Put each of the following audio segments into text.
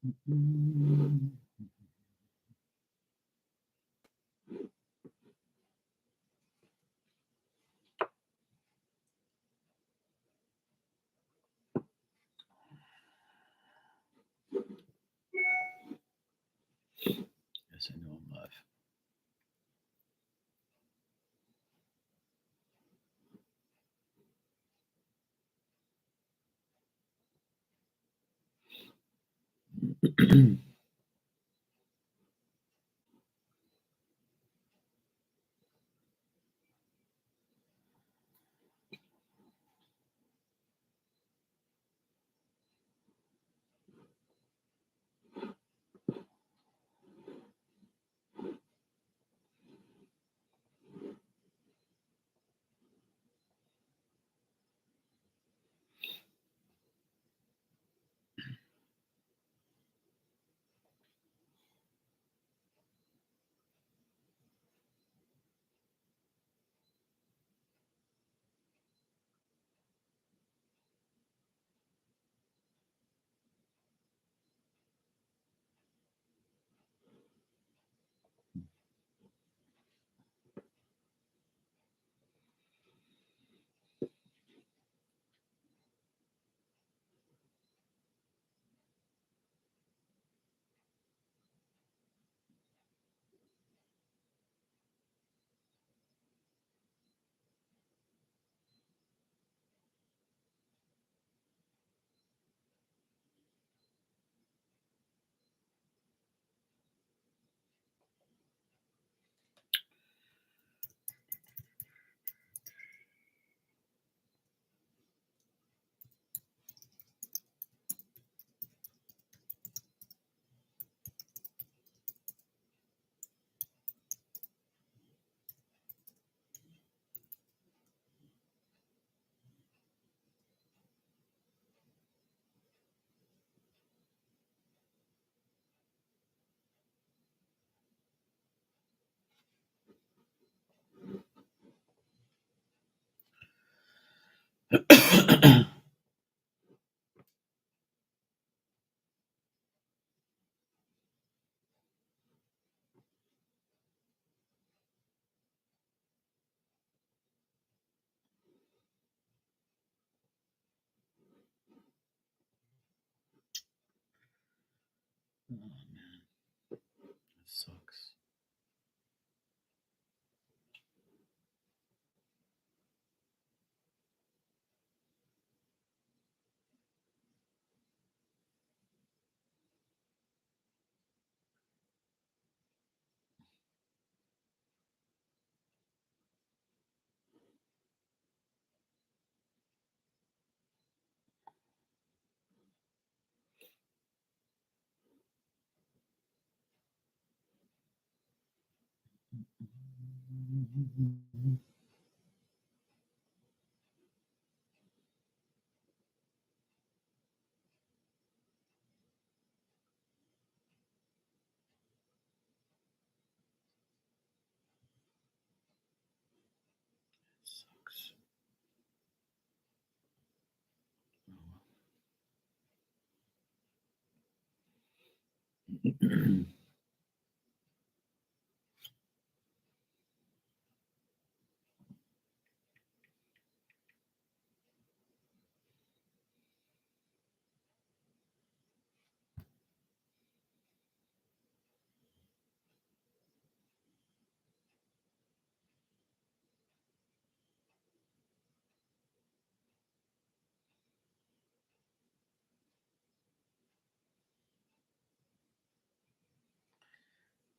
Yes, I know I'm live. Oh man, that sucks. Sucks. Oh,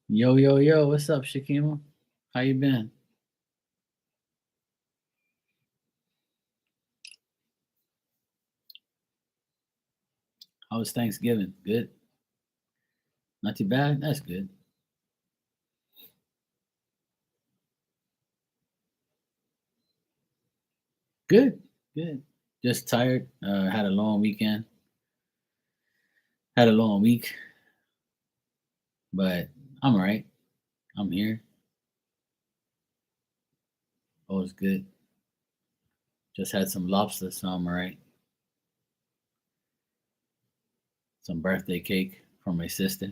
Yo, yo, yo, what's up, Shakima? How you been? How was Thanksgiving? Good? Not too bad? That's good. Good, good. Just tired. Had a long weekend. Had a long week, but I'm all right. I'm here. All is good. Just had some lobster, so I'm all right. Some birthday cake from my sister.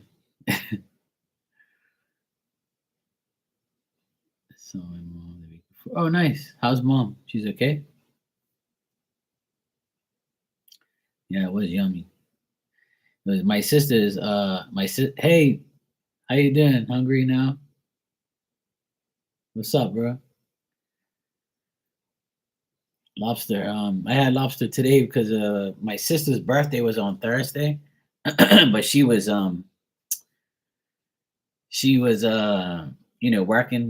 So my mom the week before. Oh, nice. How's mom? She's okay? Yeah, it was yummy. It was my sister's. Hey, how you doing? Hungry now? What's up, bro? Lobster. I had lobster today because my sister's birthday was on Thursday, but she was working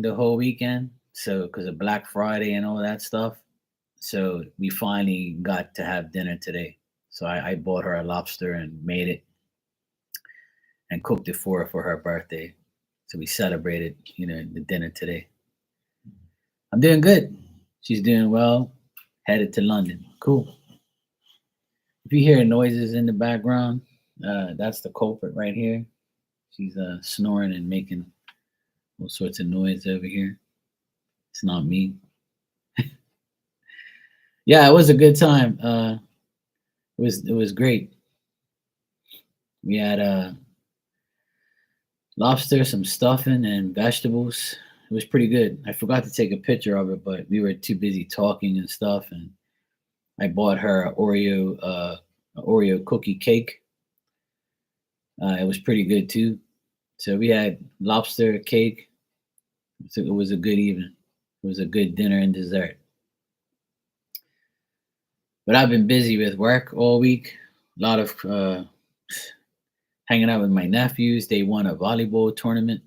the whole weekend. So because of Black Friday and all that stuff. So we finally got to have dinner today. So I bought her a lobster and made it and cooked it for her for her birthday. So we celebrated, the dinner today. I'm doing good. She's doing well. Headed to London. Cool. If you hear noises in the background, that's the culprit right here. She's snoring and making all sorts of noise over here. It's not me. Yeah, it was a good time. It was great. We had lobster, some stuffing, and vegetables. It was pretty good. I forgot to take a picture of it, but we were too busy talking and stuff. And I bought her a Oreo cookie cake. It was pretty good too. So we had lobster cake. So it was a good evening. It was a good dinner and dessert. But I've been busy with work all week. A lot of hanging out with my nephews. They won a volleyball tournament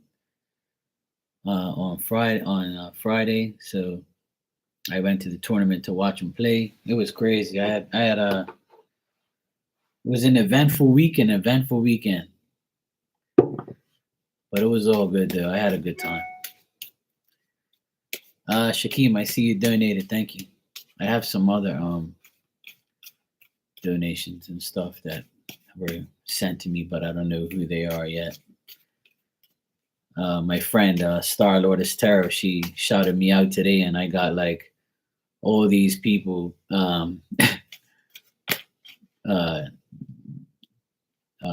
on Friday. So I went to the tournament to watch them play. It was crazy. It was an eventful week, an eventful weekend. But it was all good though. I had a good time. Shakim, I see you donated. Thank you. I have some other donations and stuff that were sent to me, but I don't know who they are yet. My friend Star Lourdes Tarot, she shouted me out today, and I got like all these people uh,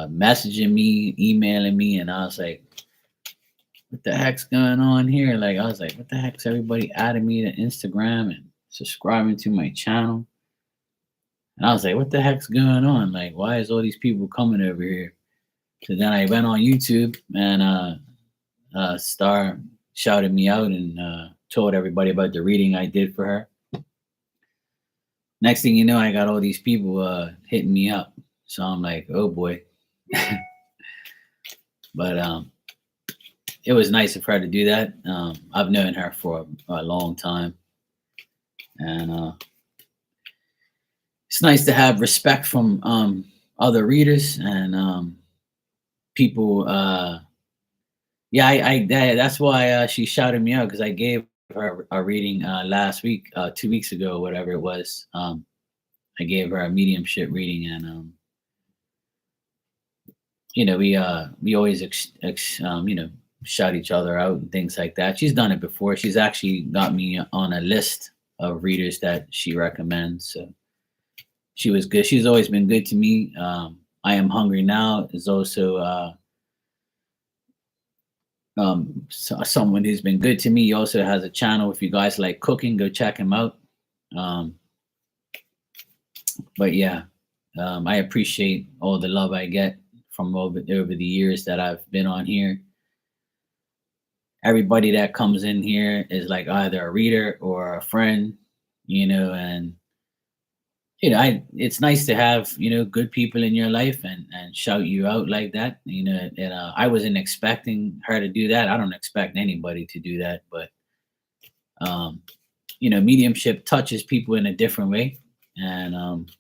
messaging me, emailing me, and I was like, "What the heck's going on here?" Like I was like, "What the heck's everybody adding me to Instagram and subscribing to my channel?" And I was like, "What the heck's going on? Like, why is all these people coming over here?" So then I went on YouTube, and Star shouted me out and told everybody about the reading I did for her. Next thing you know, I got all these people hitting me up. So I'm like, oh boy. But it was nice of her to do that. I've known her for a long time. And it's nice to have respect from other readers and people. That's why she shouted me out because I gave her a reading last week, 2 weeks ago, whatever it was. I gave her a mediumship reading, and we always shout each other out and things like that. She's done it before. She's actually got me on a list of readers that she recommends. So she was good. She's always been good to me. I Am Hungry Now is also someone who's been good to me. He also has a channel. If you guys like cooking, go check him out. Um, but yeah, I appreciate all the love I get from over the years that I've been on here. Everybody that comes in here is like either a reader or a friend, and it's nice to have good people in your life and shout you out like that. And I wasn't expecting her to do that. I don't expect anybody to do that, but um, mediumship touches people in a different way, and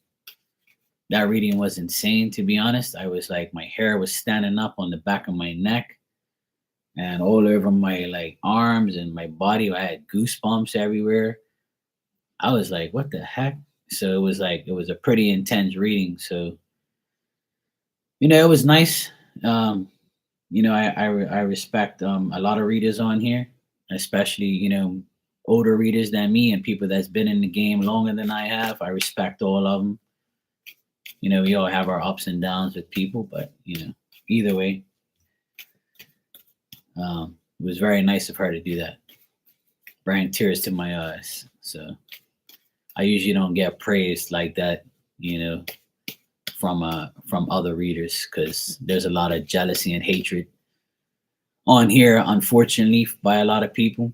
that reading was insane. To be honest, I was like my hair was standing up on the back of my neck and all over my like arms and my body. I had goosebumps everywhere. I was like, what the heck? So it was a pretty intense reading. So, it was nice. I respect a lot of readers on here, especially, older readers than me and people that's been in the game longer than I have. I respect all of them. We all have our ups and downs with people, but either way, it was very nice of her to do that. Bring tears to my eyes. So I usually don't get praised like that, you know, from other readers, because there's a lot of jealousy and hatred on here, unfortunately, by a lot of people.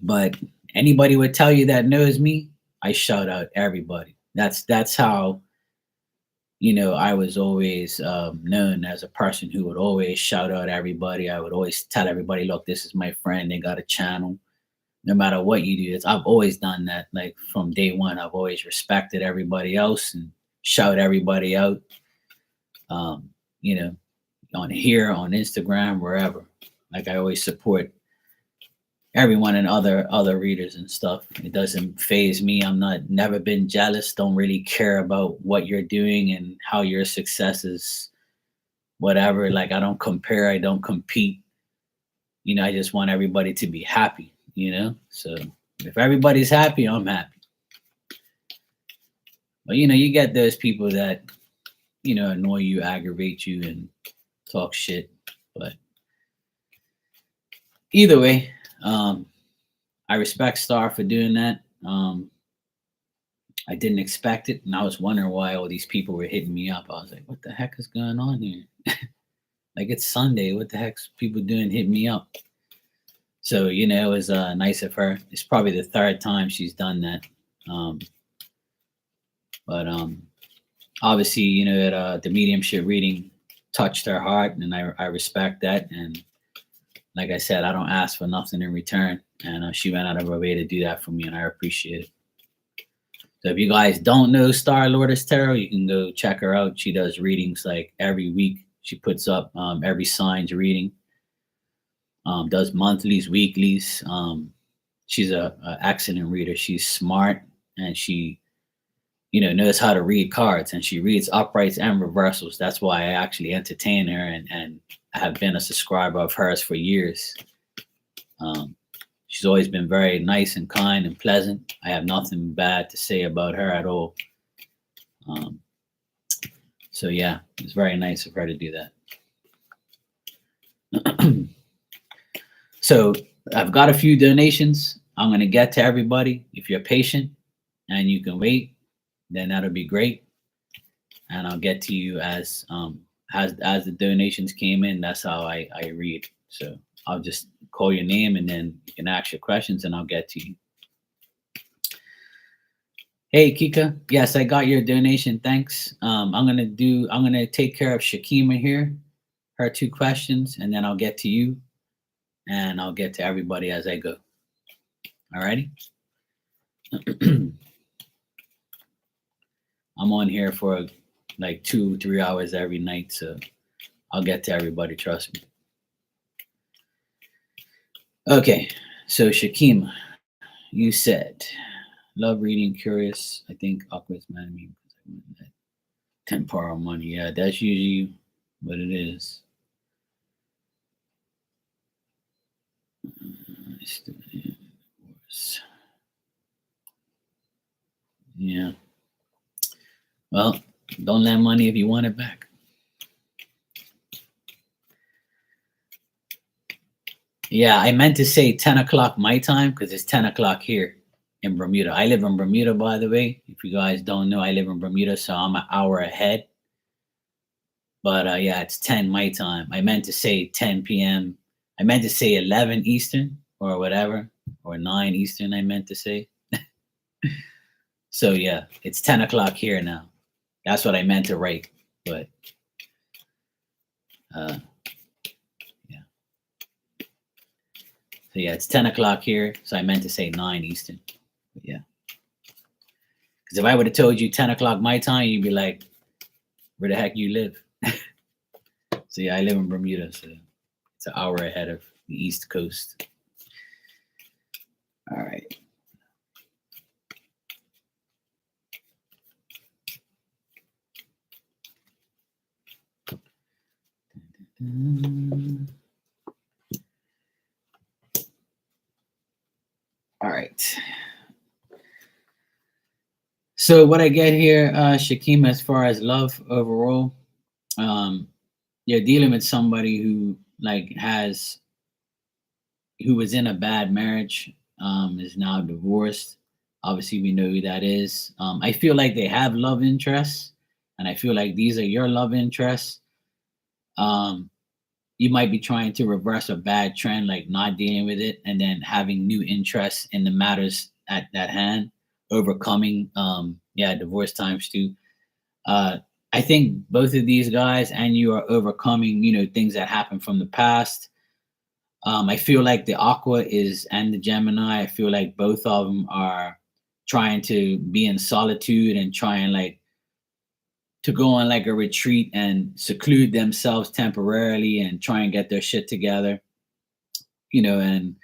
But anybody would tell you that knows me, I shout out everybody. That's how, you know, I was always known as a person who would always shout out everybody. I would always tell everybody, look, this is my friend. They got a channel. No matter what you do, I've always done that. Like from day one, I've always respected everybody else and shout everybody out. You know, on here, on Instagram, wherever. Like I always support everyone and other readers and stuff. It doesn't phase me. I'm not never been jealous. Don't really care about what you're doing and how your success is, whatever. Like I don't compare. I don't compete. You know, I just want everybody to be happy. You know, so if everybody's happy, I'm happy. But you know, you get those people that, you know, annoy you, aggravate you, and talk shit. But either way, I respect Star for doing that. I didn't expect it, and I was wondering why all these people were hitting me up. I was like, "What the heck is going on here?" Like it's Sunday. What the heck's people doing hitting me up? So you know, it was nice of her. It's probably the third time she's done that. Um, but obviously, you know, the mediumship reading touched her heart, and I respect that. And like I said, I don't ask for nothing in return, and she went out of her way to do that for me, and I appreciate it. So if you guys don't know Star Lourdes Tarot, you can go check her out. She does readings like every week. She puts up every sign's reading. Does monthlies, weeklies. She's a excellent reader. She's smart, and she, you know, knows how to read cards, and she reads uprights and reversals. That's why I actually entertain her, and I have been a subscriber of hers for years. She's always been very nice and kind and pleasant. I have nothing bad to say about her at all. So yeah, it's very nice of her to do that. So I've got a few donations. I'm going to get to everybody. If you're patient and you can wait, then that'll be great. And I'll get to you as the donations came in. That's how I read. So I'll just call your name, and then you can ask your questions, and I'll get to you. Hey Kika, yes, I got your donation. Thanks. I'm gonna take care of Shakima here, her 2 questions, and then I'll get to you, and I'll get to everybody as I go. Alrighty. I'm on here for like 2-3 hours every night, so I'll get to everybody. Trust me. Okay, so Shakima, you said love reading, curious. I think awkward's mad at me because I won that temporal money. Yeah, that's usually what it is. Yeah. Well, don't lend money if you want it back. Yeah, I meant to say 10 o'clock my time because it's 10 o'clock here in Bermuda. I live in Bermuda, by the way. If you guys don't know, I live in Bermuda, so I'm an hour ahead. But yeah, it's 10 my time. I meant to say 10 p.m. I meant to say 11 Eastern or whatever, or 9 Eastern, I meant to say. So yeah, it's 10 o'clock here now. That's what I meant to write. But yeah. So yeah, it's 10 o'clock here. So I meant to say 9 Eastern. But yeah. Because if I would have told you 10 o'clock my time, you'd be like, where the heck you live? So yeah, I live in Bermuda, so it's an hour ahead of the East Coast. All right. All right. So what I get here, Shakima, as far as love overall, you're dealing with somebody who like has who was in a bad marriage, is now divorced. Obviously, we know who that is. I feel like they have love interests, and I feel like these are your love interests. Um, you might be trying to reverse a bad trend, like not dealing with it, and then having new interests in the matters at that hand, overcoming, yeah, divorce times two. Uh, I think both of these guys and you are overcoming, things that happened from the past. I feel like the Aqua is and the Gemini. I feel like both of them are trying to be in solitude and trying like to go on like a retreat and seclude themselves temporarily and try and get their shit together. And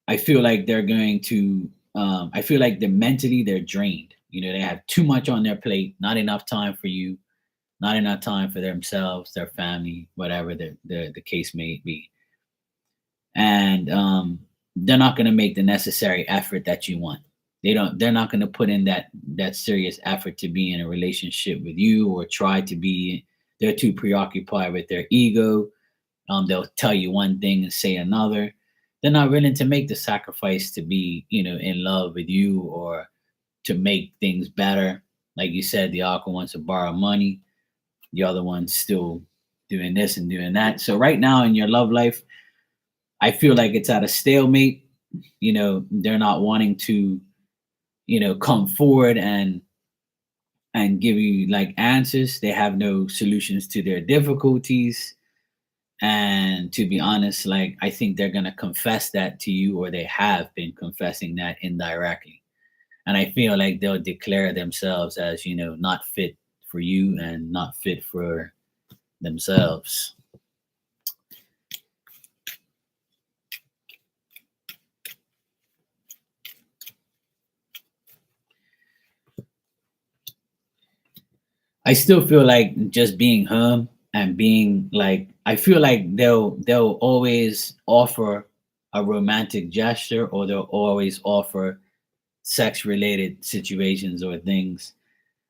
I feel like they're going to. I feel like they're mentally they're drained. They have too much on their plate, not enough time for you, not enough time for themselves, their family, whatever the case may be. And they're not going to make the necessary effort that you want. They're not going to put in that serious effort to be in a relationship with you or try to be. They're too preoccupied with their ego. They'll tell you one thing and say another. They're not willing to make the sacrifice to be, in love with you or to make things better. Like you said, the aqua wants to borrow money, the other one's still doing this and doing that. So right now in your love life, I feel like it's at a stalemate. They're not wanting to, come forward and give you like answers. They have no solutions to their difficulties. And to be honest, like I think they're gonna confess that to you, or they have been confessing that indirectly. And I feel like they'll declare themselves as, not fit for you and not fit for themselves. I still feel like just being home and being like I feel like they'll always offer a romantic gesture, or they'll always offer sex related situations or things.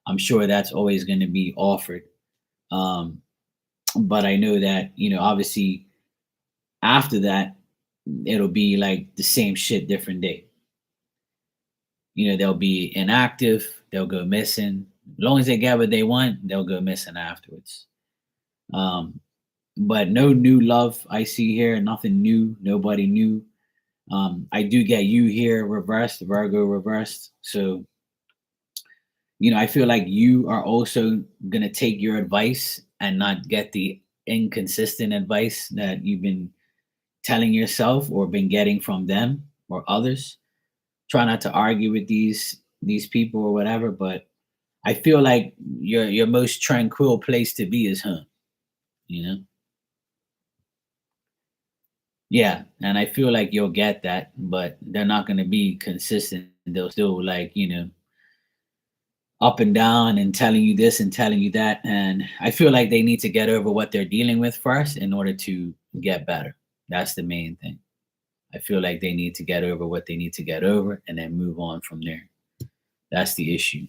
I'm sure that's always going to be offered. Um, but I know that, obviously after that, it'll be like the same shit, different day. They'll be inactive, they'll go missing. As long as they get what they want, they'll go missing afterwards. Um, but no new love I see here, nothing new, nobody new. I do get you here reversed, Virgo reversed. So, I feel like you are also going to take your advice and not get the inconsistent advice that you've been telling yourself or been getting from them or others. Try not to argue with these people or whatever, but I feel like your most tranquil place to be is home, you know? Yeah, and I feel like you'll get that, but they're not going to be consistent. They'll still like, up and down and telling you this and telling you that. And I feel like they need to get over what they're dealing with first in order to get better. That's the main thing. I feel like they need to get over what they need to get over and then move on from there. That's the issue.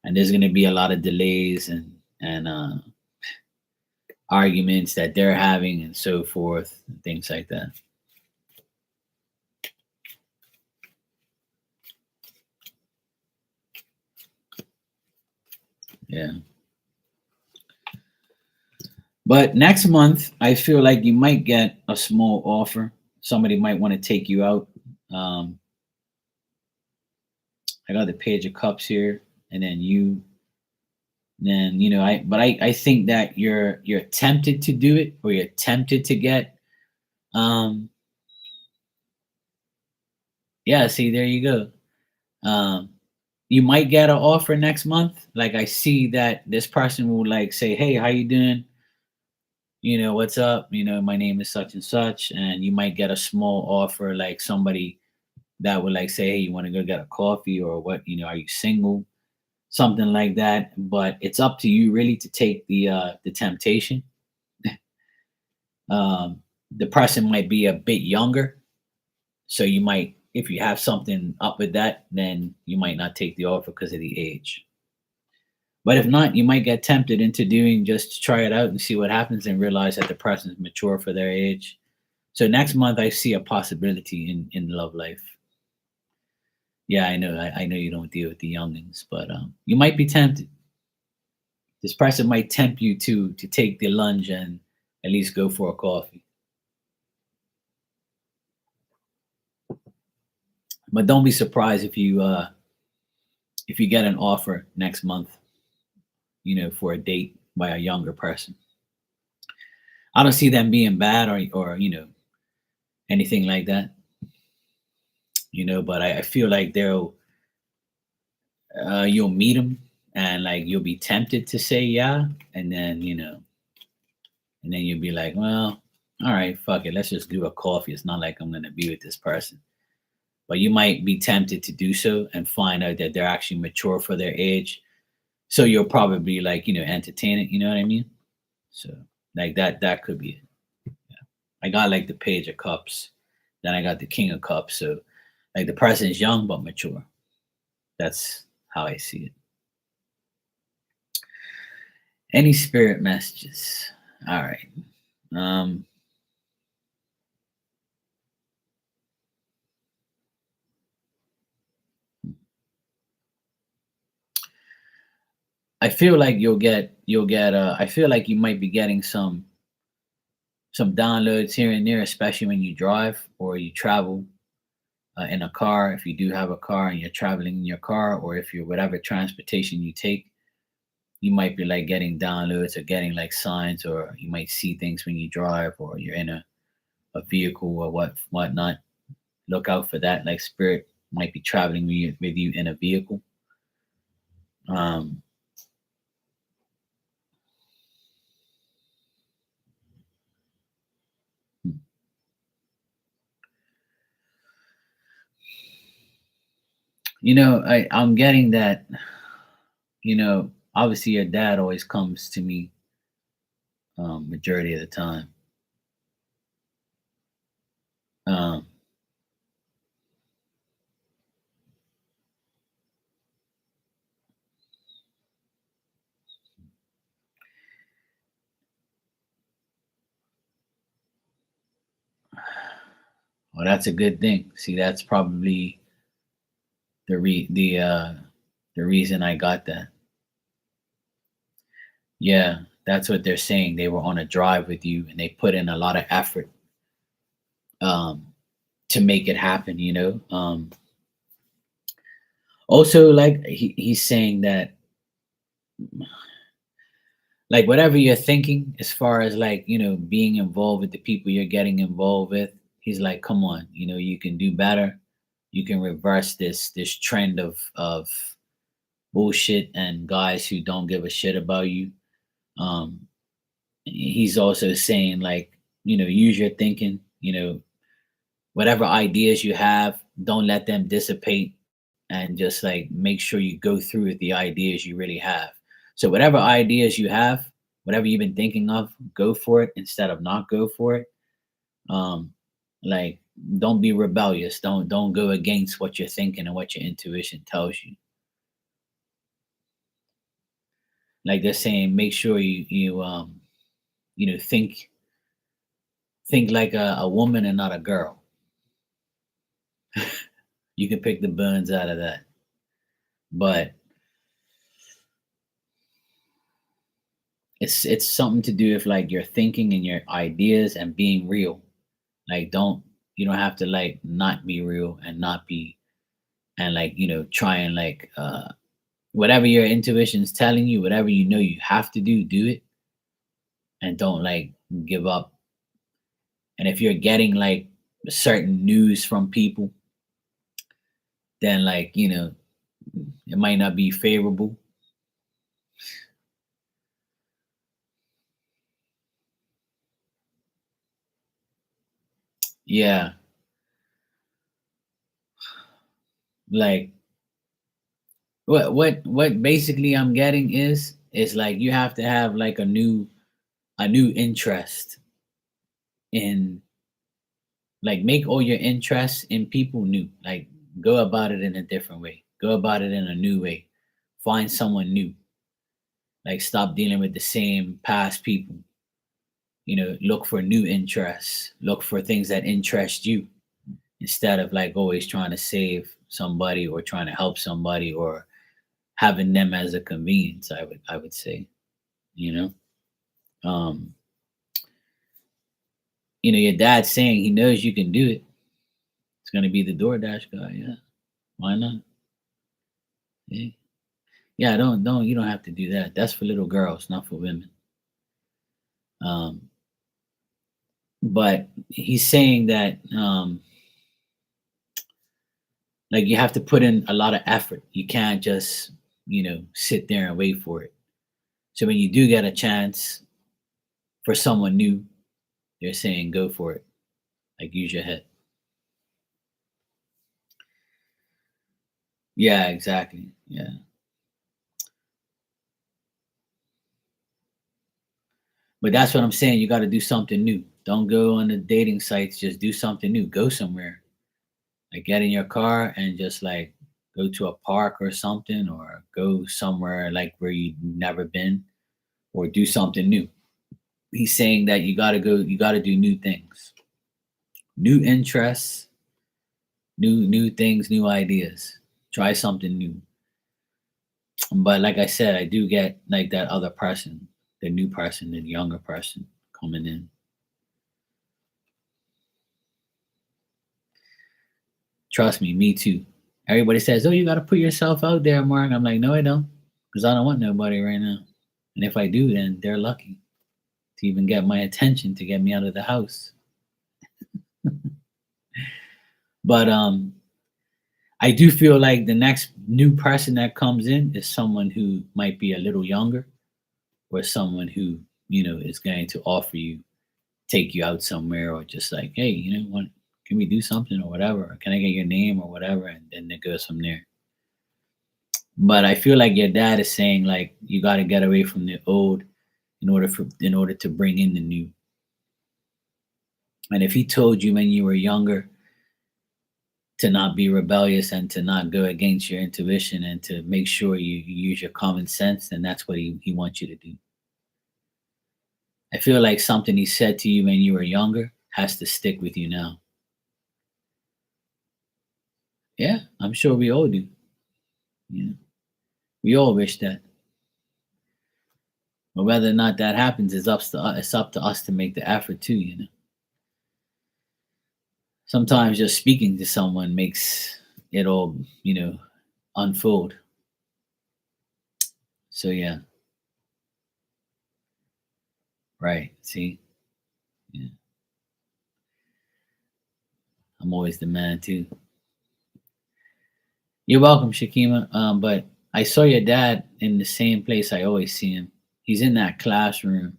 And there's going to be a lot of delays and arguments that they're having and so forth, and things like that. Yeah. But next month, I feel like you might get a small offer. Somebody might want to take you out. Um, I got the Page of Cups here, and then you. Then I think that you're tempted to do it, or you're tempted to get. Um, yeah. See, there you go. Um, you might get an offer next month. Like I see that this person will like say, "Hey, how you doing? What's up? My name is such and such," and you might get a small offer, like somebody that would like say, "Hey, you want to go get a coffee or what? Are you single?" Something like that. But it's up to you really to take the temptation. Um, the person might be a bit younger, so you might, if you have something up with that, then you might not take the offer because of the age. But if not, you might get tempted into doing just to try it out and see what happens and realize that the person's mature for their age. So next month I see a possibility in love life. Yeah, I know. I know you don't deal with the youngins, but you might be tempted. This person might tempt you to take the lunge and at least go for a coffee. But don't be surprised if you get an offer next month, for a date by a younger person. I don't see them being bad or anything like that, but I feel like you'll meet them and like you'll be tempted to say yeah, and then you'll be like, well, all right, fuck it, let's just do a coffee. It's not like I'm gonna be with this person. But you might be tempted to do so and find out that they're actually mature for their age. So you'll probably like, entertain it, you know what I mean? So like that could be it. Yeah. I got like the page of cups, then I got the king of cups. So like the person is young but mature. That's how I see it. Any spirit messages? All right. Um I feel like you'll get I feel like you might be getting some downloads here and there, especially when you drive or you travel in a car. If you do have a car and you're traveling in your car, or if you're whatever transportation you take, you might be like getting downloads or getting like signs, or you might see things when you drive or you're in a vehicle or whatnot. Look out for that. Like spirit might be traveling with you in a vehicle. Um, I'm getting that. Obviously your dad always comes to me majority of the time. Um, well, that's a good thing. See, that's probably the re the reason I got that. Yeah, that's what they're saying. They were on a drive with you and they put in a lot of effort um to make it happen, also like he's saying that like whatever you're thinking as far as like, being involved with the people you're getting involved with, he's like, come on, you can do better. You can reverse this trend of bullshit and guys who don't give a shit about you. Um he's also saying like, use your thinking, whatever ideas you have, don't let them dissipate, and just like make sure you go through with the ideas you really have. So whatever ideas you have, whatever you've been thinking of, go for it instead of not go for it. Um like don't be rebellious. Don't go against what you're thinking and what your intuition tells you. Like they're saying, make sure think like a woman and not a girl. You can pick the buns out of that. But it's something to do with like your thinking and your ideas and being real. Like you don't have to like not be real and not be, and like, try and like whatever your intuition's telling you, whatever you have to do it, and don't like give up. And if you're getting like certain news from people, then like, it might not be favorable. Yeah, like what basically I'm getting is like you have to have like a new interest in, like, make all your interests in people new. Like go about it in a different way. Go about it in a new way. Find someone new. Like stop dealing with the same past people. Look for new interests. Look for things that interest you instead of like always trying to save somebody or trying to help somebody or having them as a convenience. I would say, you know. Um, your dad's saying he knows you can do it. It's gonna be the DoorDash guy. Yeah, why not? Yeah, yeah. Don't you don't have to do that. That's for little girls, not for women. Um, but he's saying that like you have to put in a lot of effort. You can't just sit there and wait for it. So when you do get a chance for someone new, they're saying go for it. Like use your head. Yeah, exactly. Yeah. But that's what I'm saying. You got to do something new. Don't go on the dating sites. Just do something new. Go somewhere. Like get in your car and just like go to a park or something, or go somewhere like where you've never been, or do something new. He's saying that you got to go. You got to do new things, new interests, new things, new ideas. Try something new. But like I said, I do get like that other person, the new person, the younger person coming in. Trust me too. Everybody says, "Oh, you got to put yourself out there, Mark." I'm like, "No, I don't, because I don't want nobody right now. And if I do, then they're lucky to even get my attention to get me out of the house." But I do feel like the next new person that comes in is someone who might be a little younger, or someone who is going to offer you, take you out somewhere, or just like, "Hey, what? Can we do something or whatever? Or can I get your name or whatever?" And then it goes from there. But I feel like your dad is saying like you got to get away from the old in order to bring in the new. And if he told you when you were younger to not be rebellious and to not go against your intuition and to make sure you use your common sense, then that's what he wants you to do. I feel like something he said to you when you were younger has to stick with you now. Yeah, I'm sure we all do. You know, we all wish that. But whether or not that happens is up to us to make the effort too. Sometimes just speaking to someone makes it all unfold. So yeah, right. See, yeah, I'm always the man too. You're welcome, Shakima. But I saw your dad in the same place I always see him. He's in that classroom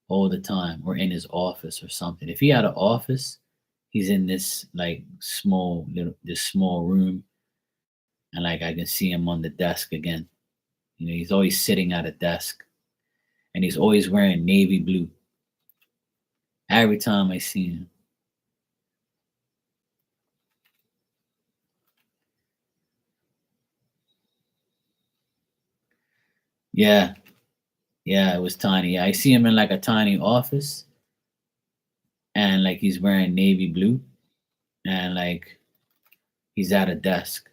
all the time, or in his office or something. If he had an office, he's in this like this small room, and like I can see him on the desk again. He's always sitting at a desk, and he's always wearing navy blue. Every time I see him. Yeah, yeah, it was tiny. I see him in like a tiny office, and like he's wearing navy blue, and like he's at a desk.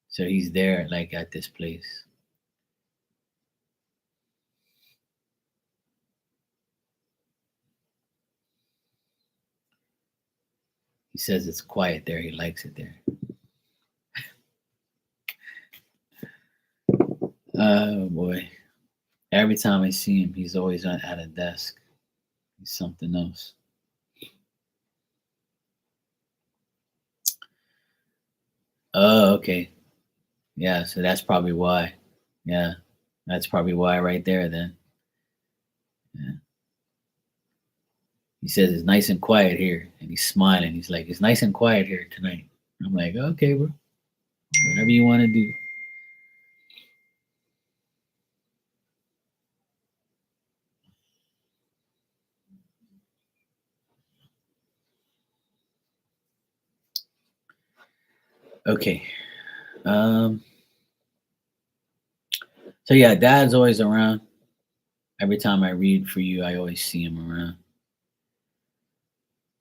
So he's there like at this place. He says it's quiet there. He likes it there. Oh boy. Every time I see him, he's always at a desk. He's something else. Oh, okay. Yeah, so that's probably why. Yeah, that's probably why right there then. Yeah. He says it's nice and quiet here, and he's smiling. He's like, it's nice and quiet here tonight. I'm like, okay, bro, whatever you want to do. Okay. Um, So yeah, dad's always around. Every time I read for you, I always see him around.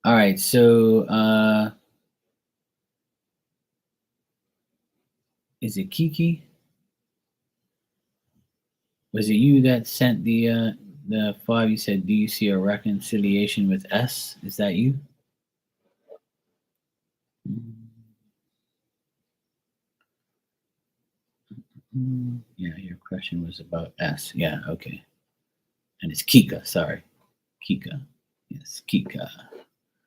All right, so is it Kiki? Was it you that sent the five? You said, "Do you see a reconciliation with S?" Is that you? Yeah, your question was about S. Yeah, okay. And it's Kika. Sorry, Kika. Yes, Kika.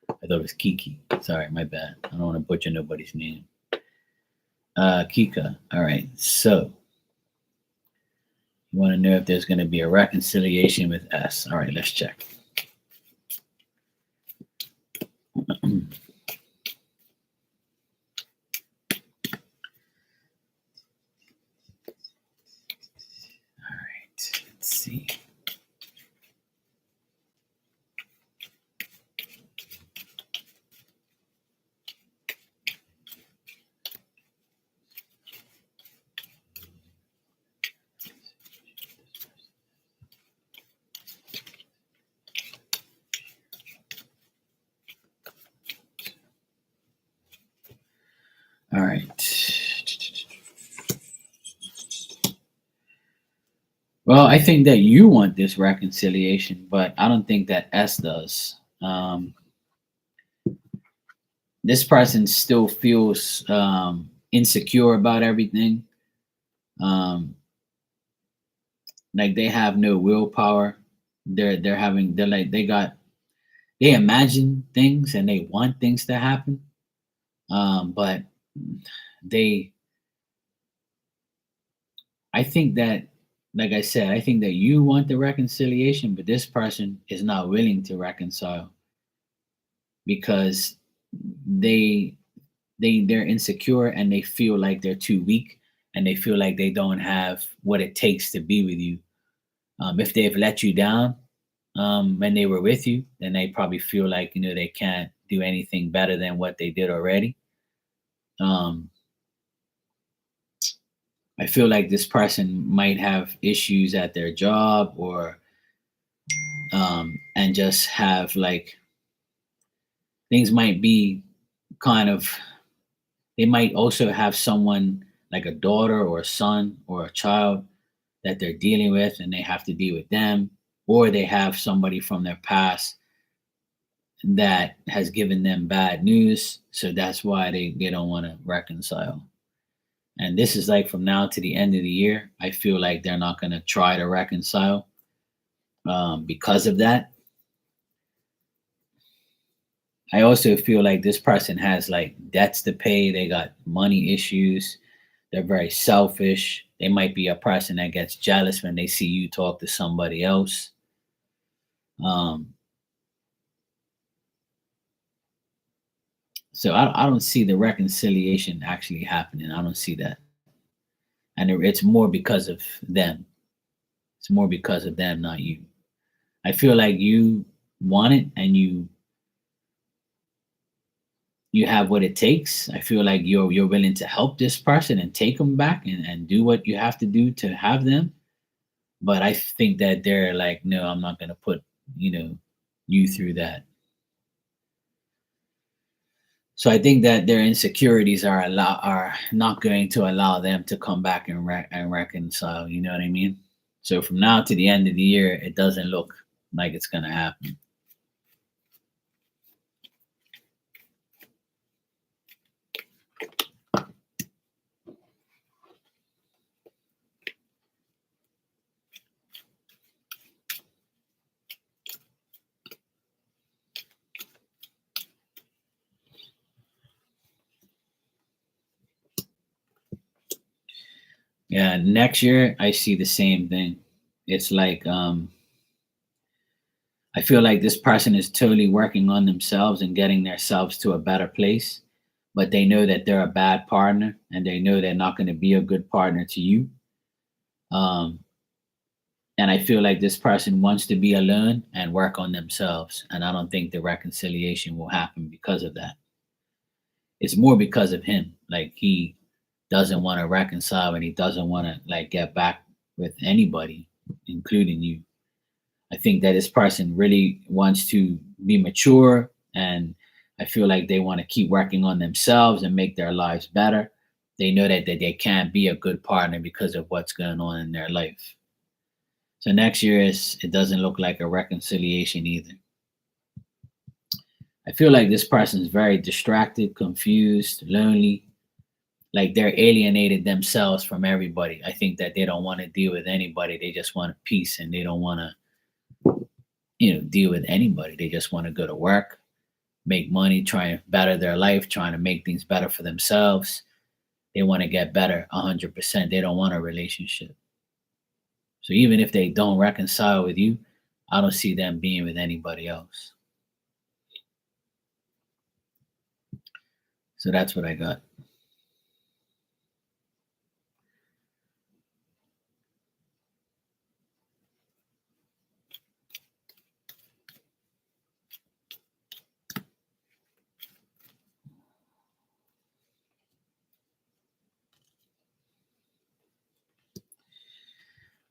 I thought it was Kiki. Sorry, my bad. I don't want to butcher nobody's name. Kika. All right. So you want to know if there's going to be a reconciliation with S. All right, let's check. All right. Let's see. All right. Well, I think that you want this reconciliation, but I don't think that S does. This person still feels insecure about everything. Um, like they have no willpower. They're like they imagine things and they want things to happen. But they I think that, like I said, I think that you want the reconciliation, but this person is not willing to reconcile because they they're insecure and they feel like they're too weak and they feel like they don't have what it takes to be with you. If they've let you down when they were with you, then they probably feel like they can't do anything better than what they did already. Um, I feel like this person might have issues at their job or and just have like things might be kind of they might also have someone like a daughter or a son or a child that they're dealing with and they have to deal with them, or they have somebody from their past that has given them bad news, so that's why they don't want to reconcile. And this is like from now to the end of the year, I feel like they're not going to try to reconcile because of that. I also feel like this person has like debts to pay. They got money issues. They're very selfish. They might be a person that gets jealous when they see you talk to somebody else. Um, so I don't see the reconciliation actually happening. I don't see that. And it's more because of them. It's more because of them, not you. I feel like you want it and you have what it takes. I feel like you're willing to help this person and take them back and do what you have to do to have them. But I think that they're like, no, I'm not gonna put, you know, you through that. So I think that their insecurities are not going to allow them to come back and reconcile. You know what I mean? So from now to the end of the year, it doesn't look like it's gonna happen. Yeah, next year I see the same thing. It's like I feel like this person is totally working on themselves and getting themselves to a better place, but they know that they're a bad partner and they know they're not going to be a good partner to you. Um, and I feel like this person wants to be alone and work on themselves. And I don't think the reconciliation will happen because of that. It's more because of him. Like he doesn't want to reconcile and he doesn't want to like get back. with anybody, including you. I think that this person really wants to be mature, and I feel like they want to keep working on themselves and make their lives better. They know that they can't be a good partner because of what's going on in their life. So next year is it doesn't look like a reconciliation either. I feel like this person is very distracted, confused, lonely, like they're alienated themselves from everybody. I think that they don't want to deal with anybody. They just want peace, and they don't want to, deal with anybody. They just want to go to work, make money, try and better their life, trying to make things better for themselves. They want to get better 100%. They don't want a relationship. So even if they don't reconcile with you, I don't see them being with anybody else. So that's what I got.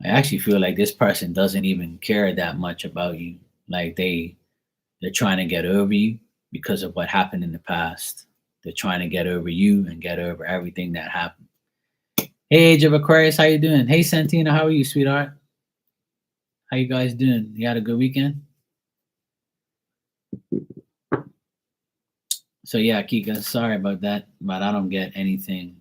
I actually feel like this person doesn't even care that much about you. Like they're trying to get over you because of what happened in the past. They're trying to get over you and get over everything that happened. Hey, Age of Aquarius, how you doing? Hey, Santina, how are you, sweetheart? How you guys doing? You had a good weekend? So yeah, Kika, sorry about that, but I don't get anything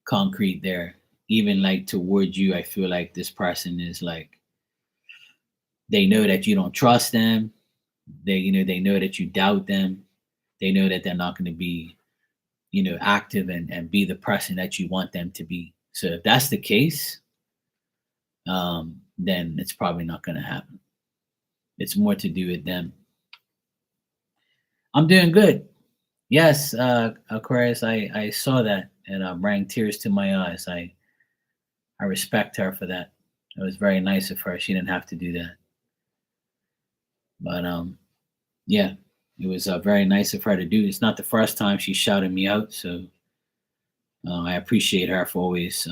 concrete there. Even like towards you, I feel like this person is like they know that you don't trust them. They know that you doubt them. They know that they're not going to be, active and be the person that you want them to be. So if that's the case, then it's probably not going to happen. It's more to do with them. I'm doing good. Yes, Aquarius, I saw that and bring tears to my eyes. I respect her for that. It was very nice of her. She didn't have to do that. But yeah, it was very nice of her to do. It's not the first time she shouted me out, so I appreciate her for always,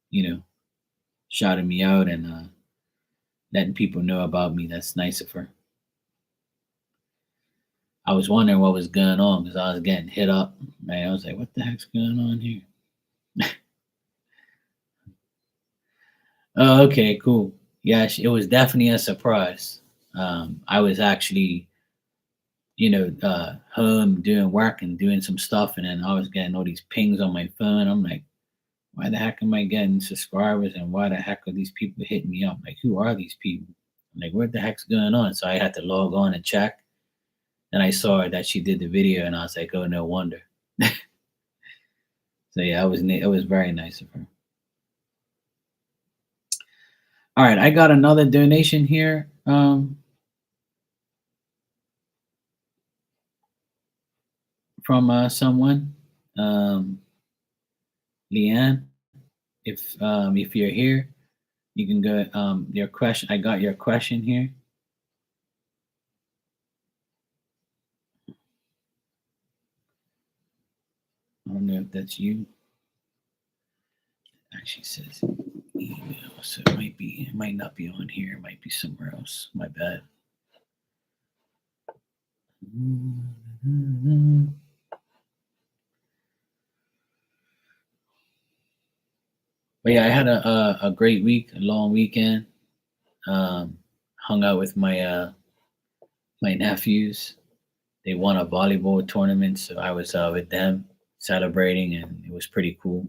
you know, shouting me out and letting people know about me. That's nice of her. I was wondering what was going on because I was getting hit up. Man, I was like, what the heck's going on here? Oh, okay, cool. Yeah, it was definitely a surprise. I was actually, home doing work and doing some stuff, and then I was getting all these pings on my phone. I'm like, why the heck am I getting subscribers, and why the heck are these people hitting me up? Like, who are these people? Like, what the heck's going on? So I had to log on and check. And I saw that she did the video, and I was like, oh, no wonder. So yeah, it was very nice of her. All right, I got another donation here from someone, Leanne. If you're here, you can go. Your question. I got your question here. I don't know if that's you. Actually says email, so it might not be on here. It might be somewhere else. My bad. But yeah, I had a great week, a long weekend. Hung out with my nephews. They won a volleyball tournament, so I was with them celebrating, and it was pretty cool.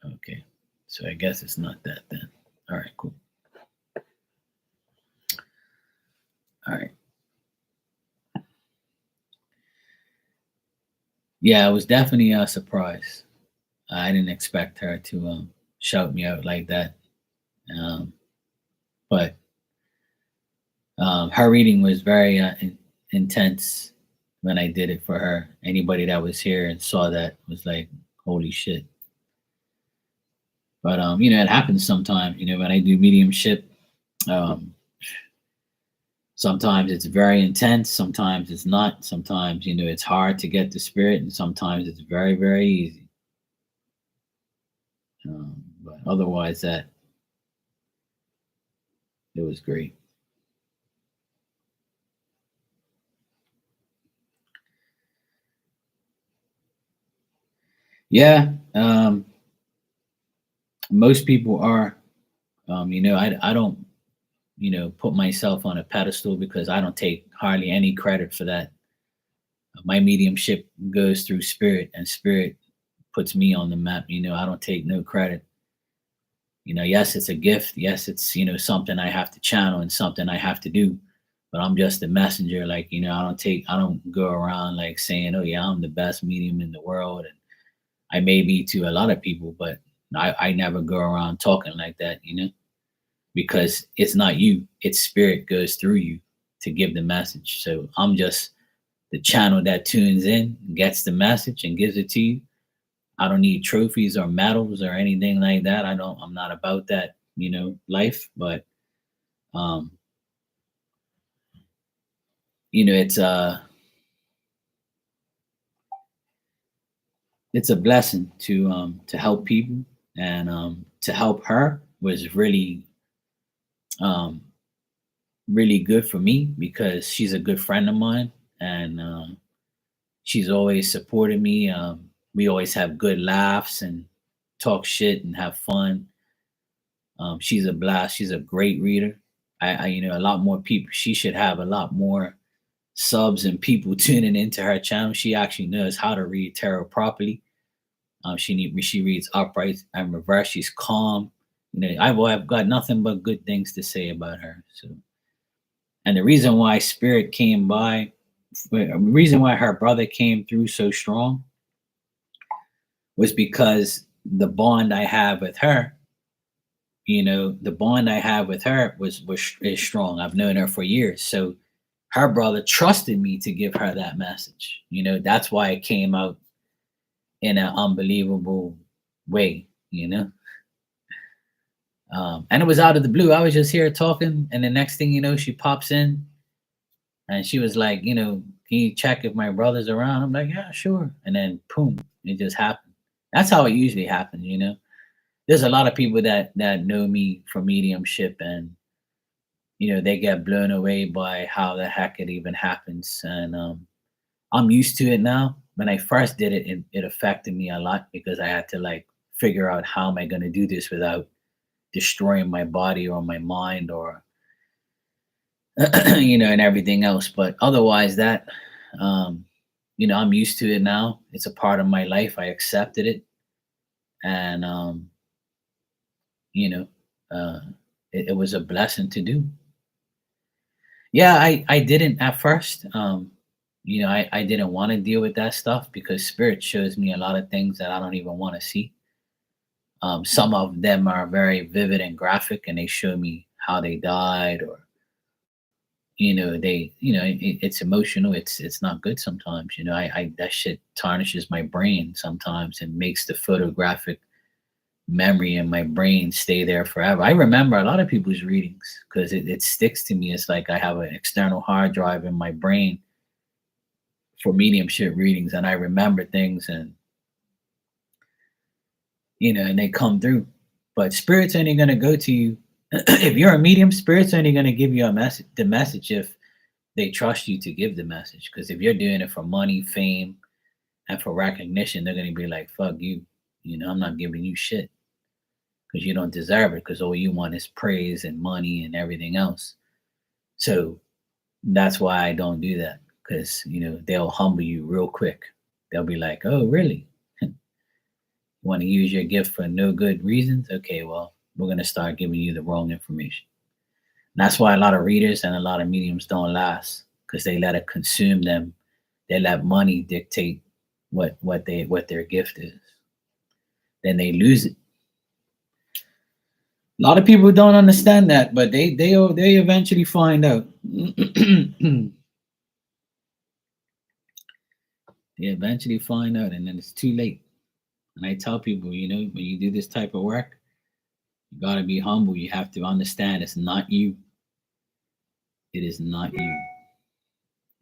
Okay, so I guess it's not that then. All right, cool. All right. Yeah, it was definitely a surprise. I didn't expect her to shout me out like that. Um, but her reading was very intense when I did it for her. Anybody that was here and saw that was like, holy shit. But it happens sometimes. When I do mediumship, um, Sometimes it's very intense, sometimes it's not. Sometimes, it's hard to get the spirit, and sometimes it's very, very easy. But otherwise, that it was great. Yeah, most people are. I don't, put myself on a pedestal because I don't take hardly any credit for that. My mediumship goes through spirit, and spirit puts me on the map. I don't take no credit. Yes, it's a gift. Yes, it's, something I have to channel and something I have to do. But I'm just a messenger. Like, I don't go around like saying, oh yeah, I'm the best medium in the world. And I may be to a lot of people, but I never go around talking like that, because it's not you. It's spirit goes through you to give the message. So I'm just the channel that tunes in, gets the message and gives it to you. I don't need trophies or medals or anything like that. I'm not about that, life. But um, it's it's a blessing to help people, and to help her was um really good for me because she's a good friend of mine, and she's always supported me. We always have good laughs and talk shit and have fun. She's a blast. She's a great reader. A lot more people. She should have a lot more subs and people tuning into her channel. She actually knows how to read tarot properly. She reads upright and reverse. She's calm. I've got nothing but good things to say about her. So, and the reason why Spirit came by, the reason why her brother came through so strong was because the bond I have with her, the bond I have with her was is strong. I've known her for years. So her brother trusted me to give her that message. That's why it came out in an unbelievable way, and it was out of the blue. I was just here talking, and the next thing you know, she pops in and she was like, can you check if my brother's around? I'm like, yeah, sure. And then boom, it just happened. That's how it usually happens. There's a lot of people that know me for mediumship, and they get blown away by how the heck it even happens. And I'm used to it now. When I first did it, it affected me a lot because I had to like figure out how am I going to do this without destroying my body or my mind or and everything else. But otherwise, that um, I'm used to it now. It's a part of my life. I accepted it, and you know, uh, it was a blessing to do. Yeah, I didn't at first. I didn't want to deal with that stuff because spirit shows me a lot of things that I don't even want to see. Some of them are very vivid and graphic, and they show me how they died, or they, it's emotional. It's not good sometimes. I that shit tarnishes my brain sometimes and makes the photographic memory in my brain stay there forever. I remember a lot of people's readings because it sticks to me. It's like I have an external hard drive in my brain for mediumship readings, and I remember things, and and they come through. But spirit's only gonna go to you if you're a medium. Spirit's only gonna give you the message if they trust you to give the message. Because if you're doing it for money, fame, and for recognition, they're gonna be like, "Fuck you," I'm not giving you shit because you don't deserve it. Because all you want is praise and money and everything else. So that's why I don't do that. Because they'll humble you real quick. They'll be like, "Oh, really? Want to use your gift for no good reasons? Okay, well, we're gonna start giving you the wrong information." And that's why a lot of readers and a lot of mediums don't last because they let it consume them. They let money dictate what their gift is. Then they lose it. A lot of people don't understand that, but they eventually find out. They eventually find out, and then it's too late. And I tell people, when you do this type of work, you gotta be humble. You have to understand it's not you. It is not you.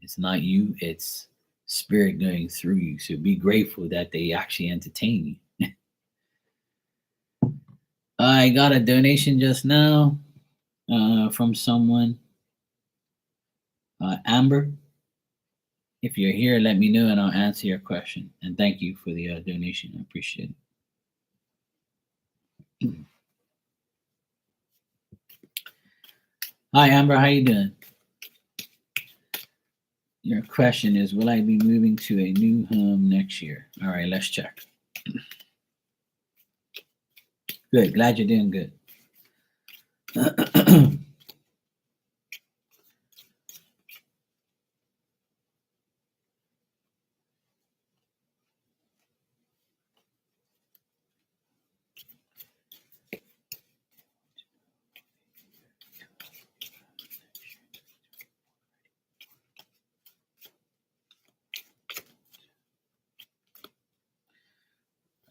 It's not you. It's spirit going through you. So be grateful that they actually entertain you. I got a donation just now from someone, Amber. If you're here, let me know and I'll answer your question. And thank you for the donation. I appreciate it. Hi, Amber. How you doing? Your question is, will I be moving to a new home next year? All right, let's check. Good. Glad you're doing good.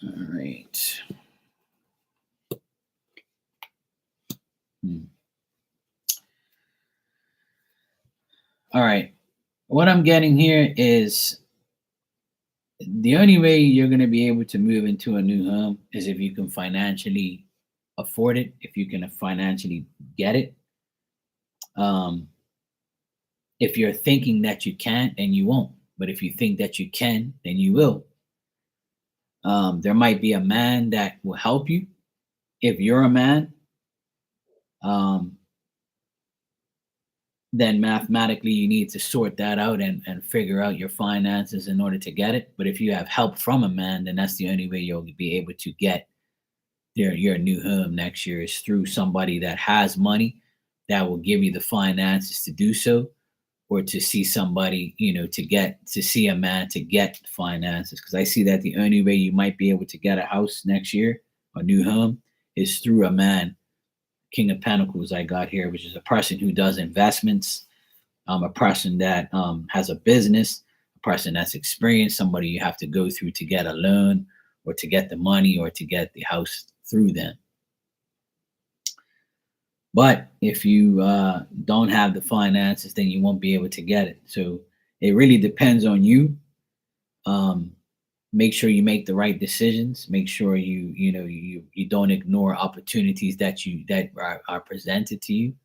All right. All right. What I'm getting here is the only way you're going to be able to move into a new home is if you can financially afford it, if you can financially get it. Um, if you're thinking that you can't, then you won't. But if you think that you can, then you will. There might be a man that will help you. If you're a man, um, then mathematically you need to sort that out and figure out your finances in order to get it. But if you have help from a man, then that's the only way you'll be able to get your new home next year is through somebody that has money that will give you the finances to do so, or to see somebody, to see a man to get finances. Because I see that the only way you might be able to get a house next year, a new home, is through a man. King of Pentacles I got here, which is a person who does investments, a person that has a business, a person that's experienced, somebody you have to go through to get a loan or to get the money or to get the house through them. But if you don't have the finances, then you won't be able to get it. So it really depends on you. Make sure you make the right decisions. Make sure you don't ignore opportunities that are presented to you.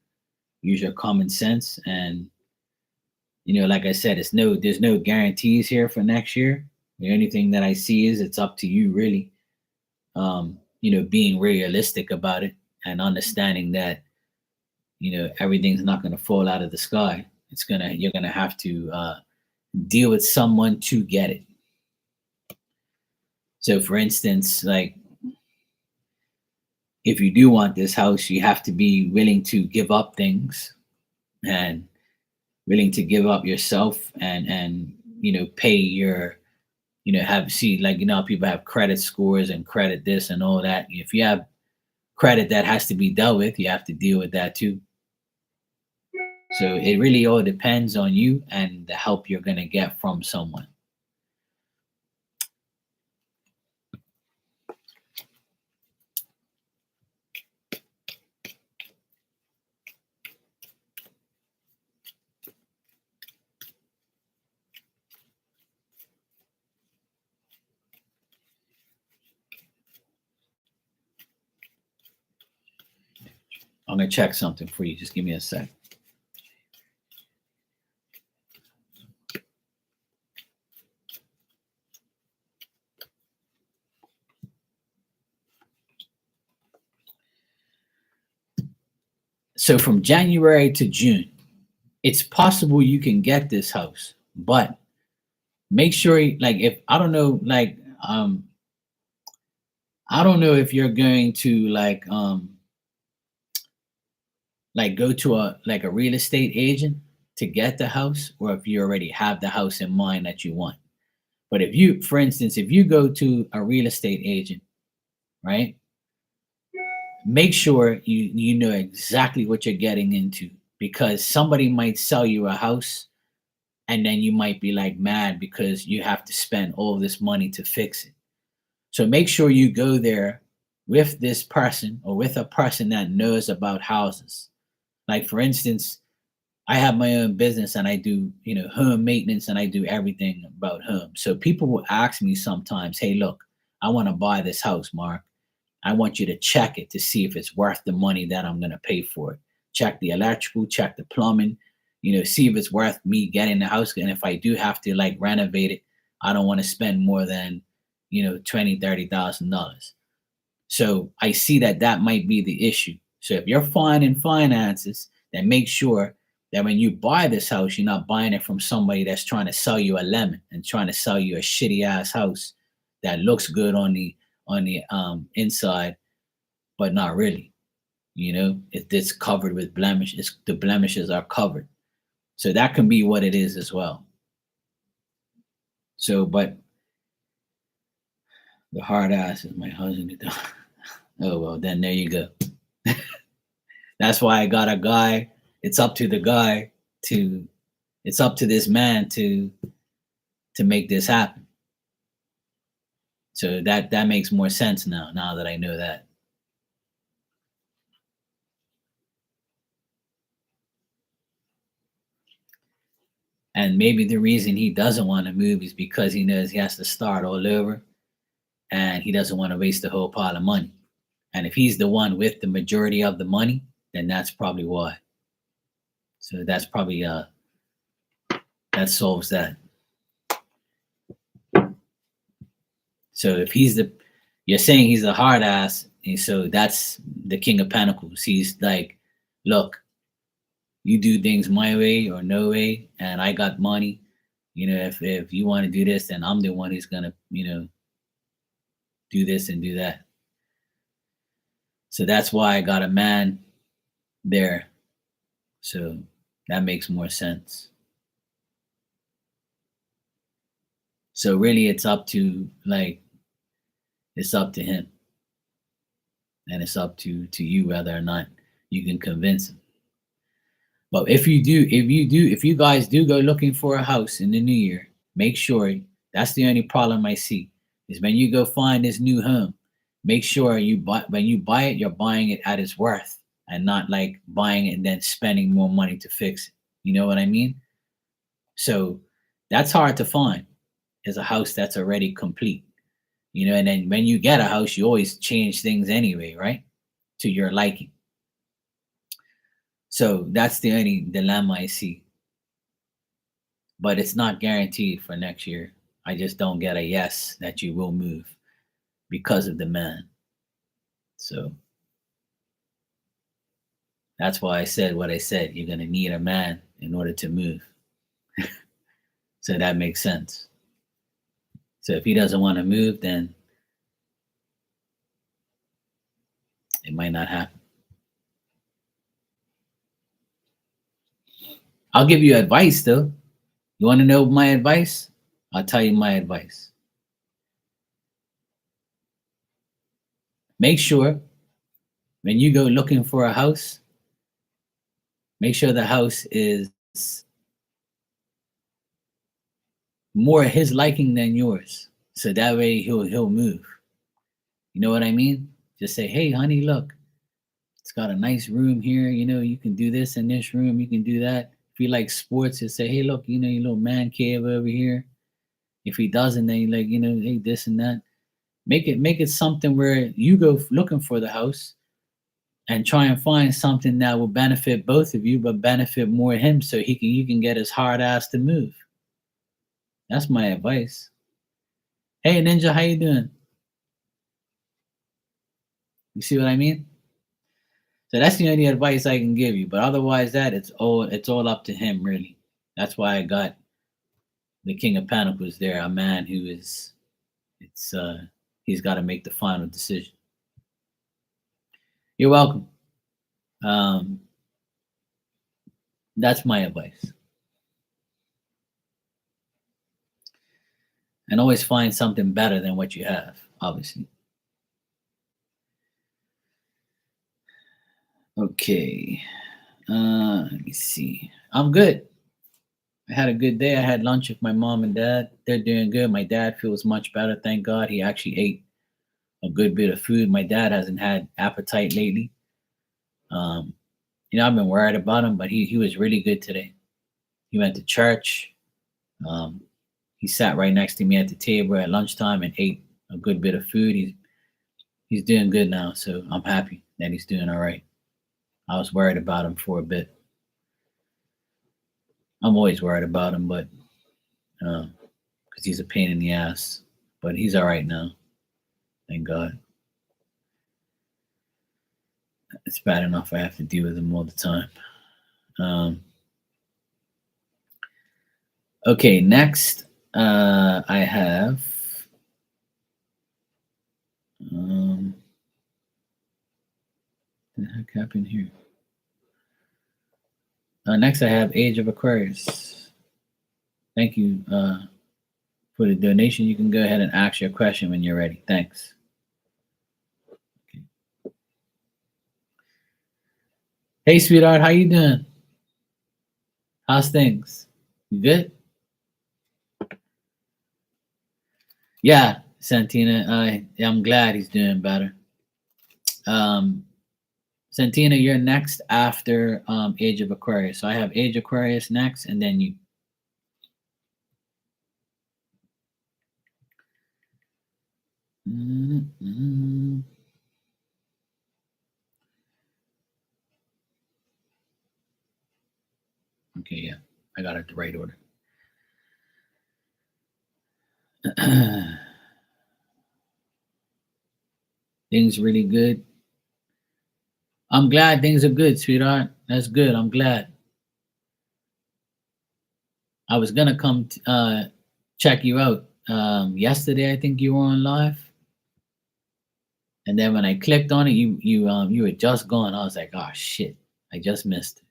Use your common sense, and like I said, there's no guarantees here for next year. The only thing that I see is it's up to you, really. Being realistic about it and understanding that everything's not going to fall out of the sky. You're gonna have to deal with someone to get it. So for instance, like, if you do want this house, you have to be willing to give up things and willing to give up yourself and pay your have see like people have credit scores and credit this and all that. If you have credit that has to be dealt with, you have to deal with that too. So it really all depends on you and the help you're going to get from someone. I'm going to check something for you. Just give me a sec. So from January to June, it's possible you can get this house, but make sure, like, if I don't know, I don't know if you're going to go to a real estate agent to get the house, or if you already have the house in mind that you want. But if you, for instance, if you go to a real estate agent, right, make sure you know exactly what you're getting into, because somebody might sell you a house and then you might be like mad because you have to spend all this money to fix it. So make sure you go there with this person or with a person that knows about houses. Like, for instance, I have my own business and I do, home maintenance and I do everything about home. So people will ask me sometimes, hey, look, I want to buy this house, Mark. I want you to check it to see if it's worth the money that I'm going to pay for it. Check the electrical, check the plumbing, see if it's worth me getting the house. And if I do have to like renovate it, I don't want to spend more than, 20, $30,000. So I see that that might be the issue. So if you're fine in finances, then make sure that when you buy this house, you're not buying it from somebody that's trying to sell you a lemon and trying to sell you a shitty ass house that looks good on the inside, but not really. It's covered with blemish. The blemishes are covered, so that can be what it is as well. So, but the hard ass is my husband. Oh well, then there you go. That's why I got a guy. It's up to the guy to. It's up to this man to make this happen. So that makes more sense now. Now that I know that. And maybe the reason he doesn't want to move is because he knows he has to start all over and he doesn't want to waste a whole pile of money. And if he's the one with the majority of the money, then that's probably why. So that's probably that solves that. So if you're saying he's a hard ass, and so that's the King of Pentacles. He's like, look, you do things my way or no way, and I got money. If you want to do this, then I'm the one who's gonna, do this and do that. So that's why I got a man there. So that makes more sense. So really it's up to it's up to him. And it's up to you whether or not you can convince him. But if you guys do go looking for a house in the new year, make sure that's the only problem I see is when you go find this new home, make sure when you buy it, you're buying it at its worth and not like buying it and then spending more money to fix it. You know what I mean? So that's hard to find is a house that's already complete. And then when you get a house, you always change things anyway, right? To your liking. So that's the only dilemma I see. But it's not guaranteed for next year. I just don't get a yes that you will move because of the man. So that's why I said what I said. You're going to need a man in order to move. So that makes sense. So if he doesn't want to move, then it might not happen. I'll give you advice though. You want to know my advice? I'll tell you my advice. Make sure when you go looking for a house, make sure the house is more his liking than yours. So that way he'll move. You know what I mean? Just say, hey honey, look, it's got a nice room here. You can do this in this room, you can do that. If you like sports, just say, hey, look, your little man cave over here. If he doesn't, then you like, hey, this and that. Make it something where you go looking for the house and try and find something that will benefit both of you, but benefit more him so you can get his hard ass to move. That's my advice. Hey Ninja, how you doing? You see what I mean? So that's the only advice I can give you. But otherwise, it's all up to him, really. That's why I got the King of Pentacles there, a man who is he's got to make the final decision. You're welcome. That's my advice. And always find something better than what you have, obviously. Okay. Let me see. I'm good. I had a good day. I had lunch with my mom and dad. They're doing good. My dad feels much better, thank God. He actually ate a good bit of food. My dad hasn't had appetite lately. I've been worried about him, but he was really good today. He went to church. Um, he sat right next to me at the table at lunchtime and ate a good bit of food. He's doing good now, so I'm happy that he's doing all right. I was worried about him for a bit. I'm always worried about him, but because he's a pain in the ass. But he's all right now, thank God. It's bad enough I have to deal with him all the time. Um, okay, next I have what the heck happened here? Next I have Age of Aquarius. Thank you for the donation. You can go ahead and ask your question when you're ready. Thanks. Okay. Hey, sweetheart, how you doing? How's things? You good? Yeah, Santina. I'm glad he's doing better. Um, Santina, you're next after Age of Aquarius. So I have Age of Aquarius next, and then you. Mm-hmm. Okay, yeah, I got it the right order. Things really good. I'm glad things are good, sweetheart. That's good. I'm glad. I was gonna come check you out yesterday. I think you were on live, and then when I clicked on it, you had just gone. I was like, oh shit, I just missed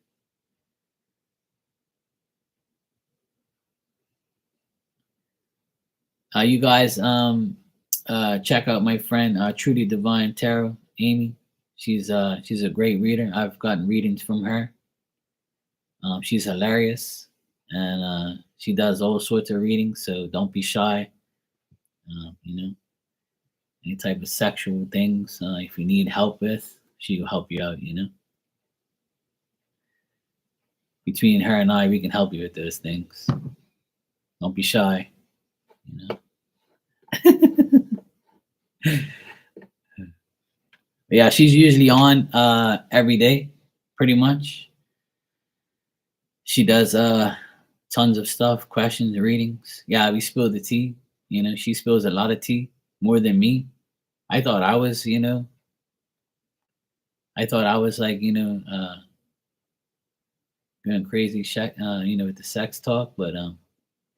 it. You guys check out my friend Trudy Divine Tarot, Amy. She's a great reader. I've gotten readings from her. She's hilarious, and she does all sorts of readings. So don't be shy. You know, any type of sexual things. If you need help with, she will help you out. Between her and I, we can help you with those things. Don't be shy. You know. Yeah, she's usually on every day, pretty much. She does tons of stuff, questions, readings. Yeah, we spill the tea. She spills a lot of tea, more than me. I thought I was, I thought I was like, going crazy, with the sex talk, but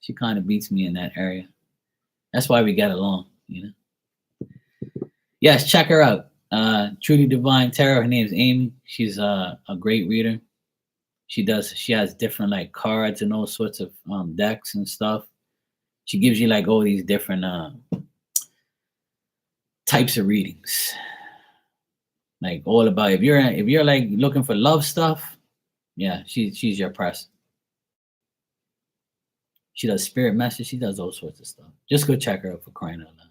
she kind of beats me in that area. That's why we get along. Yes, check her out. Trudy Divine Tarot. Her name's Amy. She's a great reader. She has different like cards and all sorts of decks and stuff. She gives you like all these different types of readings. Like all about if you're like looking for love stuff, yeah, she's your person. She does spirit message. She does all sorts of stuff. Just go check her out, for crying out loud.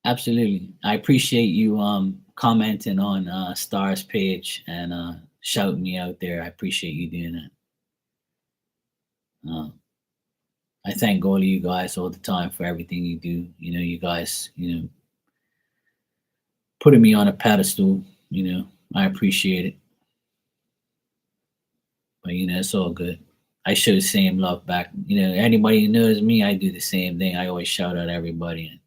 Absolutely. I appreciate you commenting on Star's page and shouting me out there. I appreciate you doing that. I thank all of you guys all the time for everything you do. You guys, putting me on a pedestal. I appreciate it. But it's all good. I show the same love back. Anybody who knows me, I do the same thing. I always shout out everybody and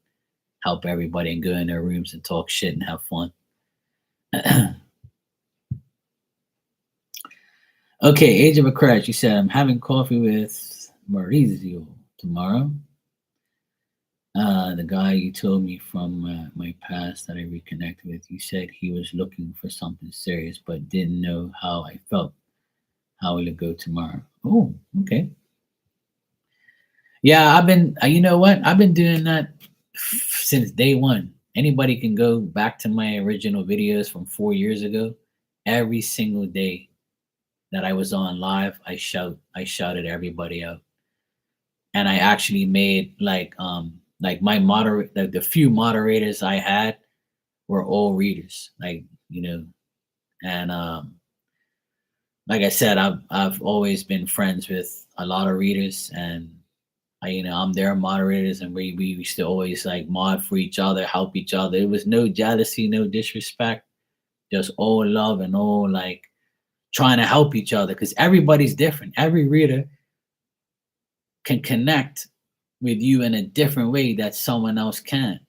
help everybody and go in their rooms and talk shit and have fun. Okay, Age of a Crash. You said I'm having coffee with Maurizio tomorrow. The guy you told me from my past that I reconnected with. You said he was looking for something serious, but didn't know how I felt. How will it go tomorrow? Oh, okay. Yeah, I've been. You know what? I've been doing that since day one. Anybody can go back to my original videos from 4 years ago. Every single day that I was on live, I shouted everybody out, and I actually made like my moderate, like the few moderators I had were all readers. Like you know. And like I said, I've always been friends with a lot of readers, and I'm their moderators, and we used to always like mod for each other, help each other. It was no jealousy, no disrespect, just all love and all like trying to help each other because everybody's different. Every reader can connect with you in a different way that someone else can.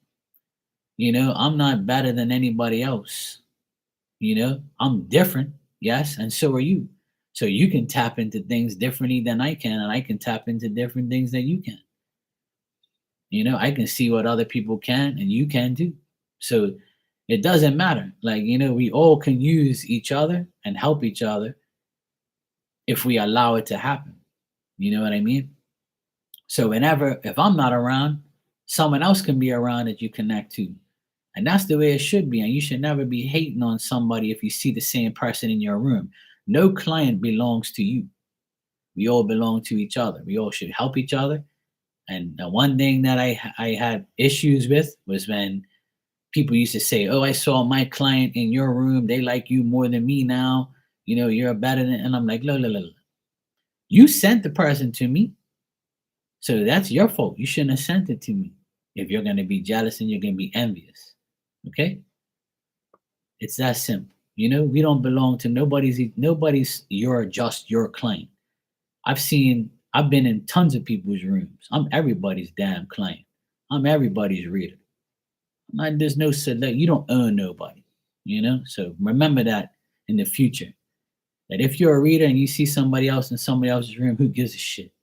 I'm not better than anybody else. I'm different, yes, and so are you. So you can tap into things differently than I can, and I can tap into different things that you can. I can see what other people can, and you can too. So it doesn't matter. Like, we all can use each other and help each other if we allow it to happen. You know what I mean? So whenever, if I'm not around, someone else can be around that you connect to. And that's the way it should be. And you should never be hating on somebody if you see the same person in your room. No client belongs to you. We all belong to each other. We all should help each other. And the one thing that I had issues with was when people used to say, "Oh, I saw my client in your room. They like you more than me now. You're better than." And I'm like, "Look, look, look. You sent the person to me, so that's your fault. You shouldn't have sent it to me. If you're gonna be jealous and you're gonna be envious, okay? It's that simple. We don't belong to nobody's your client. I've been in tons of people's rooms. I'm everybody's damn client. I'm everybody's reader. There's no select. You don't own nobody. So remember that in the future. That if you're a reader and you see somebody else in somebody else's room, who gives a shit?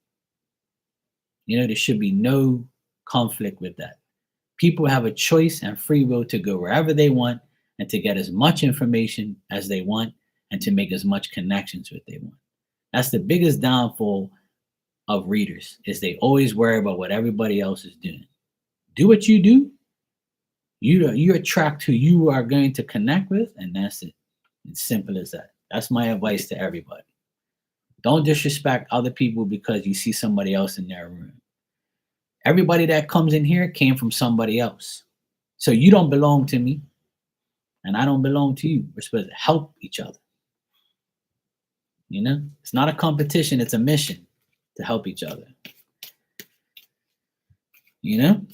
There should be no conflict with that. People have a choice and free will to go wherever they want and to get as much information as they want and to make as much connections with they want. That's the biggest downfall of readers is they always worry about what everybody else is doing. Do what you do. You attract who you are going to connect with, and that's it. It's simple as that. That's my advice to everybody. Don't disrespect other people because you see somebody else in their room. Everybody that comes in here came from somebody else. So you don't belong to me, and I don't belong to you. We're supposed to help each other. It's not a competition, it's a mission to help each other. You know?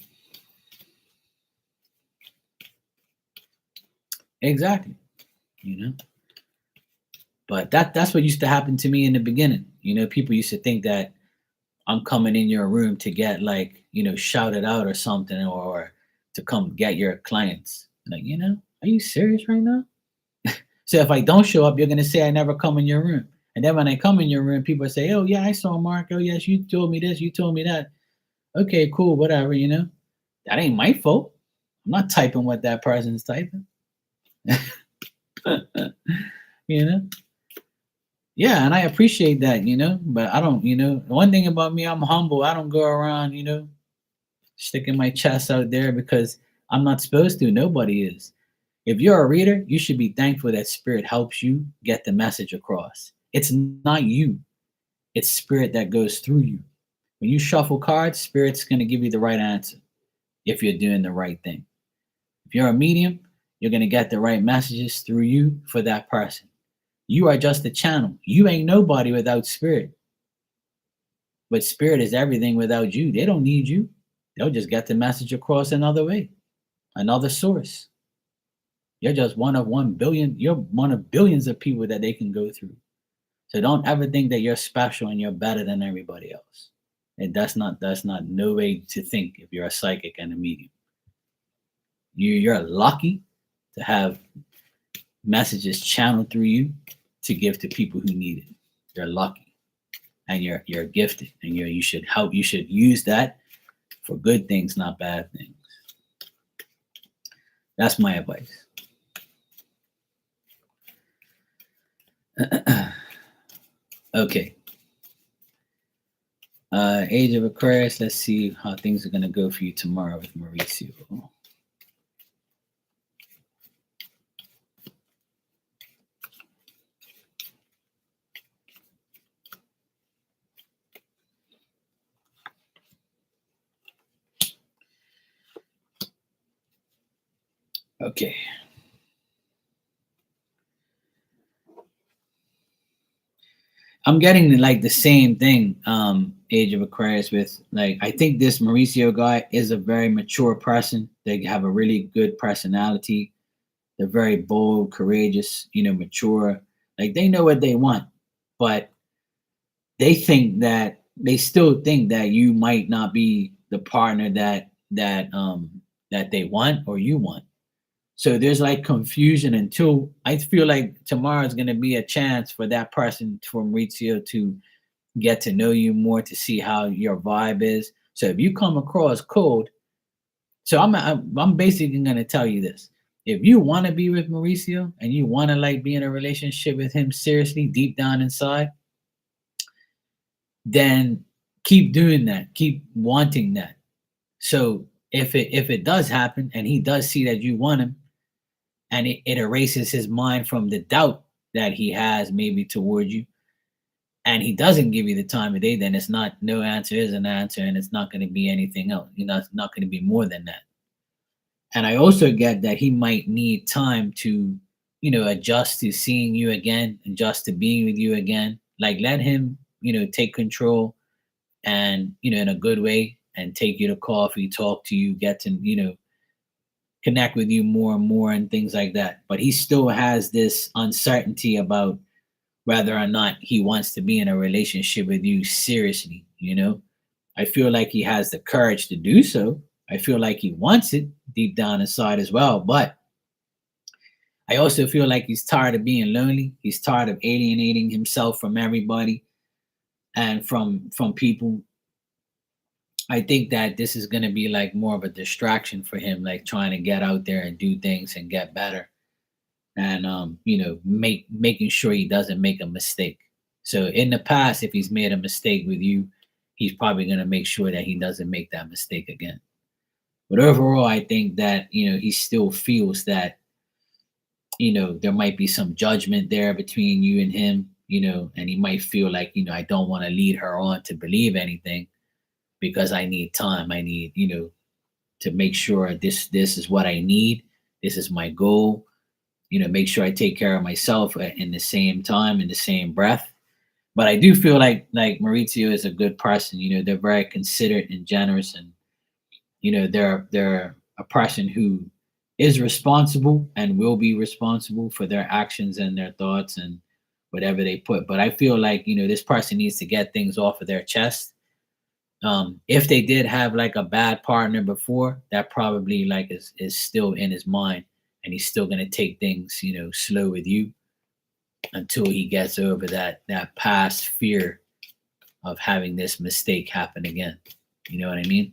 Exactly. You know? But that's what used to happen to me in the beginning. People used to think that I'm coming in your room to get like, shouted out or something or to come get your clients. Like, are you serious right now? So if I don't show up, you're gonna say I never come in your room. And then when I come in your room, people say, "Oh yeah, I saw Mark. Oh yes, you told me this, you told me that." Okay, cool, whatever. That ain't my fault. I'm not typing what that person's typing. you know. Yeah, and I appreciate that. But I don't. One thing about me, I'm humble. I don't go around, sticking my chest out there because I'm not supposed to. Nobody is. If you're a reader, you should be thankful that spirit helps you get the message across. It's not you, it's spirit that goes through you. When you shuffle cards, spirit's going to give you the right answer if you're doing the right thing. If you're a medium, you're going to get the right messages through you for that person. You are just a channel. You ain't nobody without spirit. But spirit is everything without you. They don't need you. They'll just get the message across another way, another source. You're just one of 1 billion. You're one of billions of people that they can go through. So don't ever think that you're special and you're better than everybody else. And that's not no way to think if you're a psychic and a medium. You're lucky to have messages channeled through you to give to people who need it. You're lucky. And you're gifted. And you should help. You should use that for good things, not bad things. That's my advice. Okay. Age of Aquarius. Let's see how things are going to go for you tomorrow with Mauricio. Okay. I'm getting like the same thing, Age of Aquarius, with like I think this Mauricio guy is a very mature person. They have a really good personality. They're very bold, courageous, mature. Like they know what they want, but they still think that you might not be the partner that they want or you want. So there's like confusion until I feel like tomorrow is going to be a chance for that person from Maurizio to get to know you more, to see how your vibe is. So if you come across cold, so I'm basically going to tell you this. If you want to be with Mauricio and you want to like be in a relationship with him seriously deep down inside, then keep doing that. Keep wanting that. So if it does happen and he does see that you want him, and it erases his mind from the doubt that he has maybe toward you, and he doesn't give you the time of day, then it's not, no answer is an answer, and it's not going to be anything else. It's not going to be more than that. And I also get that he might need time to, adjust to seeing you again, adjust to being with you again. Like let him, take control, and in a good way, and take you to coffee, talk to you, get to, connect with you more and more and things like that. But he still has this uncertainty about whether or not he wants to be in a relationship with you seriously. I feel like he has the courage to do so. I feel like he wants it deep down inside as well. But I also feel like he's tired of being lonely. He's tired of alienating himself from everybody and from people. I think that this is going to be like more of a distraction for him, like trying to get out there and do things and get better, and making sure he doesn't make a mistake. So in the past, if he's made a mistake with you, he's probably going to make sure that he doesn't make that mistake again. But overall, I think that he still feels that there might be some judgment there between you and him, and he might feel like I don't want to lead her on to believe anything because I need time. I need to make sure this is what I need. This is my goal. Make sure I take care of myself in the same time, in the same breath. But I do feel like Maurizio is a good person. They're very considerate and generous, and they're a person who is responsible and will be responsible for their actions and their thoughts and whatever they put. But I feel like this person needs to get things off of their chest. If they did have like a bad partner before, that probably like is still in his mind, and he's still gonna take things slow with you until he gets over that past fear of having this mistake happen again. You know what I mean?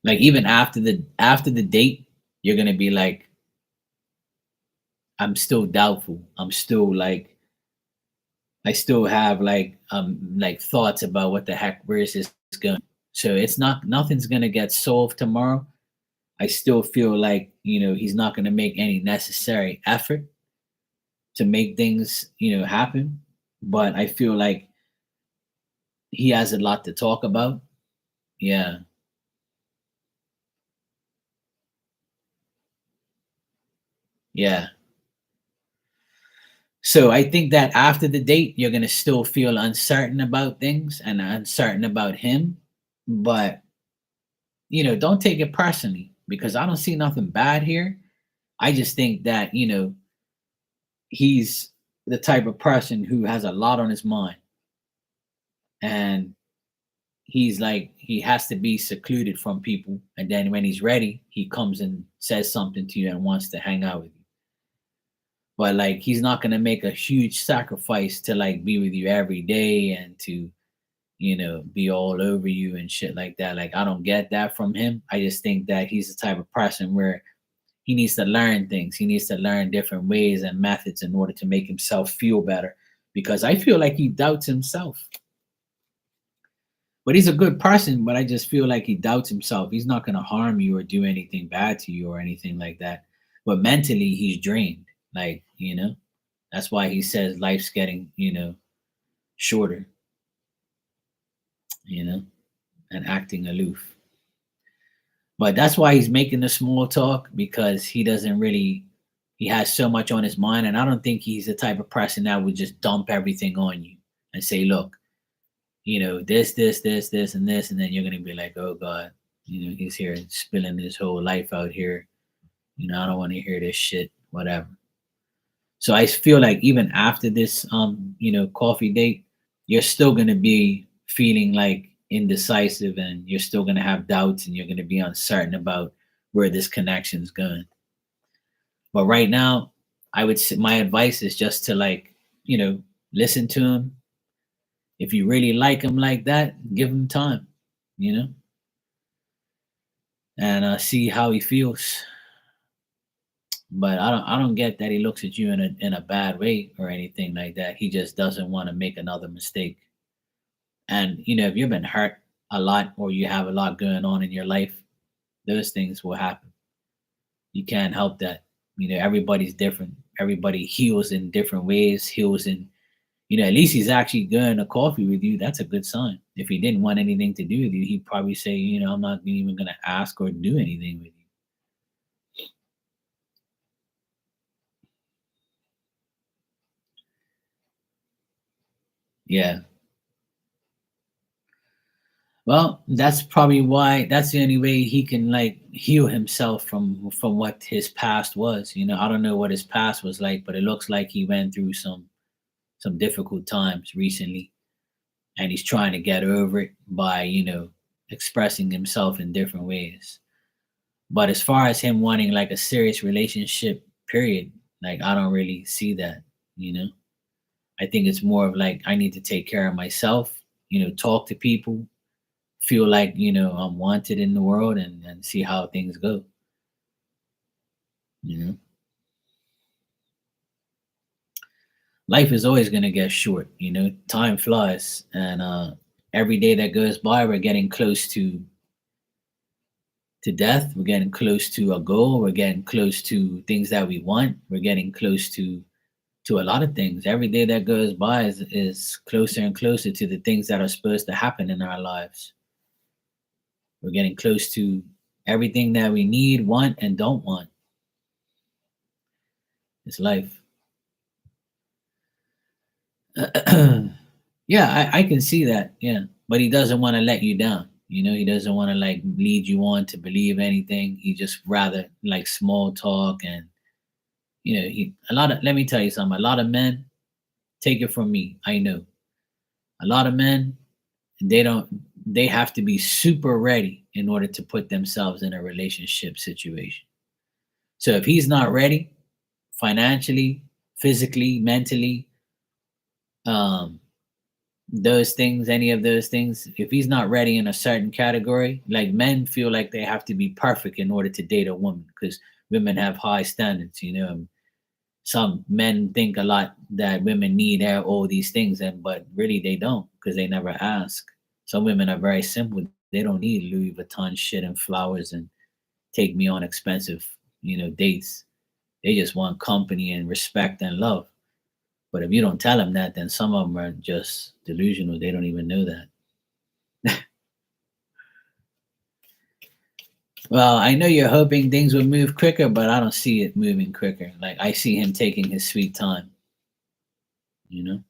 Like even after the date, you're gonna be like, I'm still doubtful. I'm still like, I still have like thoughts about what the heck, where is this going. So it's not, nothing's gonna get solved tomorrow. I still feel like he's not gonna make any necessary effort to make things happen. But I feel like he has a lot to talk about. Yeah, yeah. So I think that after the date, you're gonna still feel uncertain about things and uncertain about him. But don't take it personally, because I don't see nothing bad here. I just think that he's the type of person who has a lot on his mind, and he's like he has to be secluded from people, and then when he's ready, he comes and says something to you and wants to hang out with you. But like he's not gonna make a huge sacrifice to like be with you every day and to be all over you and shit like that. Like I don't get that from him. I just think that he's the type of person where he needs to learn things. He needs to learn different ways and methods in order to make himself feel better, because I feel like he doubts himself. But he's a good person, but I just feel like he doubts himself. He's not going to harm you or do anything bad to you or anything like that. But mentally, he's drained. Like, that's why he says life's getting, shorter. you know, and acting aloof. But that's why he's making the small talk, because he doesn't really, he has so much on his mind. And I don't think he's the type of person that would just dump everything on you and say, look, this, and this. And then you're going to be like, oh God, he's here spilling his whole life out here. I don't want to hear this shit, whatever. So I feel like even after this, coffee date, you're still going to be feeling like indecisive, and you're still going to have doubts, and you're going to be uncertain about where this connection's going. But right now, I would say my advice is just to, like, listen to him. If you really like him like that, give him time, you know, and see how he feels. But I don't get that he looks at you in a bad way or anything like that. He just doesn't want to make another mistake. And if you've been hurt a lot, or you have a lot going on in your life, those things will happen. You can't help that. Everybody's different. Everybody heals in different ways. Heals in, at least he's actually going to coffee with you. That's a good sign. If he didn't want anything to do with you, he'd probably say, I'm not even going to ask or do anything with you. Yeah. Well, that's probably why, that's the only way he can, like, heal himself from what his past was. I don't know what his past was like, but it looks like he went through some difficult times recently, and he's trying to get over it by, expressing himself in different ways. But as far as him wanting like a serious relationship, period, like I don't really see that, you know. I think it's more of like I need to take care of myself, talk to people, feel like, I'm wanted in the world, and see how things go, you know. Life is always gonna get short, time flies, and every day that goes by we're getting close to death. We're getting close to a goal. We're getting close to things that we want. We're getting close to a lot of things. Every day that goes by is closer and closer to the things that are supposed to happen in our lives. We're getting close to everything that we need, want, and don't want. It's life. Yeah, I can see that. Yeah. But he doesn't want to let you down. He doesn't want to like lead you on to believe anything. He just rather like small talk, and he a lot of let me tell you something, a lot of men, take it from me, I know. A lot of men, they don't they have to be super ready in order to put themselves in a relationship situation. So if he's not ready financially, physically, mentally, um those things, any of those things, if he's not ready in a certain category, like men feel like they have to be perfect in order to date a woman, because women have high standards, some men think a lot that women need all these things, and but really they don't, because they never ask. Some women are very simple. They don't need Louis Vuitton shit and flowers and take me on expensive, dates. They just want company and respect and love. But if you don't tell them that, then some of them are just delusional. They don't even know that. Well, I know you're hoping things would move quicker, but I don't see it moving quicker. Like I see him taking his sweet time, you know?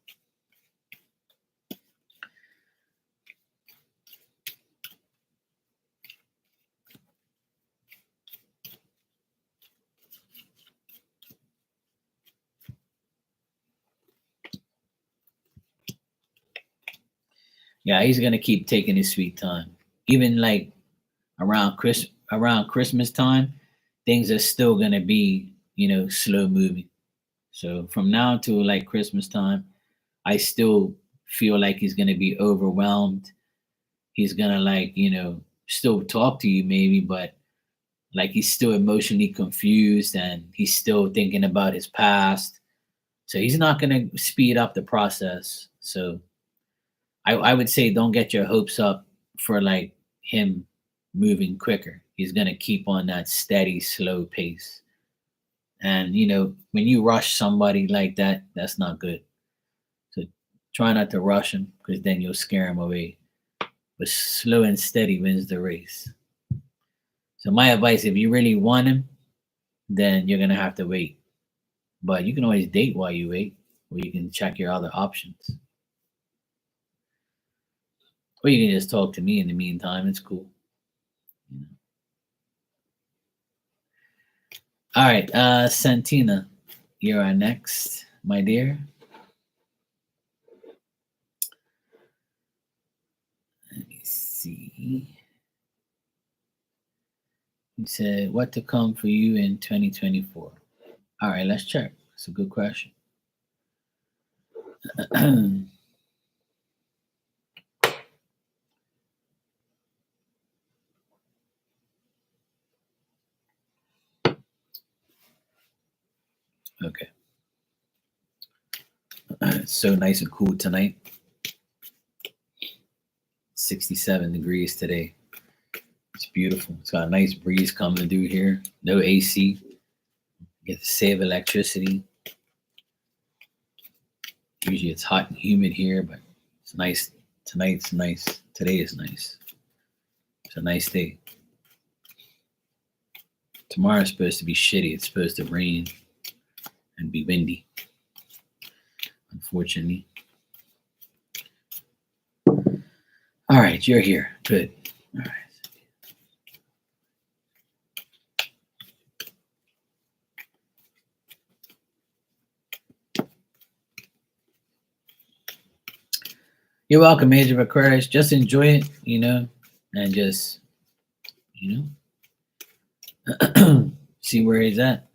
Yeah, he's gonna keep taking his sweet time. Even like around Christmas time, things are still gonna be, slow moving. So from now to like Christmas time, I still feel like he's gonna be overwhelmed. He's gonna like, still talk to you maybe, but like he's still emotionally confused, and he's still thinking about his past. So he's not gonna speed up the process. So I would say don't get your hopes up for like him moving quicker. He's gonna keep on that steady, slow pace. And when you rush somebody like that, that's not good. So try not to rush him, because then you'll scare him away. but slow and steady wins the race. So my advice, if you really want him, then you're gonna have to wait. But you can always date while you wait, or you can check your other options. Or you can just talk to me in the meantime. It's cool. You know? All right, Santina, you're our next, my dear. Let me see. You said what to come for you in 2024. All right, let's check. It's a good question. Okay. It's so nice and cool tonight. 67 degrees today. It's beautiful. It's got a nice breeze coming through here. No AC. Get to save electricity. Usually it's hot and humid here, but it's nice. Tonight's nice. Today is nice. It's a nice day. Tomorrow's supposed to be shitty. It's supposed to rain and be windy. Unfortunately. All right, you're here. Good. All right. You're welcome, Age of Aquarius. Just enjoy it, and just, see where he's at.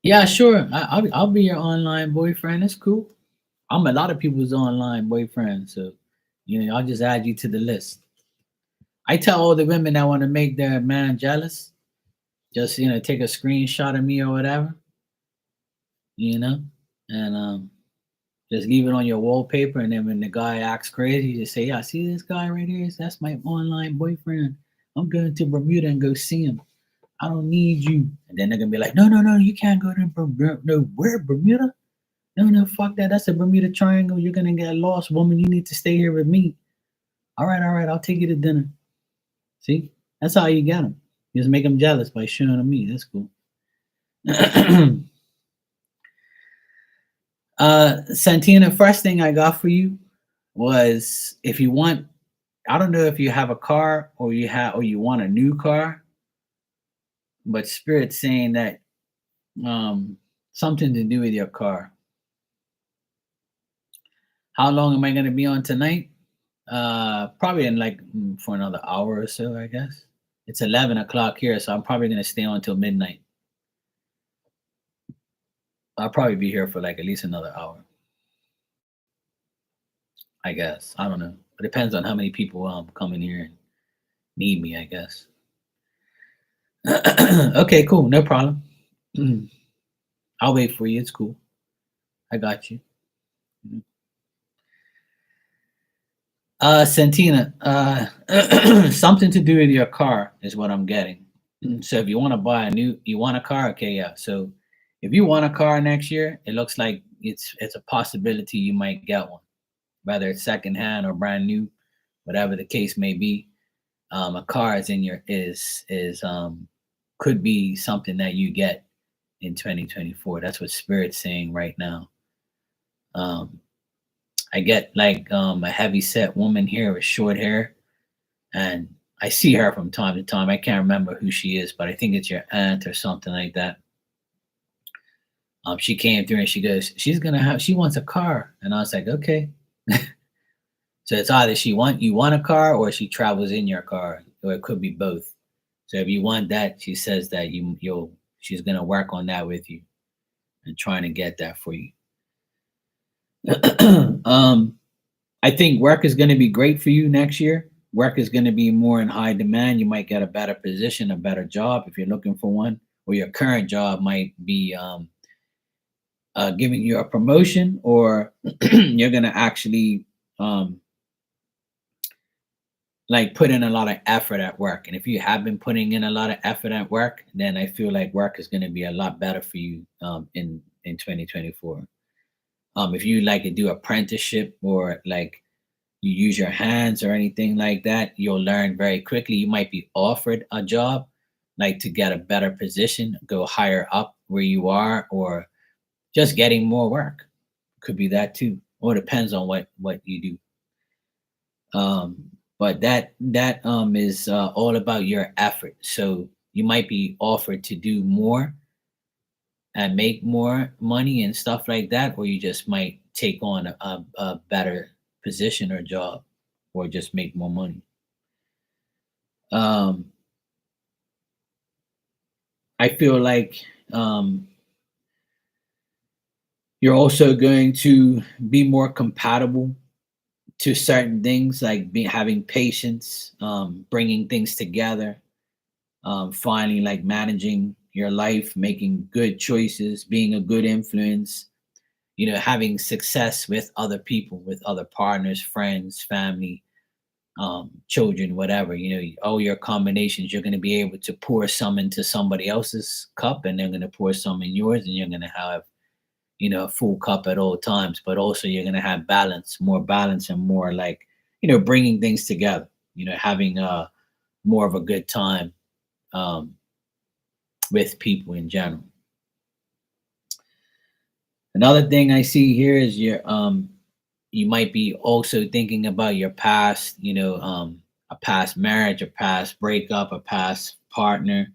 Yeah, sure. I'll be your online boyfriend. It's cool. I'm a lot of people's online boyfriend, so I'll just add you to the list. I tell all the women that want to make their man jealous, just take a screenshot of me or whatever, and just leave it on your wallpaper. And then when the guy acts crazy, you just say, "Yeah, see this guy right here? That's my online boyfriend. I'm going to Bermuda and go see him. I don't need you." And then they're gonna be like, "No, no, no, you can't go to Bermuda. No, where Bermuda? No, no, fuck that. That's a Bermuda Triangle. You're gonna get lost, woman. You need to stay here with me." All right, I'll take you to dinner. See, that's how you get them. You just make them jealous by showing them me. That's cool. Santina, first thing I got for you was, if you want, I don't know if you have a car or you want a new car, but Spirit's saying that something to do with your car. How long am I going to be on tonight? Probably in for another hour or so, I guess. It's 11 o'clock here, so I'm probably going to stay on until midnight. I'll probably be here for at least another hour, I guess. I don't know. It depends on how many people come in here and need me, I guess. Okay, cool. No problem. I'll wait for you. It's cool. I got you. Santina, something to do with your car is what I'm getting. So if you want to buy you want a car? Okay, yeah. So if you want a car next year, it looks like it's a possibility you might get one, whether it's secondhand or brand new, whatever the case may be. A car is could be something that you get in 2024. That's what Spirit's saying right now. I get a heavy set woman here with short hair, and I see her from time to time. I can't remember who she is, but I think it's your aunt or something like that. She came through and she goes, she wants a car, and I was like, okay. So it's either you want a car, or she travels in your car, or it could be both. So if you want that, she says that she's gonna work on that with you and trying to get that for you. I think work is going to be great for you next year. Work is going to be more in high demand. You might get a better position, a better job if you're looking for one, or your current job might be giving you a promotion, or you're gonna actually um, like put in a lot of effort at work. And if you have been putting in a lot of effort at work, then I feel like work is going to be a lot better for you in 2024. If you like to do apprenticeship, or like you use your hands or anything like that, you'll learn very quickly. You might be offered a job, like to get a better position, go higher up where you are, or just getting more work. Could be that too. Or it depends on what you do. But that is all about your effort. So you might be offered to do more and make more money and stuff like that, or you just might take on a better position or job, or just make more money. um I feel like you're also going to be more compatible to certain things, like having patience, bringing things together, finally, like managing your life, making good choices, being a good influence, having success with other people, with other partners, friends, family, children, whatever. All your combinations, you're going to be able to pour some into somebody else's cup, and they're going to pour some in yours, and you're going to have a full cup at all times. But also you're going to have more balance, and more like bringing things together, having more of a good time, um, with people in general. Another thing I see here is you might be also thinking about your past, a past marriage, a past breakup, a past partner,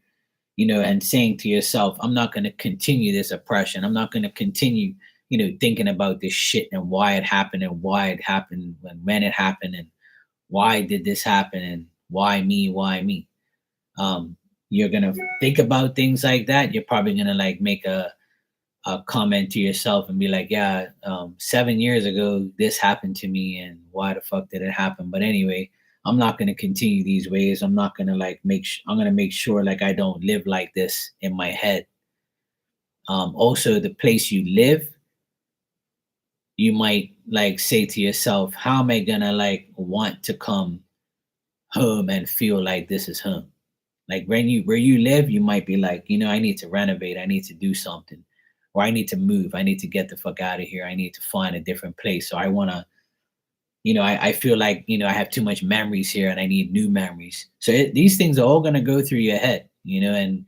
and saying to yourself, I'm not going to continue this oppression. I'm not going to continue, thinking about this shit, and why it happened, and why it happened, when it happened, and why did this happen, and why me, why me. You're going to think about things like that. You're probably going to like make a comment to yourself and be like, yeah, 7 years ago, this happened to me, and why the fuck did it happen? But anyway, I'm not going to continue these ways. I'm not going to like I'm going to make sure like I don't live like this in my head. Also, the place you live, you might like say to yourself, how am I going to like want to come home and feel like this is home? Like where you live, you might be like, I need to renovate, I need to do something, or I need to move, I need to get the fuck out of here, I need to find a different place. So I want to, I feel like, I have too much memories here, and I need new memories. So these things are all going to go through your head, and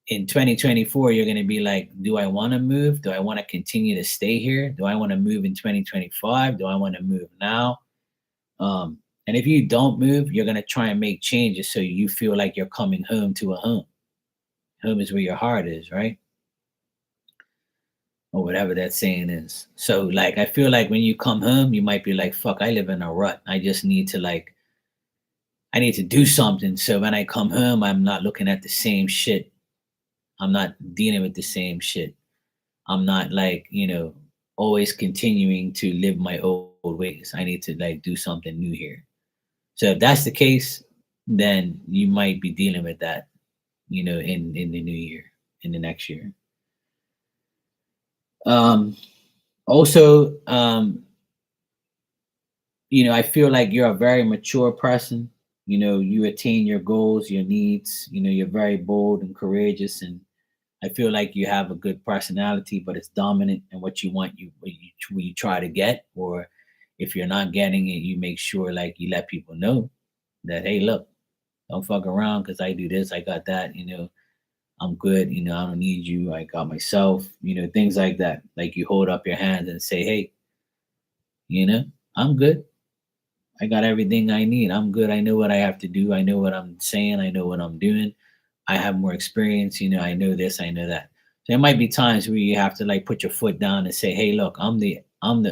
in 2024, you're going to be like, do I want to move? Do I want to continue to stay here? Do I want to move in 2025? Do I want to move now? And if you don't move, you're going to try and make changes so you feel like you're coming home to a home. Home is where your heart is, right? Or whatever that saying is. So, like, I feel like when you come home, you might be like, fuck, I live in a rut. I just need to, like, I need to do something. So when I come home, I'm not looking at the same shit. I'm not dealing with the same shit. I'm not, like, always continuing to live my old ways. I need to, like, do something new here. So if that's the case, then you might be dealing with that, in the new year, in the next year. Um, Also, I feel like you're a very mature person. You attain your goals, your needs. You're very bold and courageous, and I feel like you have a good personality, but it's dominant in what you want. What you try to get, or if you're not getting it, you make sure like you let people know that, hey, look, don't fuck around because I do this, I got that. I'm good. I don't need you. I got myself. Things like that. Like you hold up your hands and say, hey, you know, I'm good. I got everything I need. I'm good. I know what I have to do. I know what I'm saying. I know what I'm doing. I have more experience. I know this. I know that. There might be times where you have to like put your foot down and say, "Hey, look, I'm the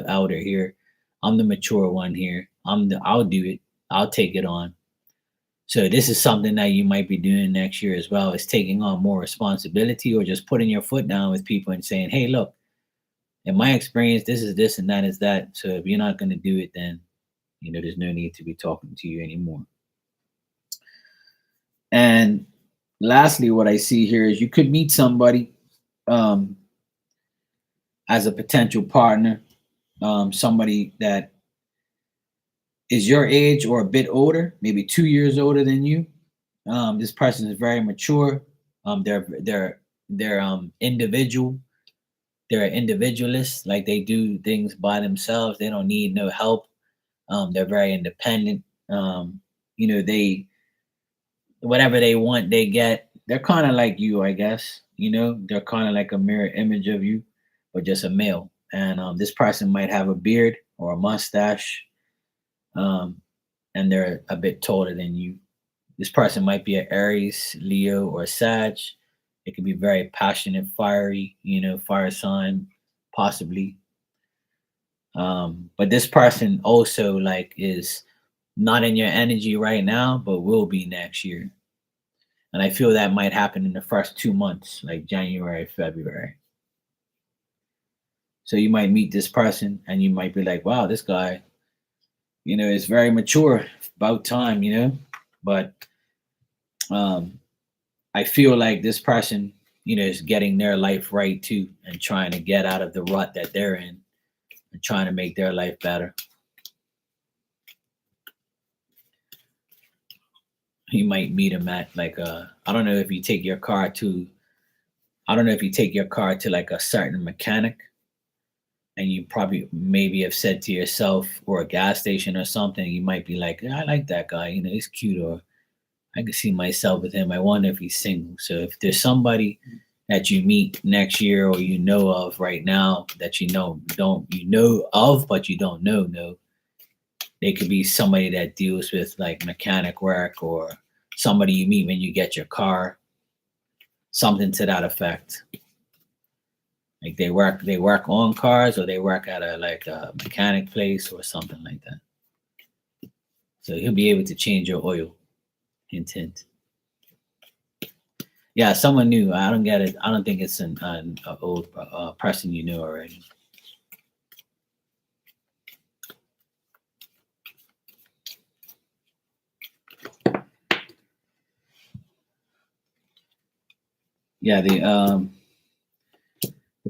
elder here. I'm the mature one here. I'll do it. I'll take it on." So this is something that you might be doing next year as well, is taking on more responsibility, or just putting your foot down with people and saying, "Hey, look, in my experience, this is this and that is that. So if you're not going to do it, then there's no need to be talking to you anymore." And lastly, what I see here is you could meet somebody, um, as a potential partner, somebody that is your age or a bit older, maybe 2 years older than you. This person is very mature. They're individual. They're an individualist. Like they do things by themselves. They don't need no help. They're very independent. They whatever they want, they get. They're kind of like you, I guess. They're kind of like a mirror image of you, but just a male. And this person might have a beard or a mustache, um, and they're a bit taller than you. This person might be an Aries, Leo, or Sag. It could be very passionate, fiery, fire sign, possibly. But this person also like is not in your energy right now, but will be next year. And I feel that might happen in the first 2 months, like January, February. So you might meet this person and you might be like, wow, this guy, is very mature. About time. But um, I feel like this person, is getting their life right too and trying to get out of the rut that they're in and trying to make their life better. You might meet him at like I don't know if you take your car to I don't know if you take your car to like a certain mechanic and you probably maybe have said to yourself or a gas station or something, you might be like, "Yeah, I like that guy, he's cute, or I can see myself with him. I wonder if he's single." So if there's somebody that you meet next year or you know of right now that you know of but you don't know, no, they could be somebody that deals with like mechanic work or somebody you meet when you get your car, something to that effect. Like they work on cars or they work at a like a mechanic place or something like that. So he'll be able to change your oil. Hint hint. Yeah, someone new. I don't get it. I don't think it's an old person you knew already. Yeah, the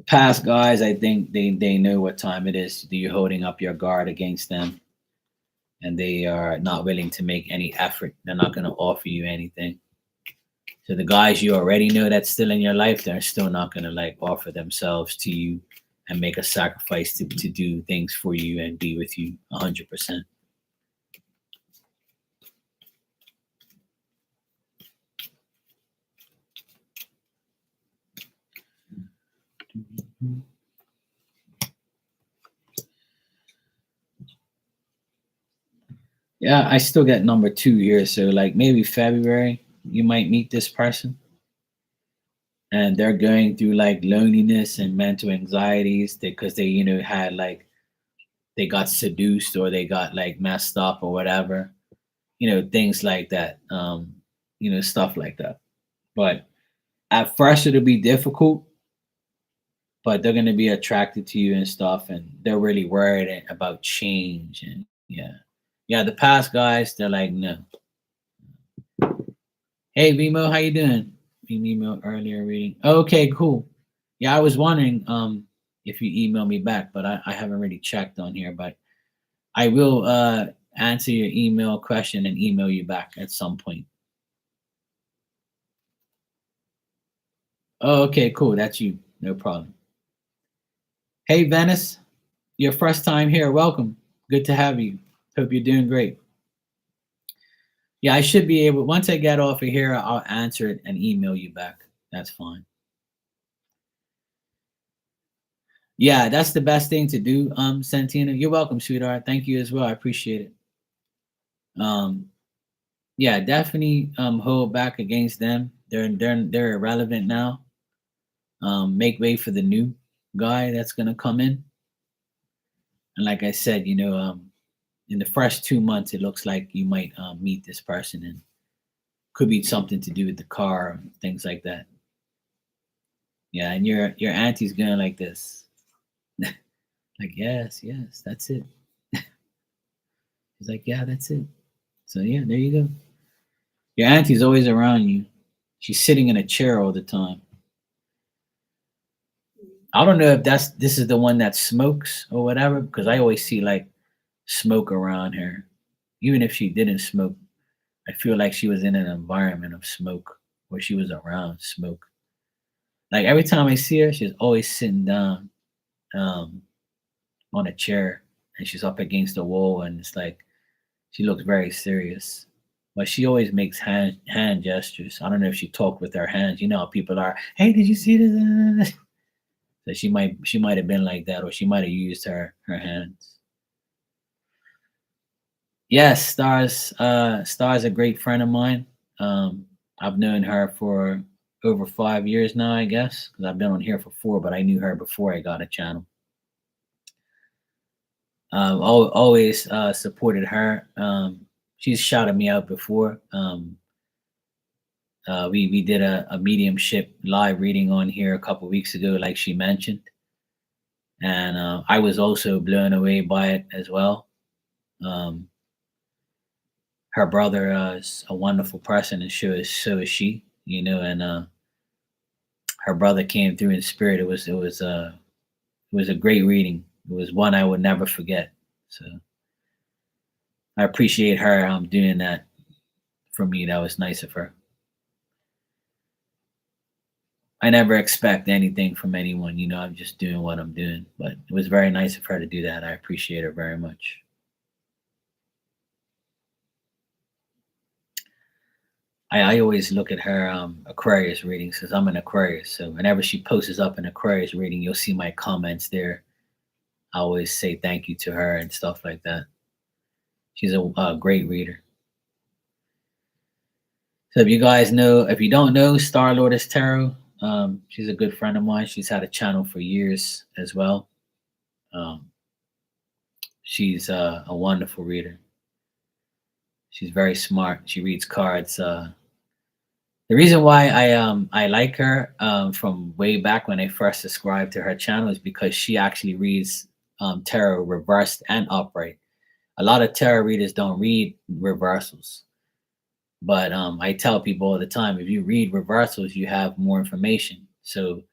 past guys. I think they know what time it is. You're holding up your guard against them, and they are not willing to make any effort. They're not going to offer you anything. So the guys you already know that's still in your life, they're still not going to like offer themselves to you and make a sacrifice to do things for you and be with you 100%. Yeah, I still get number 2 here. So like maybe February, you might meet this person and they're going through like loneliness and mental anxieties because they, had like they got seduced or they got like messed up or whatever, things like that. Stuff like that. But at first it'll be difficult, but they're gonna be attracted to you and stuff, and they're really worried about change and yeah. Yeah, the past guys, they're like, no. Hey Vimo, how you doing? We emailed earlier reading. Okay, cool. Yeah, I was wondering if you email me back, but I haven't really checked on here, but I will answer your email question and email you back at some point. Oh, okay, cool. That's you. No problem. Hey Venice, your first time here. Welcome. Good to have you. Hope you're doing great. Yeah, I should be able. Once I get off of here, I'll answer it and email you back. That's fine. Yeah, that's the best thing to do, Santina. You're welcome, sweetheart. Thank you as well. I appreciate it. Um, yeah, definitely hold back against them. They're irrelevant now. Make way for the new guy that's gonna come in. And like I said, in the first 2 months, it looks like you might meet this person, and could be something to do with the car, things like that. Yeah, and your auntie's going like this, like yes, yes, that's it. He's like, yeah, that's it. So yeah, there you go. Your auntie's always around you. She's sitting in a chair all the time. I don't know if this is the one that smokes or whatever, because I always see like smoke around her. Even if she didn't smoke, I feel like she was in an environment of smoke where she was around smoke. Like every time I see her, she's always sitting down um, on a chair and she's up against the wall, and it's like she looks very serious. But she always makes hand gestures. I don't know if she talked with her hands. You know how people are. Hey, did you see this? So she might have been like that, or she might have used her hands. Yes, Star's a great friend of mine. Um, I've known her for over 5 years now, I guess, because I've been on here for four, but I knew her before I got a channel. Always supported her. She's shouted me out before. We did a mediumship live reading on here a couple weeks ago, like she mentioned, and I was also blown away by it as well. Um, Her brother is a wonderful person, and so is she. You know, and her brother came through in spirit. It was a great reading. It was one I would never forget. So I appreciate her doing that for me. That was nice of her. I never expect anything from anyone. You know, I'm just doing what I'm doing. But it was very nice of her to do that. I appreciate her very much. I always look at her Aquarius readings because I'm an Aquarius. So whenever she posts up an Aquarius reading, you'll see my comments there. I always say thank you to her and stuff like that. She's a great reader. So if you don't know Star Lotus Tarot, she's a good friend of mine. She's had a channel for years as well. Um, she's a wonderful reader. She's very smart. She reads cards. The reason why I like her from way back when I first subscribed to her channel is because she actually reads tarot reversed and upright. A lot of tarot readers don't read reversals, but I tell people all the time, if you read reversals, you have more information. So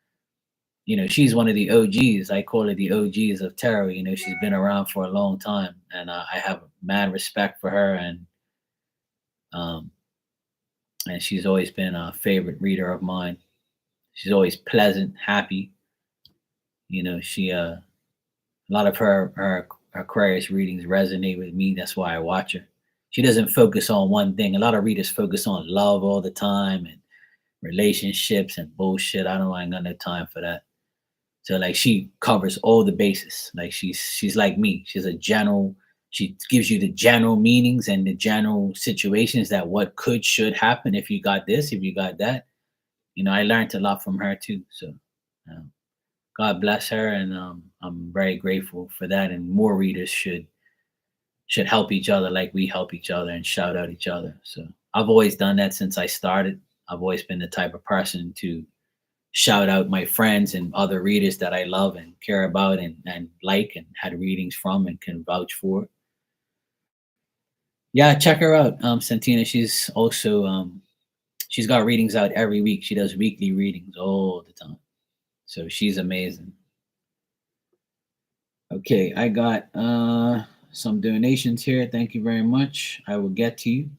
she's one of the OGs. I call her the OGs of tarot. She's been around for a long time, and I have mad respect for her, um, and she's always been a favorite reader of mine. She's always pleasant, happy. A lot of her Aquarius readings resonate with me. That's why I watch her. She doesn't focus on one thing. A lot of readers focus on love all the time and relationships and bullshit. I ain't got no time for that. So like she covers all the bases. Like she's like me. She's a general. She gives you the general meanings and the general situations that what could should happen if you got this, if you got that. I learned a lot from her too. So um, God bless her, and I'm very grateful for that. And more readers should help each other like we help each other and shout out each other. So I've always done that since I started. I've always been the type of person to shout out my friends and other readers that I love and care about and like and had readings from and can vouch for. Yeah, check her out, Santina. She's got readings out every week. She does weekly readings all the time. So she's amazing. Okay, I got some donations here. Thank you very much. I will get to you.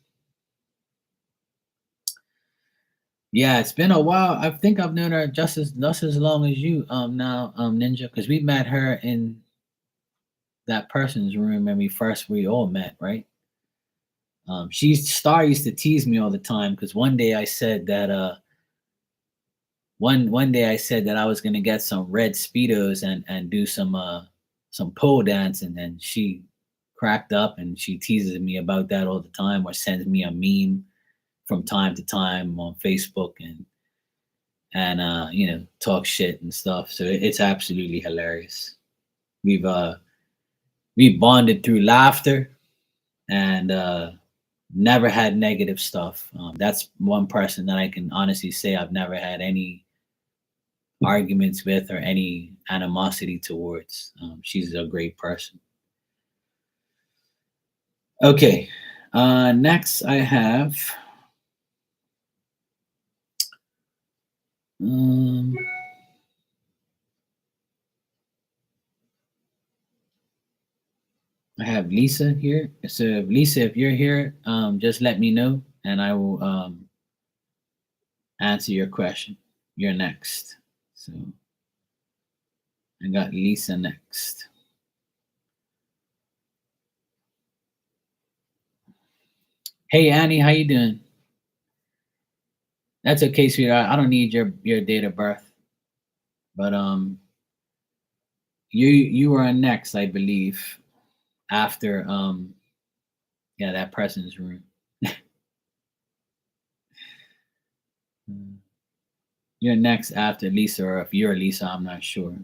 Yeah, it's been a while. I think I've known her just as long as you now, Ninja, because we met her in that person's room when we all met, right? Star used to tease me all the time because one day I said that I was gonna get some red speedos and do some pole dance, and then she cracked up and she teases me about that all the time, or sends me a meme from time to time on Facebook and talk shit and stuff. So it's absolutely hilarious. We've uh we bonded through laughter and never had negative stuff. That's one person that I can honestly say I've never had any arguments with or any animosity towards. She's a great person. Okay, next I have. Um, I have Lisa here. So Lisa, if you're here, just let me know and I will answer your question. You're next. So I got Lisa next. Hey Annie, how you doing? That's okay, sweetheart. I don't need your date of birth, but you are next, I believe, after yeah, that person's room. You're next after Lisa, or if you're Lisa, I'm not sure.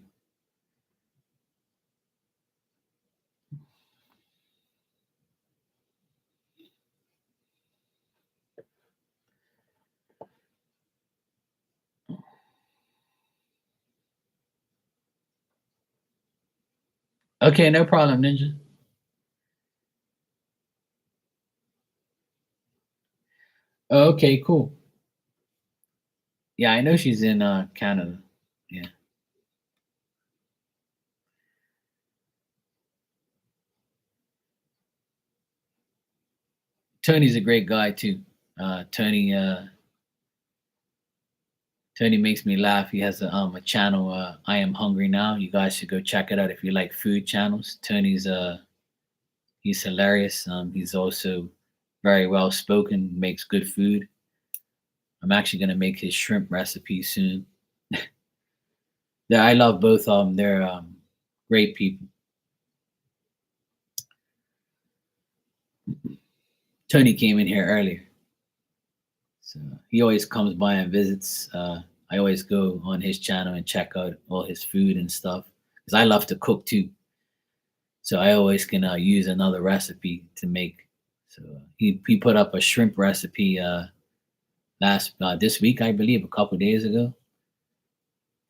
Okay, no problem, Ninja. Oh, okay, cool. Yeah, I know she's in Canada. Yeah. Tony's a great guy too. Tony makes me laugh. He has a channel, I Am Hungry Now. You guys should go check it out if you like food channels. Tony's he's hilarious. He's also very well spoken, makes good food. I'm actually gonna make his shrimp recipe soon. Yeah, I love both of them. They're great people. Tony came in here earlier, so he always comes by and visits. I always go on his channel and check out all his food and stuff because I love to cook too. So I always can use another recipe to make. So he put up a shrimp recipe last this week, I believe, a couple days ago.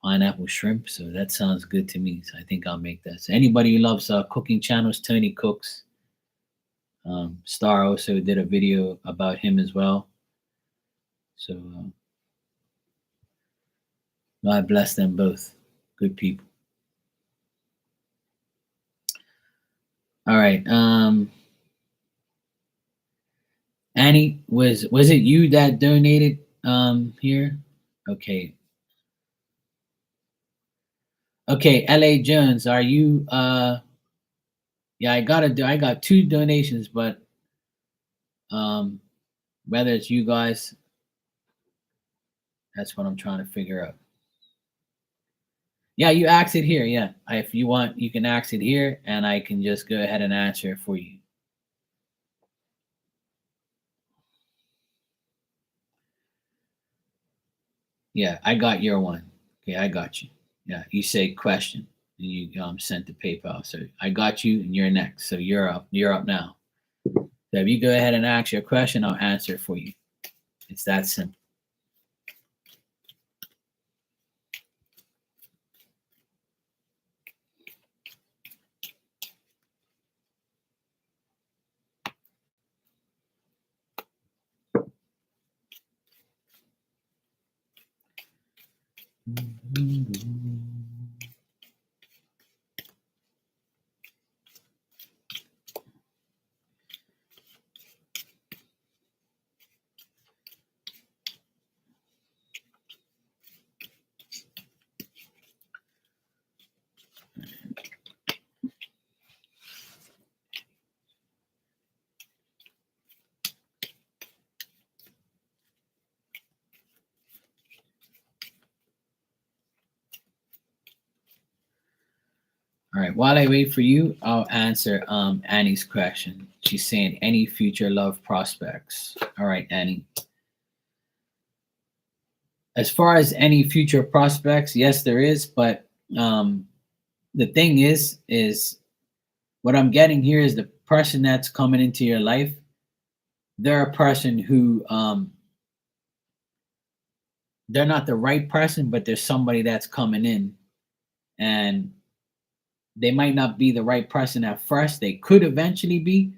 Pineapple shrimp. So that sounds good to me. So I think I'll make that. So anybody who loves cooking channels, Tony Cooks. Star also did a video about him as well. So God bless them both. Good people. All right. Annie, was it you that donated here? Okay. Okay, LA Jones, are you yeah, I got two donations, but um whether it's you guys, that's what I'm trying to figure out. Yeah, you ask it here. Yeah. If you want, you can ask it here and I can just go ahead and answer it for you. Yeah, I got your one. Okay, I got you. Yeah, you say question and you sent the PayPal. So I got you and you're next. So you're up. You're up now. So if you go ahead and ask your question, I'll answer it for you. It's that simple. All right. While I wait for you, I'll answer Annie's question. She's saying any future love prospects. All right, Annie. As far as any future prospects, yes, there is, but um, the thing is what I'm getting here is the person that's coming into your life. They're a person who they're not the right person, but there's somebody that's coming in, and they might not be the right person at first. They could eventually be,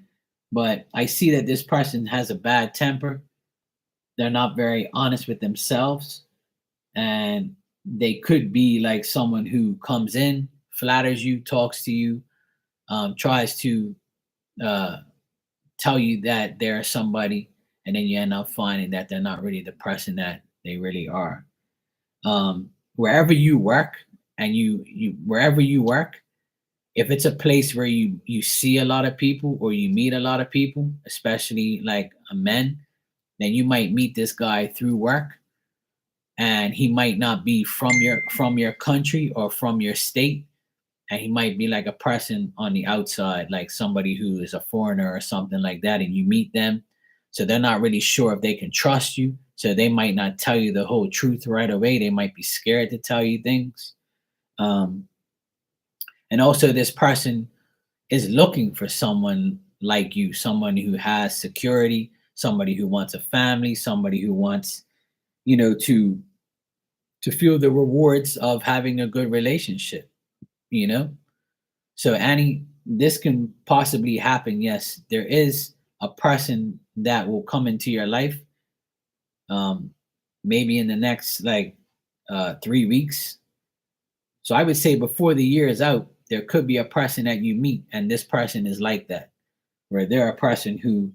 but I see that this person has a bad temper. They're not very honest with themselves, and they could be like someone who comes in, flatters you, talks to you, tries to uh, tell you that they're somebody, and then you end up finding that they're not really the person that they really are. Wherever you work, and you wherever you work, if it's a place where you see a lot of people or you meet a lot of people, especially like a men, then you might meet this guy through work, and he might not be from your country or from your state, and he might be like a person on the outside, like somebody who is a foreigner or something like that, and you meet them, so they're not really sure if they can trust you, so they might not tell you the whole truth right away. They might be scared to tell you things. um, and also this person is looking for someone like you, someone who has security, somebody who wants a family, somebody who wants, you know, to feel the rewards of having a good relationship, you know. So Annie, this can possibly happen. Yes, there is a person that will come into your life, um maybe in the next like 3 weeks. So I would say before the year is out, there could be a person that you meet, and this person is like that, where they're a person who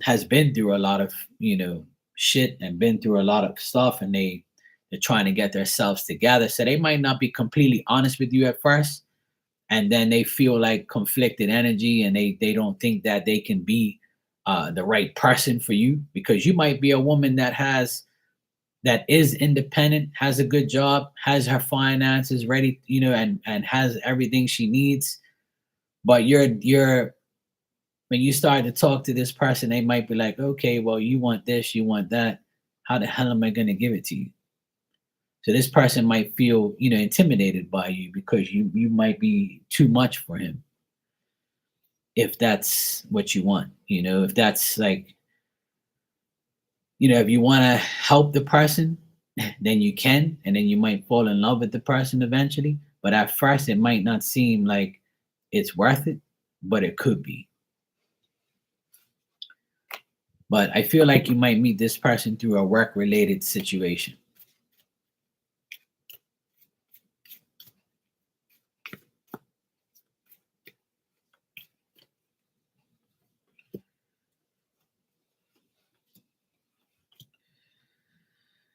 has been through a lot of, you know, shit, and been through a lot of stuff, and they're trying to get themselves together. So they might not be completely honest with you at first, and then they feel like conflicted energy, and they don't think that they can be the right person for you, because you might be a woman that is independent, has a good job, has her finances ready, you know, and has everything she needs. But you're when you start to talk to this person, they might be like, okay, well, you want this, you want that. How the hell am I going to give it to you? So this person might feel, you know, intimidated by you, because you might be too much for him, if that's what you want. You know, if that's like, you know, if you want to help the person, then you can, and then you might fall in love with the person eventually. But at first, it might not seem like it's worth it, but it could be. But I feel like you might meet this person through a work related situation.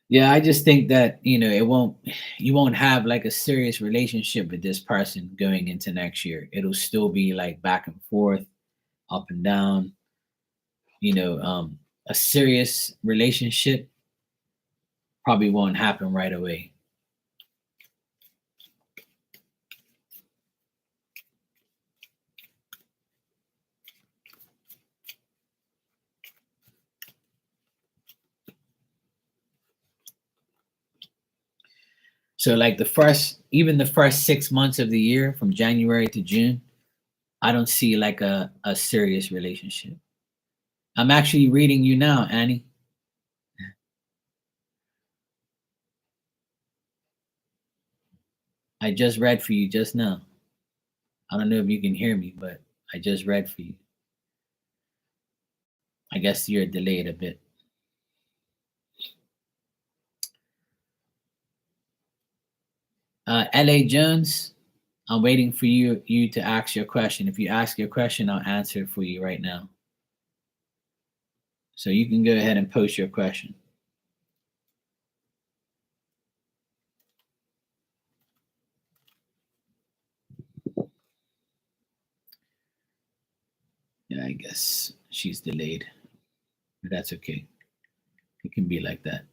Yeah, I just think that, you know, you won't have like a serious relationship with this person going into next year. It'll still be like back and forth, up and down, you know. A serious relationship probably won't happen right away. So like even the first 6 months of the year, from January to June, I don't see like a serious relationship. I'm actually reading you now, Annie. I just read for you just now. I don't know if you can hear me, but I just read for you. I guess you're delayed a bit. LA Jones, I'm waiting for you to ask your question. If you ask your question, I'll answer it for you right now. So you can go ahead and post your question. Yeah, I guess she's delayed, but that's okay. It can be like that.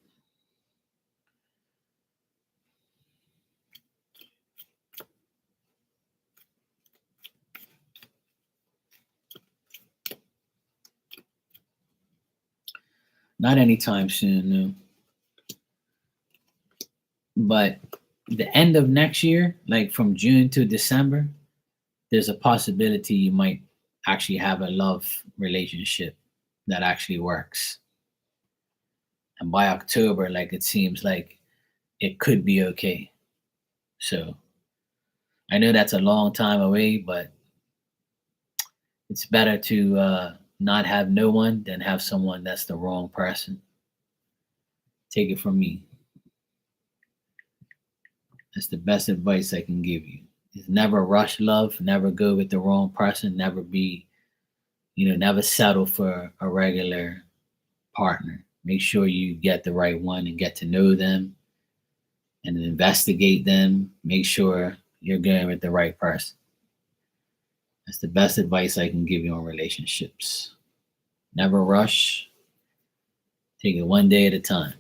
Not anytime soon, no. But the end of next year, like from June to December, there's a possibility you might actually have a love relationship that actually works. And by October, like it seems like it could be okay. So I know that's a long time away, but it's better to not have no one than have someone that's the wrong person. Take it from me. That's the best advice I can give you. Is never rush love, never go with the wrong person, never be Never settle for a regular partner. Make sure you get the right one and get to know them and investigate them. Make sure you're going with the right person. That's the best advice I can give you on relationships. Never rush. Take it one day at a time.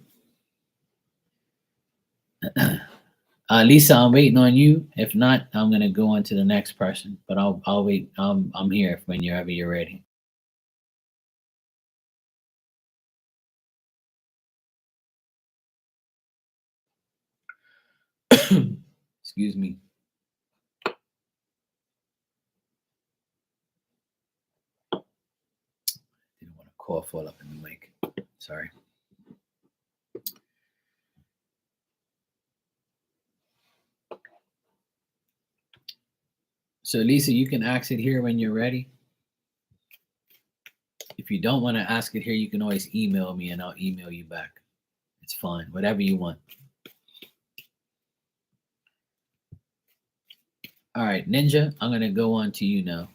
Lisa, I'm waiting on you. If not, I'm gonna go on to the next person. But I'll wait. I'm here whenever you're ready. Excuse me. Didn't want to cough all up in the mic. Sorry. So Lisa, you can ask it here when you're ready. If you don't want to ask it here, you can always email me and I'll email you back. It's fine. Whatever you want. All right, Ninja, I'm gonna go on to you now.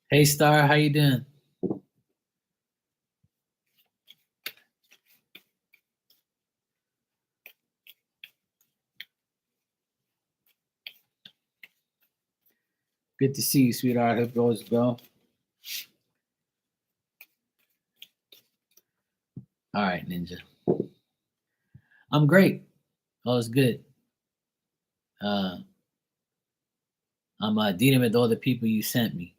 Hey Star, how you doing? Good to see you, sweetheart. Hope goes well. All right, Ninja. I'm great. All is good. Uh, I'm dealing with all the people you sent me.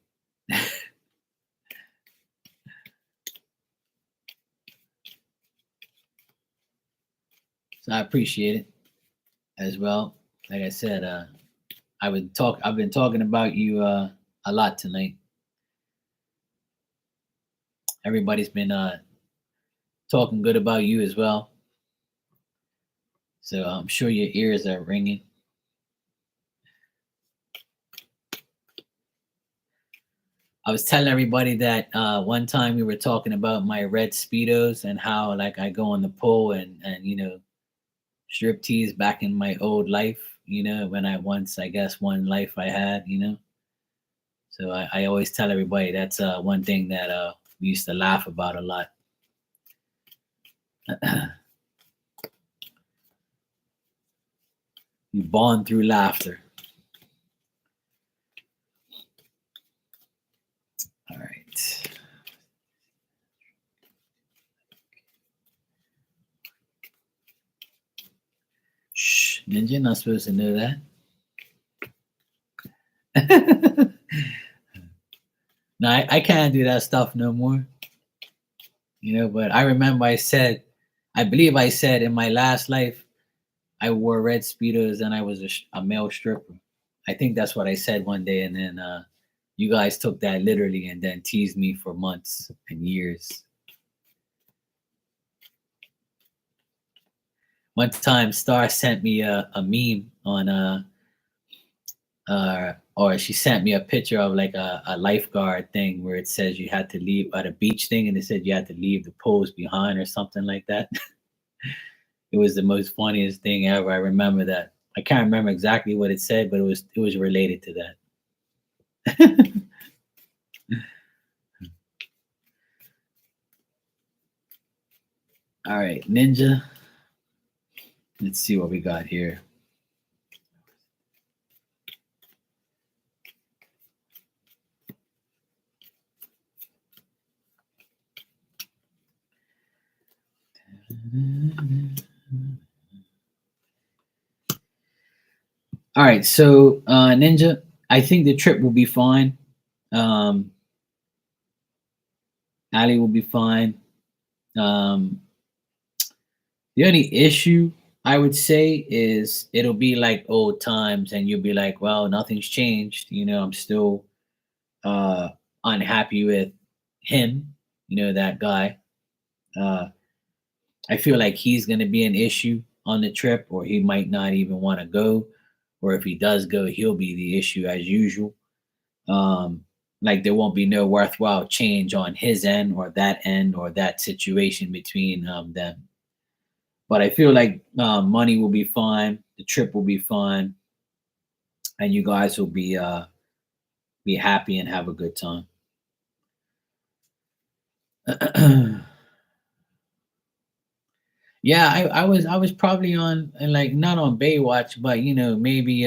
So I appreciate it as well. Like I said, I've been talking about you a lot tonight. Everybody's been talking good about you as well. So I'm sure your ears are ringing. I was telling everybody that one time we were talking about my red speedos and how like I go on the pole and strip tease back in my old life. When I once, I guess, one life I had. So I always tell everybody that's one thing that we used to laugh about a lot. You bond through laughter. All right. Shh, Ninja, not supposed to know that. No, I can't do that stuff no more. But I remember I believe I said in my last life, I wore red speedos and I was a male stripper. I think that's what I said one day, and then you guys took that literally and then teased me for months and years. One time, Star sent me a meme on or she sent me a picture of like a lifeguard thing where it says you had to leave at a beach thing, and it said you had to leave the pose behind or something like that. It was the most funniest thing ever. I remember that. I can't remember exactly what it said, but it was related to that. All right, Ninja. Let's see what we got here. All right, so Ninja, I think the trip will be fine. Um, Ali will be fine. Um, the only issue I would say is it'll be like old times, and you'll be like, "Well, nothing's changed." I'm still uh, unhappy with him. That guy. Uh, I feel like he's going to be an issue on the trip, or he might not even want to go, or if he does go, he'll be the issue as usual. Um, like there won't be no worthwhile change on his end or that situation between them. But I feel like money will be fine, the trip will be fine, and you guys will be happy and have a good time. Yeah, I was probably on and like not on Baywatch, but maybe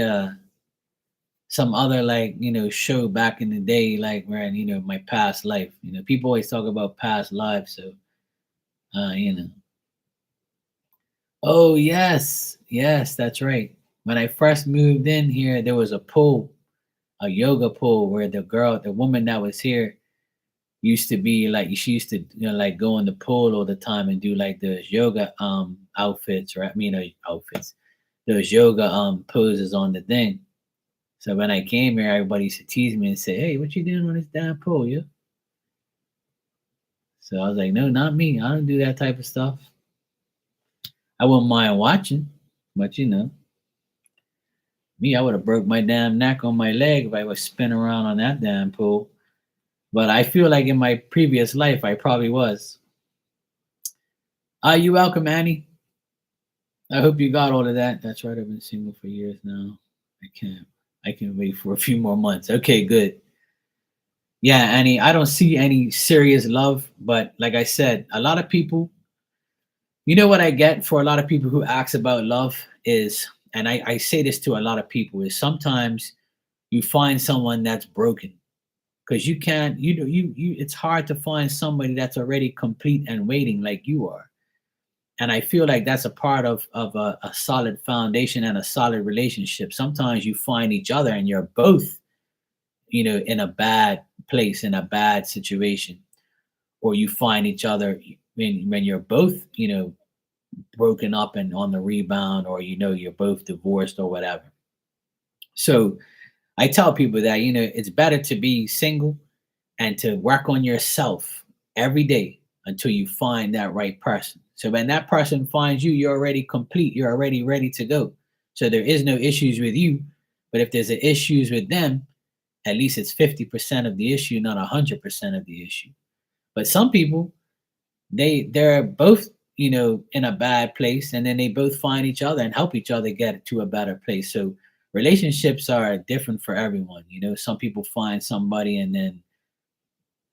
some other like show back in the day, like where my past life. People always talk about past lives, so uh, you know. Oh yes, yes, that's right. When I first moved in here, there was a pool, a yoga pool, where the woman that was here used to be like she used to like go in the pool all the time and do like those yoga outfits, right? I mean outfits, those yoga poses on the thing. So when I came here, everybody used to tease me and say, "Hey, what you doing on this damn pool, yo?" So I was like, "No, not me. I don't do that type of stuff. I wouldn't mind watching, but me, I would have broke my damn neck on my leg if I was spinning around on that damn pool." But I feel like in my previous life, I probably was. You welcome, Annie. I hope you got all of that. That's right. I've been single for years now. I can't. I can wait for a few more months. Okay, good. Yeah, Annie. I don't see any serious love, but like I said, a lot of people. What I get for a lot of people who ask about love is, and I say this to a lot of people, is sometimes you find someone that's broken because you can't. You. It's hard to find somebody that's already complete and waiting like you are. And I feel like that's a part of a solid foundation and a solid relationship. Sometimes you find each other and you're both in a bad place, in a bad situation, or you find each other when you're both broken up and on the rebound, or you're both divorced or whatever. So I tell people that it's better to be single and to work on yourself every day until you find that right person. So when that person finds you, you're already complete. You're already ready to go. So there is no issues with you. But if there's issues with them, at least it's 50% of the issue, not 100% of the issue. But some people, they're both in a bad place, and then they both find each other and help each other get to a better place. So relationships are different for everyone. Some people find somebody and then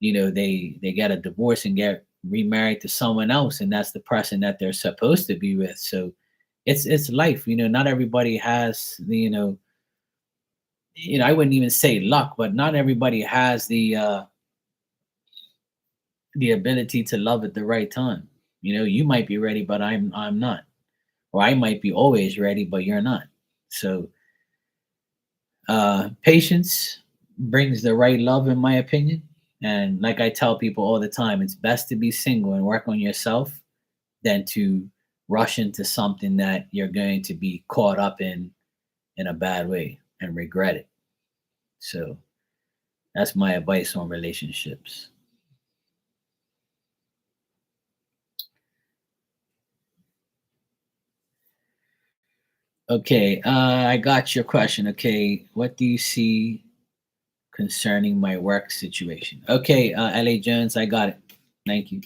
they get a divorce and get remarried to someone else, and that's the person that they're supposed to be with. So it's life. Not everybody has the I wouldn't even say luck, but not everybody has the ability to love at the right time. You might be ready, but I'm not. Or I might be always ready, but you're not. So patience brings the right love, in my opinion. And like I tell people all the time, it's best to be single and work on yourself than to rush into something that you're going to be caught up in a bad way and regret it. So that's my advice on relationships. Okay, I got your question. Okay, what do you see concerning my work situation? Okay, LA Jones, I got it. Thank you.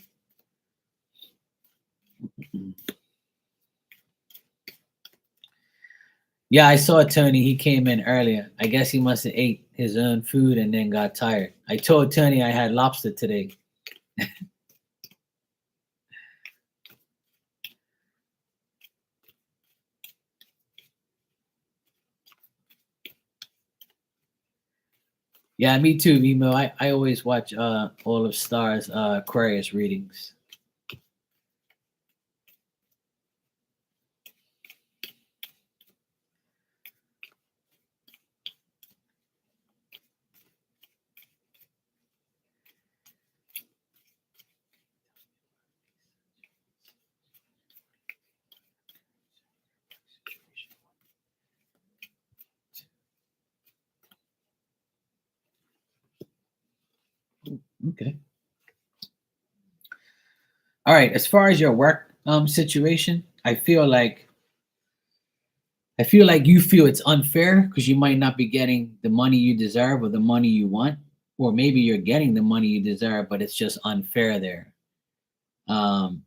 Yeah, I saw Tony. He came in earlier. I guess he must have ate his own food and then got tired. I told Tony I had lobster today. Yeah, me too, Emo. I always watch all of Star's Aquarius readings. Okay. All right. As far as your work situation, I feel like you feel it's unfair because you might not be getting the money you deserve or the money you want. or maybe you're getting the money you deserve, but it's just unfair there. Um,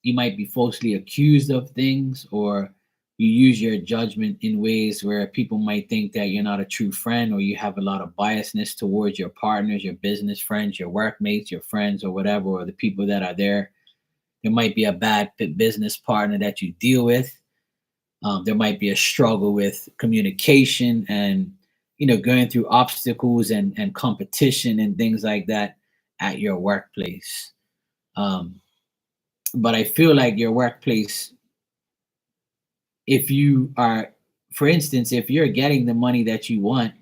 you might be falsely accused of things, or you use your judgment in ways where people might think that you're not a true friend, or you have a lot of biasness towards your partners, your business friends, your workmates, your friends, or whatever, or the people that are there. There might be a bad business partner that you deal with. There might be a struggle with communication and going through obstacles and competition and things like that at your workplace. Um, but I feel like your workplace, if you are, for instance, if you're getting the money that you want,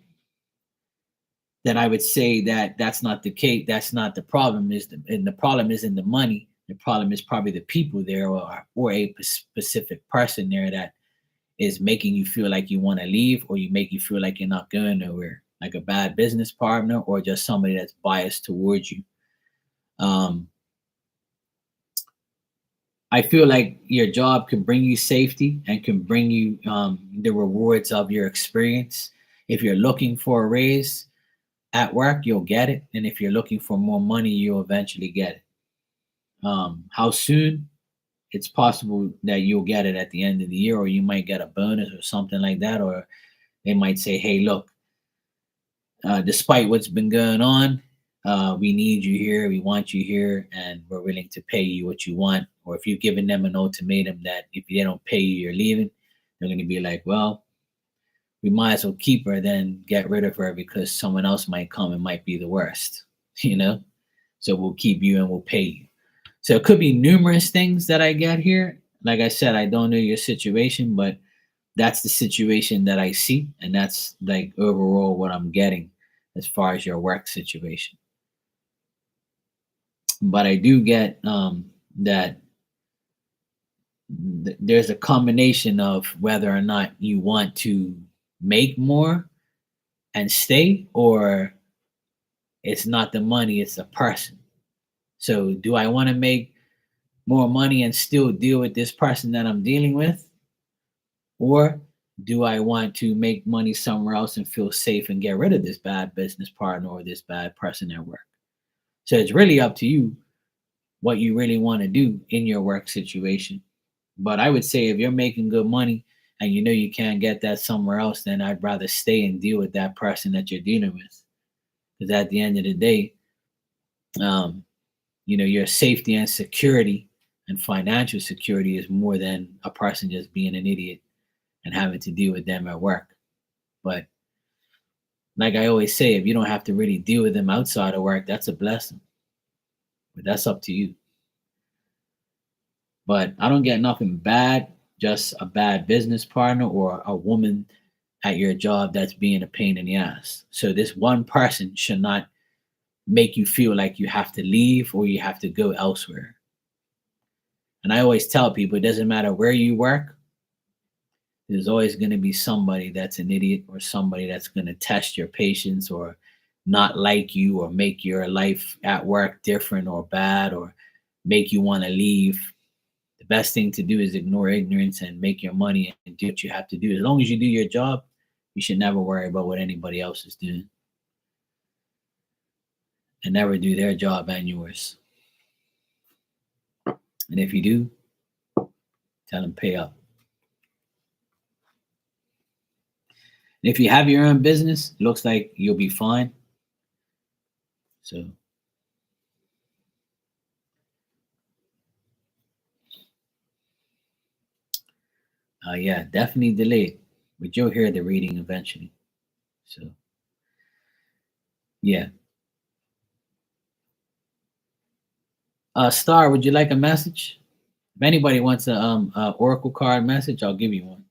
then I would say that that's not the case. That's not the problem. And the problem isn't the money. The problem is probably the people there, or a specific person there that is making you feel like you want to leave, or you make you feel like you're not going nowhere, like a bad business partner or just somebody that's biased towards you. Um, I feel like your job can bring you safety and can bring you the rewards of your experience. If you're looking for a raise at work, you'll get it. And if you're looking for more money, you'll eventually get it. How soon? It's possible that you'll get it at the end of the year, or you might get a bonus or something like that, or they might say, hey, look, despite what's been going on, we need you here, we want you here, and we're willing to pay you what you want. Or if you've given them an ultimatum that if they don't pay you, you're leaving, they're going to be like, well, we might as well keep her than get rid of her, because someone else might come and might be the worst, you know? So we'll keep you and we'll pay you. So it could be numerous things that I get here. Like I said, I don't know your situation, but that's the situation that I see, and that's like overall what I'm getting as far as your work situation. But I do get that there's a combination of whether or not you want to make more and stay, or it's not the money, it's the person. So do I want to make more money and still deal with this person that I'm dealing with? Or do I want to make money somewhere else and feel safe and get rid of this bad business partner or this bad person at work? So it's really up to you what you really want to do in your work situation. But I would say if you're making good money and you know you can't get that somewhere else, then I'd rather stay and deal with that person that you're dealing with. Because at the end of the day, um, your safety and security and financial security is more than a person just being an idiot and having to deal with them at work. But like I always say, if you don't have to really deal with them outside of work, that's a blessing. But that's up to you. But I don't get nothing bad, just a bad business partner or a woman at your job that's being a pain in the ass. So this one person should not make you feel like you have to leave or you have to go elsewhere. And I always tell people it doesn't matter where you work, there's always going to be somebody that's an idiot or somebody that's going to test your patience or not like you or make your life at work different or bad or make you want to leave. The best thing to do is ignore ignorance and make your money and do what you have to do. As long as you do your job, you should never worry about what anybody else is doing and never do their job and yours. And if you do, tell them pay up. And if you have your own business, it looks like you'll be fine. So yeah, definitely delayed, but you'll hear the reading eventually. So yeah. Star, would you like a message? If anybody wants a oracle card message, I'll give you one.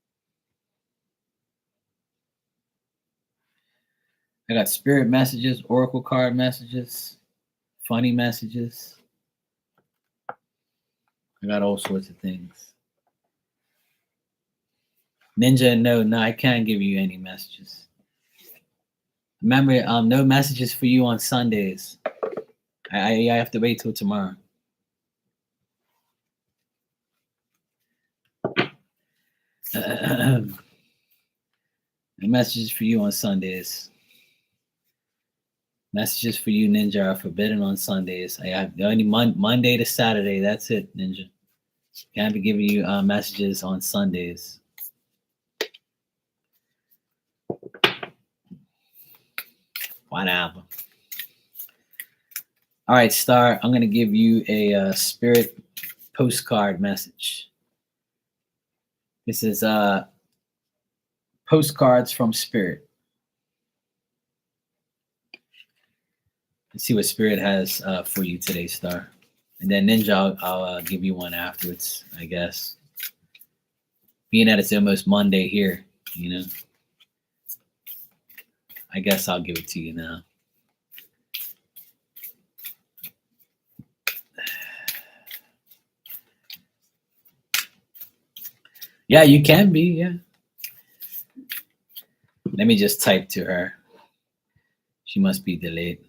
I got spirit messages, oracle card messages, funny messages. I got all sorts of things. Ninja, no, I can't give you any messages. Remember, no messages for you on Sundays. I have to wait till tomorrow. No messages for you on Sundays. Messages for you, Ninja, are forbidden on Sundays. I have only Monday to Saturday. That's it, Ninja. Can't be giving you messages on Sundays. Whatever. All right, Star. I'm gonna give you a spirit postcard message. This is postcards from Spirit. Let's see what Spirit has for you today, Star. And then Ninja, I'll give you one afterwards, I guess. Being that it's almost Monday here, I guess I'll give it to you now. Yeah, you can be, yeah. Let me just type to her. She must be delayed.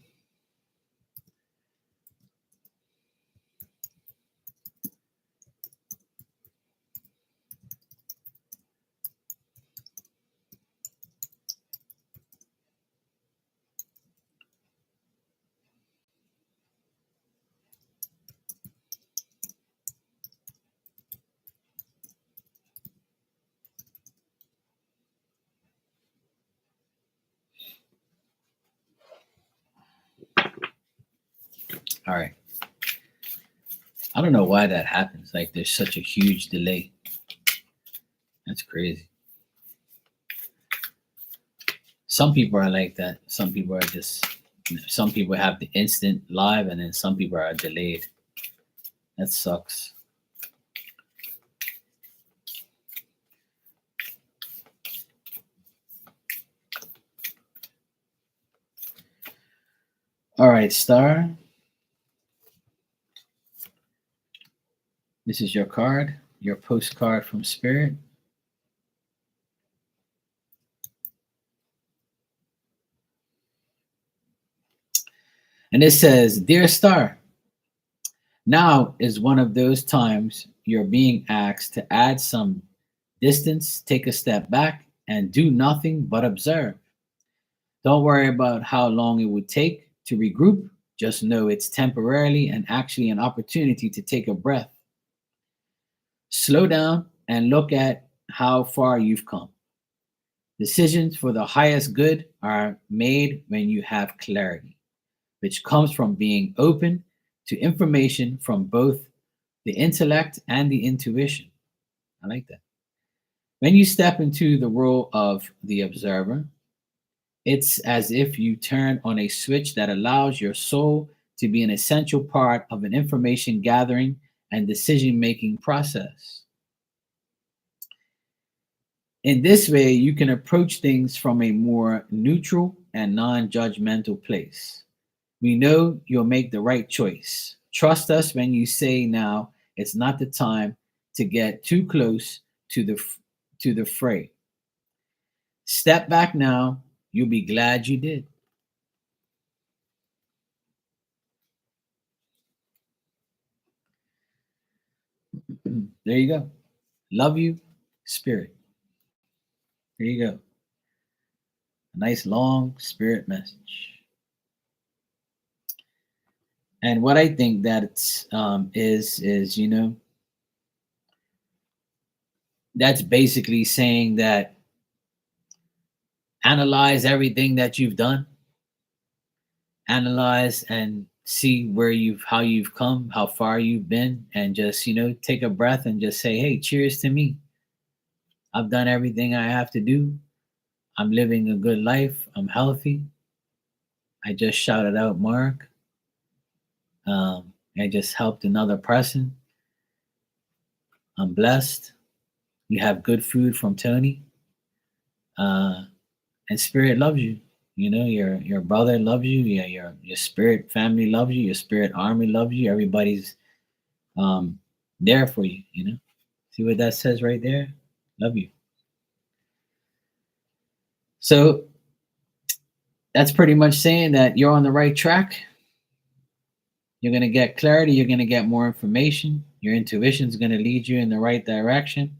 All right. I don't know why that happens. Like there's such a huge delay. That's crazy. Some people are like that. Some people are just, some people have the instant live and then some people are delayed. That sucks. All right, Star. This is your card, your postcard from Spirit. And it says, Dear Star, now is one of those times you're being asked to add some distance, take a step back, and do nothing but observe. Don't worry about how long it would take to regroup. Just know it's temporarily and actually an opportunity to take a breath. Slow down and look at how far you've come. Decisions for the highest good are made when you have clarity, which comes from being open to information from both the intellect and the intuition. I like that. When you step into the role of the observer, it's as if you turn on a switch that allows your soul to be an essential part of an information gathering and decision making process. In this way, you can approach things from a more neutral and non judgmental place. We know you'll make the right choice. Trust us when you say now it's not the time to get too close to the fray. Step back now. You'll be glad you did. There you go. Love you, Spirit. There you go. A nice long Spirit message. And what I think that is that's basically saying that analyze everything that you've done, analyze and see where how you've come, how far you've been, and just take a breath and just say, hey, cheers to me. I've done everything I have to do. I'm living a good life. I'm healthy. I just shouted out Mark. I just helped another person. I'm blessed. You have good food from Tony. And Spirit loves you. Your brother loves you. Yeah, your spirit family loves you. Your spirit army loves you. Everybody's there for you. See what that says right there? Love you. So that's pretty much saying that you're on the right track. You're going to get clarity. You're going to get more information. Your intuition is going to lead you in the right direction.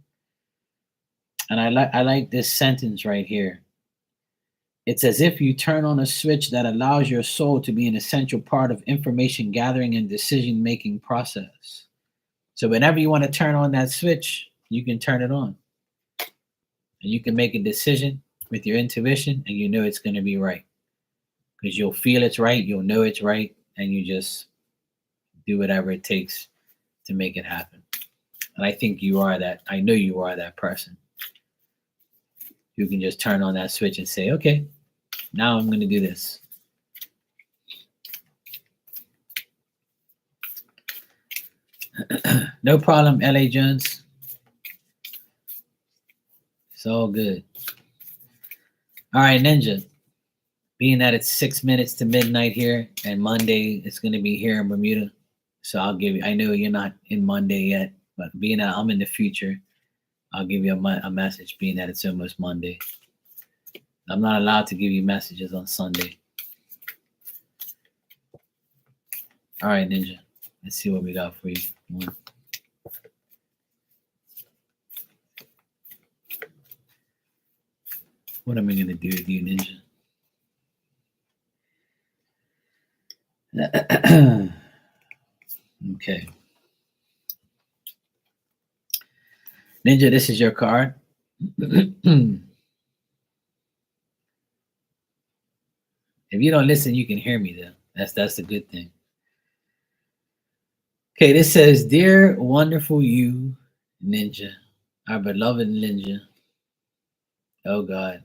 And I like this sentence right here. It's as if you turn on a switch that allows your soul to be an essential part of information gathering and decision making process. So whenever you want to turn on that switch, you can turn it on and you can make a decision with your intuition and you know it's going to be right because you'll feel it's right, you'll know it's right, and you just do whatever it takes to make it happen. And I think you are that. I know you are that person. You can just turn on that switch and say, okay, now I'm going to do this. No problem, LA Jones. It's all good. All right, Ninja. Being that it's 6 minutes to midnight here, and Monday it's going to be here in Bermuda, so I'll give you. I know you're not in Monday yet, but being that I'm in the future, I'll give you a message. Being that it's almost Monday, I'm not allowed to give you messages on Sunday. All right, Ninja. Let's see what we got for you. What am I going to do with you, Ninja? Okay. Ninja, this is your card. If you don't listen, you can hear me though. That's a good thing. Okay, this says, "Dear wonderful you, Ninja, our beloved Ninja." Oh God.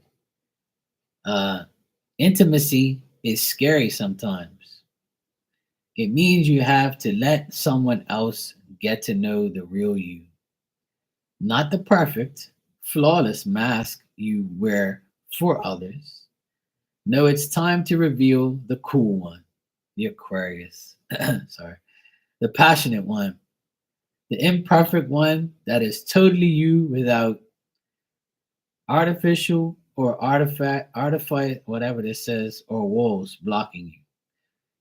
Intimacy is scary sometimes. It means you have to let someone else get to know the real you, not the perfect, flawless mask you wear for others. No, it's time to reveal the cool one, the Aquarius. Sorry, the passionate one, the imperfect one that is totally you without artificial or artifice, whatever this says, or walls blocking you.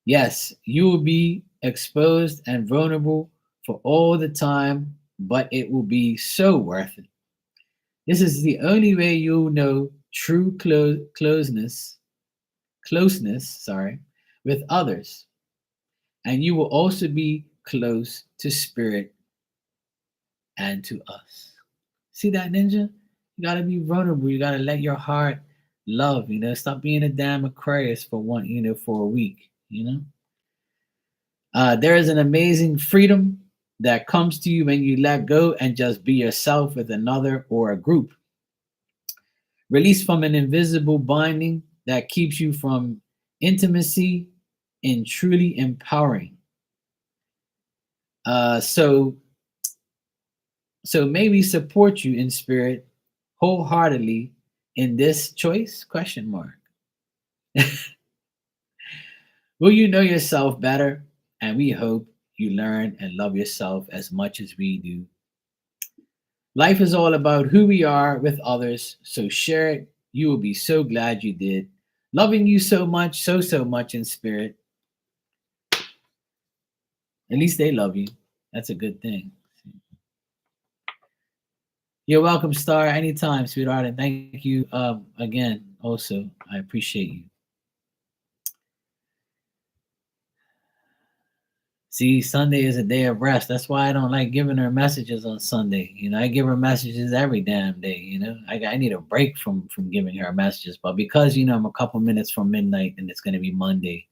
Yes, you will be exposed and vulnerable for all the time, but it will be so worth it. This is the only way you'll know true closeness, sorry, with others. And you will also be close to spirit and to us. See that, Ninja? You gotta be vulnerable. You gotta let your heart love, stop being a damn Aquarius for for a week, There is an amazing freedom that comes to you when you let go and just be yourself with another or a group. Release from an invisible binding that keeps you from intimacy and truly empowering. So may we support you in spirit wholeheartedly in this choice? Question mark. Will you know yourself better? And we hope you learn and love yourself as much as we do. Life is all about who we are with others, so share it. You will be so glad you did. Loving you so much, so much in spirit. At least they love you. That's a good thing. You're welcome, Star. Anytime, sweetheart. And thank you again. Also, I appreciate you. See, Sunday is a day of rest. That's why I don't like giving her messages on Sunday. I give her messages every damn day. I need a break from giving her messages. But because I'm a couple minutes from midnight and it's going to be Monday,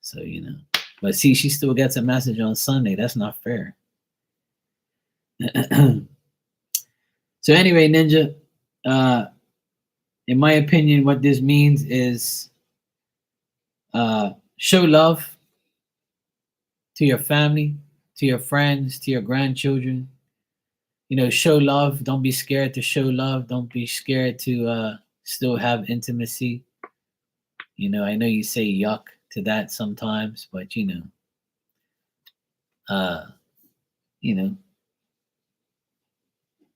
so But see, she still gets a message on Sunday. That's not fair. So anyway, Ninja, in my opinion, what this means is show love to your family, to your friends, to your grandchildren. Show love. Don't be scared to show love. Don't be scared to still have intimacy. I know you say yuck to that sometimes, but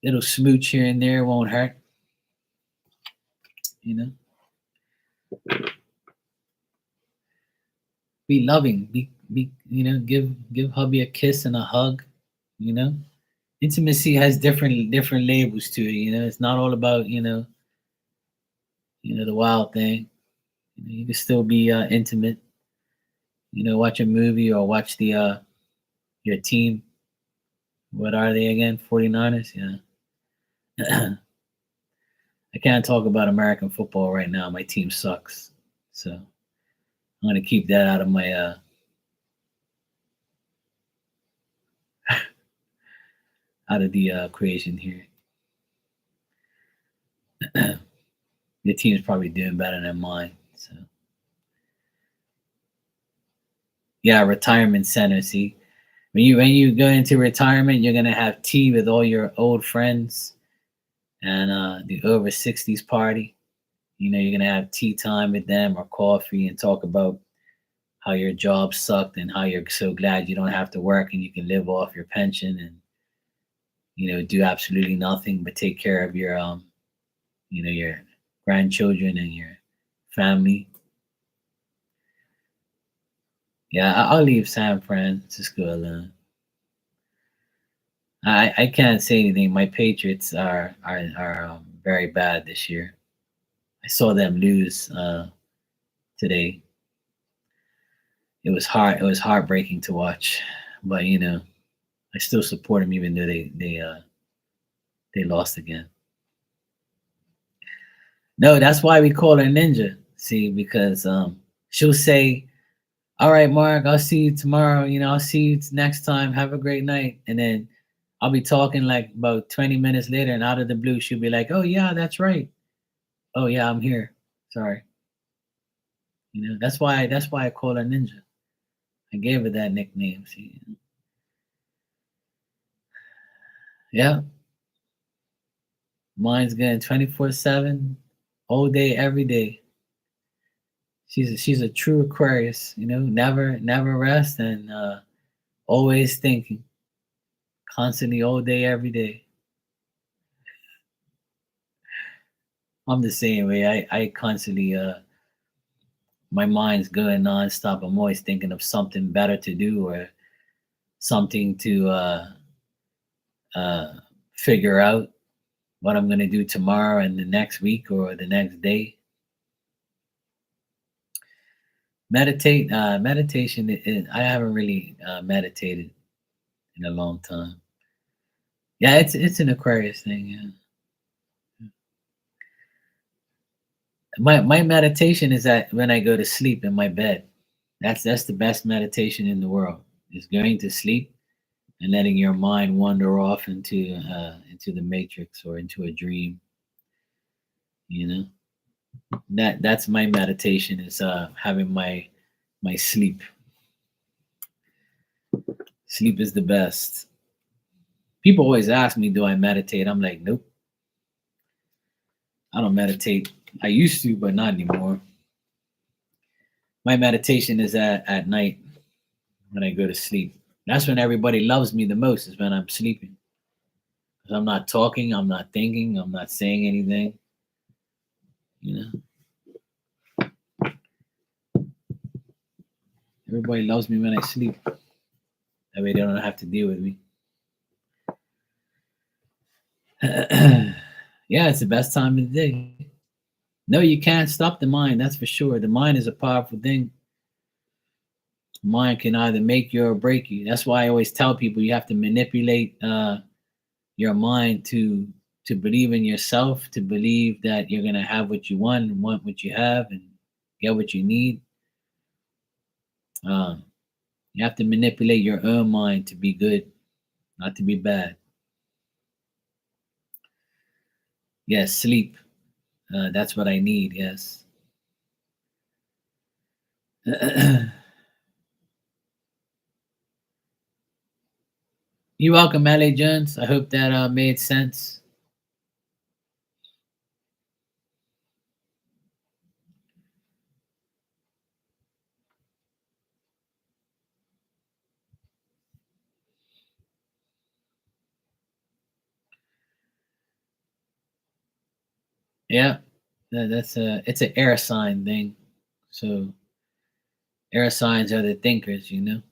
little smooch here and there won't hurt. Be loving. Be give hubby a kiss and a hug. Intimacy has different labels to it. It's not all about the wild thing. You can still be intimate. Watch a movie or watch the your team. What are they again? 49ers? Yeah. I can't talk about American football right now. My team sucks. So I'm gonna keep that out of my out of the equation here. Your team's probably doing better than mine. So yeah, retirement center. See, when you go into retirement, you're gonna have tea with all your old friends and the over 60s party. You're gonna have tea time with them or coffee and talk about how your job sucked and how you're so glad you don't have to work and you can live off your pension and do absolutely nothing but take care of your grandchildren and your family. Yeah, I'll leave San Francisco alone. I can't say anything. My Patriots are very bad this year. I saw them lose today. It was heartbreaking to watch, but I still support them even though they lost again. No, that's why we call her Ninja. See, because she'll say, "All right, Mark, I'll see you tomorrow. I'll see you next time. Have a great night." And then I'll be talking like about 20 minutes later, and out of the blue, she'll be like, "Oh yeah, that's right. Oh yeah, I'm here. Sorry." That's why I call her Ninja. I gave her that nickname. See, yeah, mine's good 24/7, all day, every day. She's a true Aquarius. Never rest and always thinking, constantly, all day, every day. I'm the same way. I constantly my mind's going nonstop. I'm always thinking of something better to do or something to uh, figure out what I'm gonna do tomorrow and the next week or the next day. Meditation. I haven't really meditated in a long time. Yeah, it's an Aquarius thing. Yeah, my meditation is that when I go to sleep in my bed. That's the best meditation in the world. Is going to sleep and letting your mind wander off into the matrix or into a dream. You know that's my meditation is having my sleep. Sleep is the best. People always ask me, do I meditate? I'm like, nope, I don't meditate. I used to, but not anymore. My meditation is at night when I go to sleep. That's when everybody loves me the most, is when I'm sleeping. 'Cause I'm not talking, I'm not thinking, I'm not saying anything. You know, everybody loves me when I sleep. That way they don't have to deal with me. Yeah, it's the best time of the day. No, you can't stop the mind. That's for sure. The mind is a powerful thing. Mind can either make you or break you. That's why I always tell people you have to manipulate your mind to believe in yourself, to believe that you're gonna have what you want what you have, and get what you need. Um, you have to manipulate your own mind to be good, not to be bad. Yes, sleep. That's what I need. Yes. You're welcome, LA Jones. I hope that made sense. Yeah, that's a it's an air sign thing. So air signs are the thinkers. That's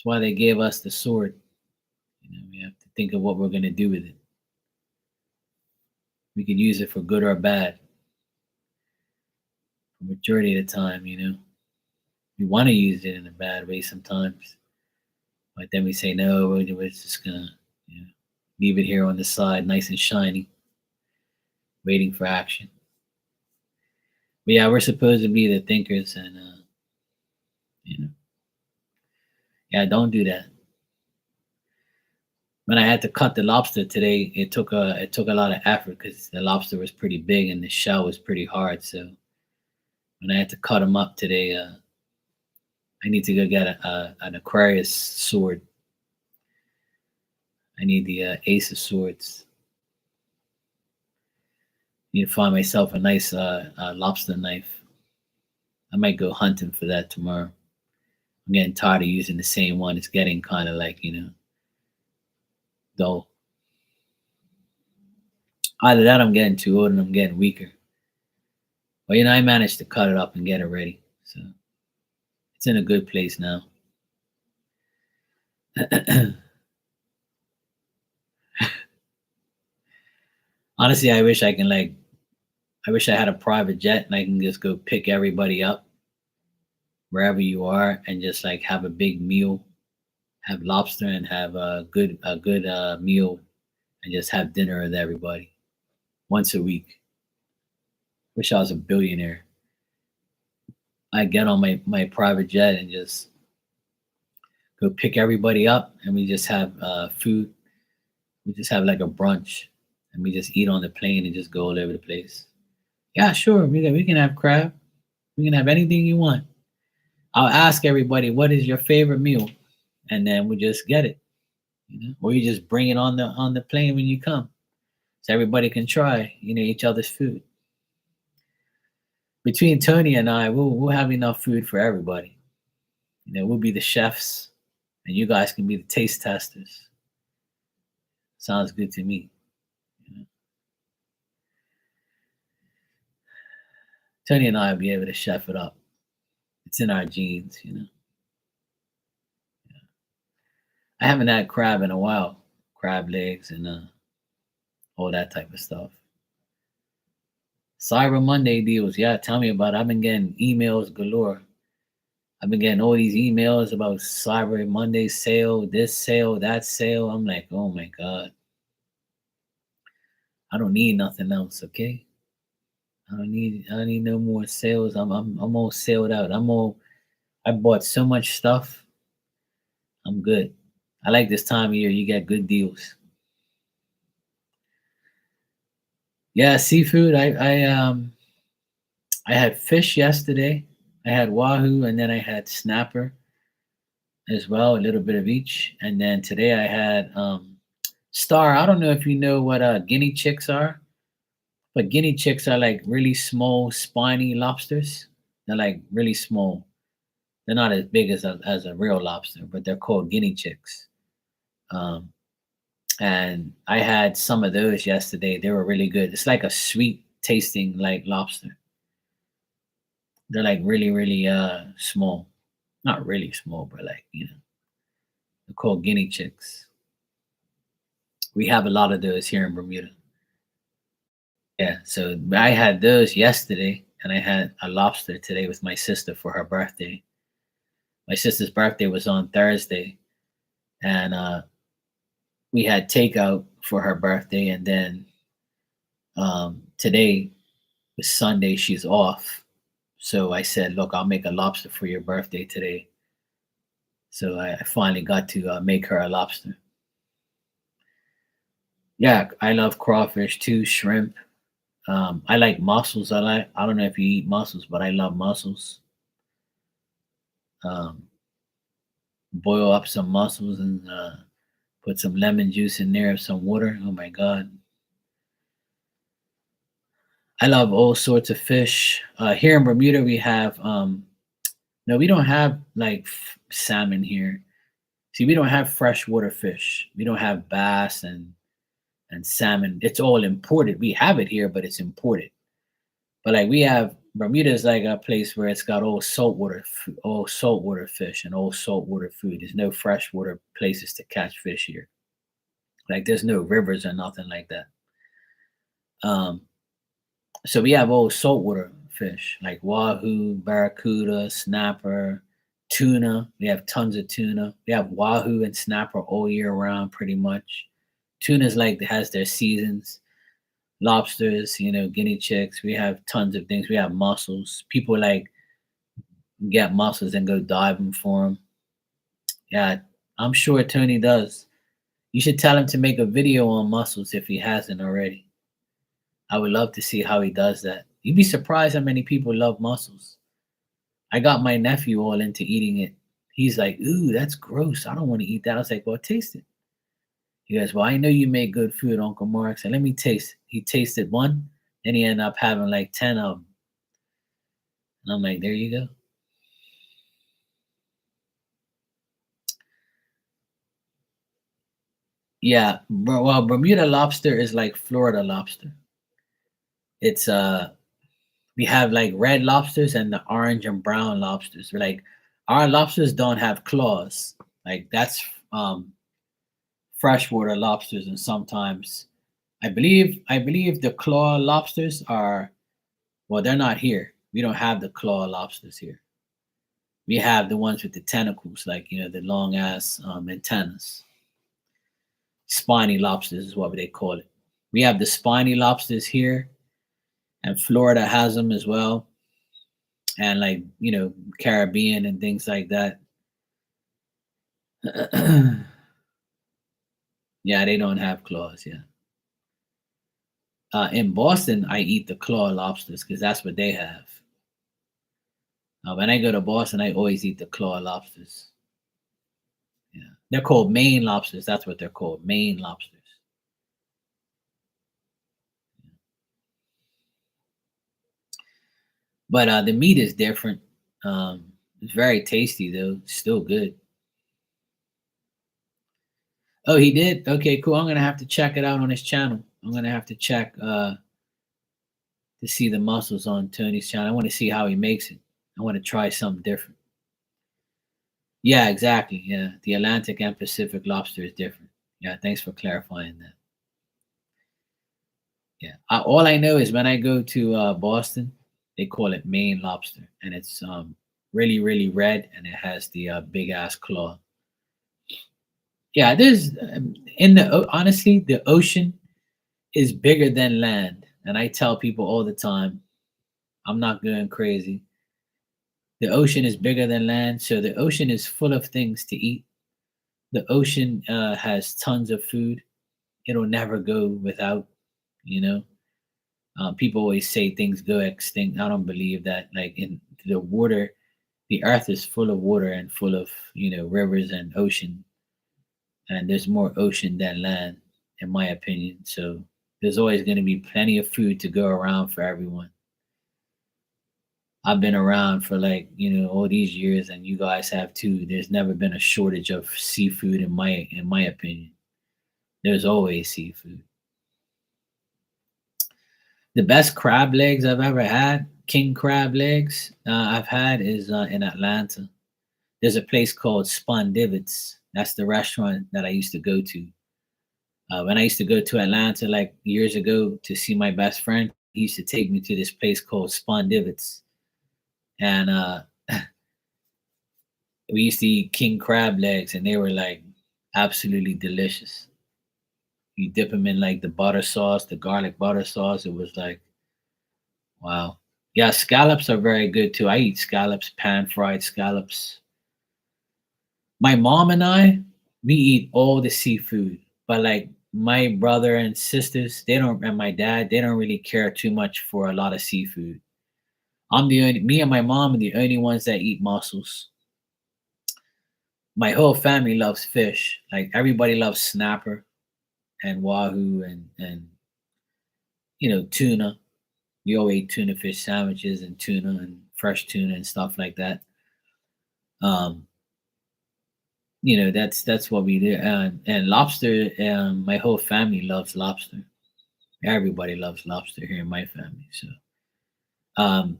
why they gave us the sword. We have to think of what we're gonna do with it. We could use it for good or bad. majority of the time, we want to use it in a bad way sometimes, but then we say no, we're just gonna you know, leave it here on the side, nice and shiny, waiting for action. But yeah, we're supposed to be the thinkers, and you know, yeah, don't do that. When I had to cut the lobster today, it took a lot of effort because the lobster was pretty big and the shell was pretty hard. So when I had to cut them up today, I need to go get an Aquarius sword. I need the Ace of Swords. I need to find myself a nice lobster knife. I might go hunting for that tomorrow. I'm getting tired of using the same one. It's getting kind of like dull. Either that, I'm getting too old and I'm getting weaker. But I managed to cut it up and get it ready, so it's in a good place now. Honestly, I wish I had a private jet and I can just go pick everybody up wherever you are and just like have a big meal, have lobster and have a good meal and just have dinner with everybody once a week. Wish I was a billionaire. I get on my private jet and just go pick everybody up and we just have food. We just have like a brunch and we just eat on the plane and just go all over the place. Yeah, sure. We can have crab. We can have anything you want. I'll ask everybody what is your favorite meal, and then we just get it. Or you just bring it on the plane when you come, so everybody can try each other's food. Between Tony and I, we'll have enough food for everybody. We'll be the chefs, and you guys can be the taste testers. Sounds good to me. You know? Tony and I will be able to chef it up. It's in our genes. I haven't had crab in a while, crab legs and all that type of stuff. Cyber Monday deals, yeah. Tell me about it. I've been getting emails galore. I've been getting all these emails about Cyber Monday sale, this sale, that sale. I'm like, oh my god, I don't need nothing else. Okay, I don't need no more sales. I'm all sailed out. I bought so much stuff. I'm good. I like this time of year. You get good deals. Yeah, seafood. I had fish yesterday. I had wahoo, and then I had snapper as well, a little bit of each. And then today I had star. I don't know if you know what guinea chicks are, but guinea chicks are like really small, spiny lobsters. They're like really small. They're not as big as a real lobster, but they're called guinea chicks. Um, and I had some of those yesterday. They were really good. It's like a sweet tasting like lobster. They're like really, really small. Not really small, but like, they're called guinea chicks. We have a lot of those here in Bermuda. Yeah, so I had those yesterday and I had a lobster today with my sister for her birthday. My sister's birthday was on Thursday and we had takeout for her birthday, and then today was Sunday, she's off. So I said, look, I'll make a lobster for your birthday today. So I finally got to make her a lobster. Yeah, I love crawfish too, shrimp. I like mussels. I don't know if you eat mussels, but I love mussels. Um, Boil up some mussels and put some lemon juice in there, some water. Oh my god, I love all sorts of fish. Here in Bermuda, we have no, we don't have like salmon here. See, we don't have freshwater fish. We don't have bass and salmon. It's all imported. We have it here, but it's imported. But like we have Bermuda is like a place where it's got all saltwater fish and all saltwater food. There's no freshwater places to catch fish here. Like there's no rivers or nothing like that. Um, so we have all saltwater fish like wahoo, barracuda, snapper, tuna. We have tons of tuna. We have wahoo and snapper all year round, pretty much. Tuna's like has their seasons. Lobsters, guinea chicks. We have tons of things. We have mussels. People like get mussels and go diving for them. Yeah, I'm sure Tony does. You should tell him to make a video on mussels if he hasn't already. I would love to see how he does that. You'd be surprised how many people love mussels. I got my nephew all into eating it. He's like, "Ooh, that's gross. I don't want to eat that." I was like, "Well, taste it." He goes, "Well, I know you make good food, Uncle Mark. So let me taste it." He tasted one, then he ended up having like 10 of them. And I'm like, there you go. Yeah, well, Bermuda lobster is like Florida lobster. It's we have like red lobsters and the orange and brown lobsters. Like our lobsters don't have claws. Like that's freshwater lobsters, and sometimes I believe the claw lobsters are, well, they're not here. We don't have the claw lobsters here. We have the ones with the tentacles, like the long ass antennas. Spiny lobsters is what they call it. We have the spiny lobsters here, and Florida has them as well, and like Caribbean and things like that. Yeah, they don't have claws. Yeah, in Boston, I eat the claw lobsters because that's what they have. When I go to Boston, I always eat the claw lobsters. Yeah, they're called Maine lobsters. That's what they're called, Maine lobsters. But the meat is different. It's very tasty though. Still good. Oh, he did. Okay, cool. I'm gonna have to check it out on his channel. I'm gonna have to check to see the mussels on Tony's channel. I want to see how he makes it. I want to try something different. Yeah, exactly. Yeah, the Atlantic and Pacific lobster is different. Yeah, thanks for clarifying that. Yeah, all I know is when I go to Boston, they call it Maine lobster, and it's really really red, and it has the big ass claw. Yeah, there's in the honestly, the ocean is bigger than land, and I tell people all the time, I'm not going crazy. The ocean is bigger than land, so the ocean is full of things to eat. The ocean has tons of food. It'll never go without. You know, people always say things go extinct. I don't believe that. Like in the water, the earth is full of water and full of rivers and ocean, and there's more ocean than land, in my opinion. So there's always going to be plenty of food to go around for everyone. I've been around for like, all these years, and you guys have too. There's never been a shortage of seafood in my opinion. There's always seafood. The best crab legs I've ever had, king crab legs, I've had is in Atlanta. There's a place called Spondivits. That's the restaurant that I used to go to. When I used to go to Atlanta like years ago to see my best friend, he used to take me to this place called Spondivits. And we used to eat king crab legs, and they were like absolutely delicious. You dip them in like the butter sauce, the garlic butter sauce. It was like, wow. Yeah, scallops are very good too. I eat scallops, pan fried scallops. My mom and I, we eat all the seafood, but like my brother and sisters, they don't, and my dad, they don't really care too much for a lot of seafood. Me and my mom are the only ones that eat mussels. My whole family loves fish. Like everybody loves snapper and wahoo and tuna. We all ate tuna fish sandwiches and tuna and fresh tuna and stuff like that. Um, that's what we do. And lobster. My whole family loves lobster. Everybody loves lobster here in my family. So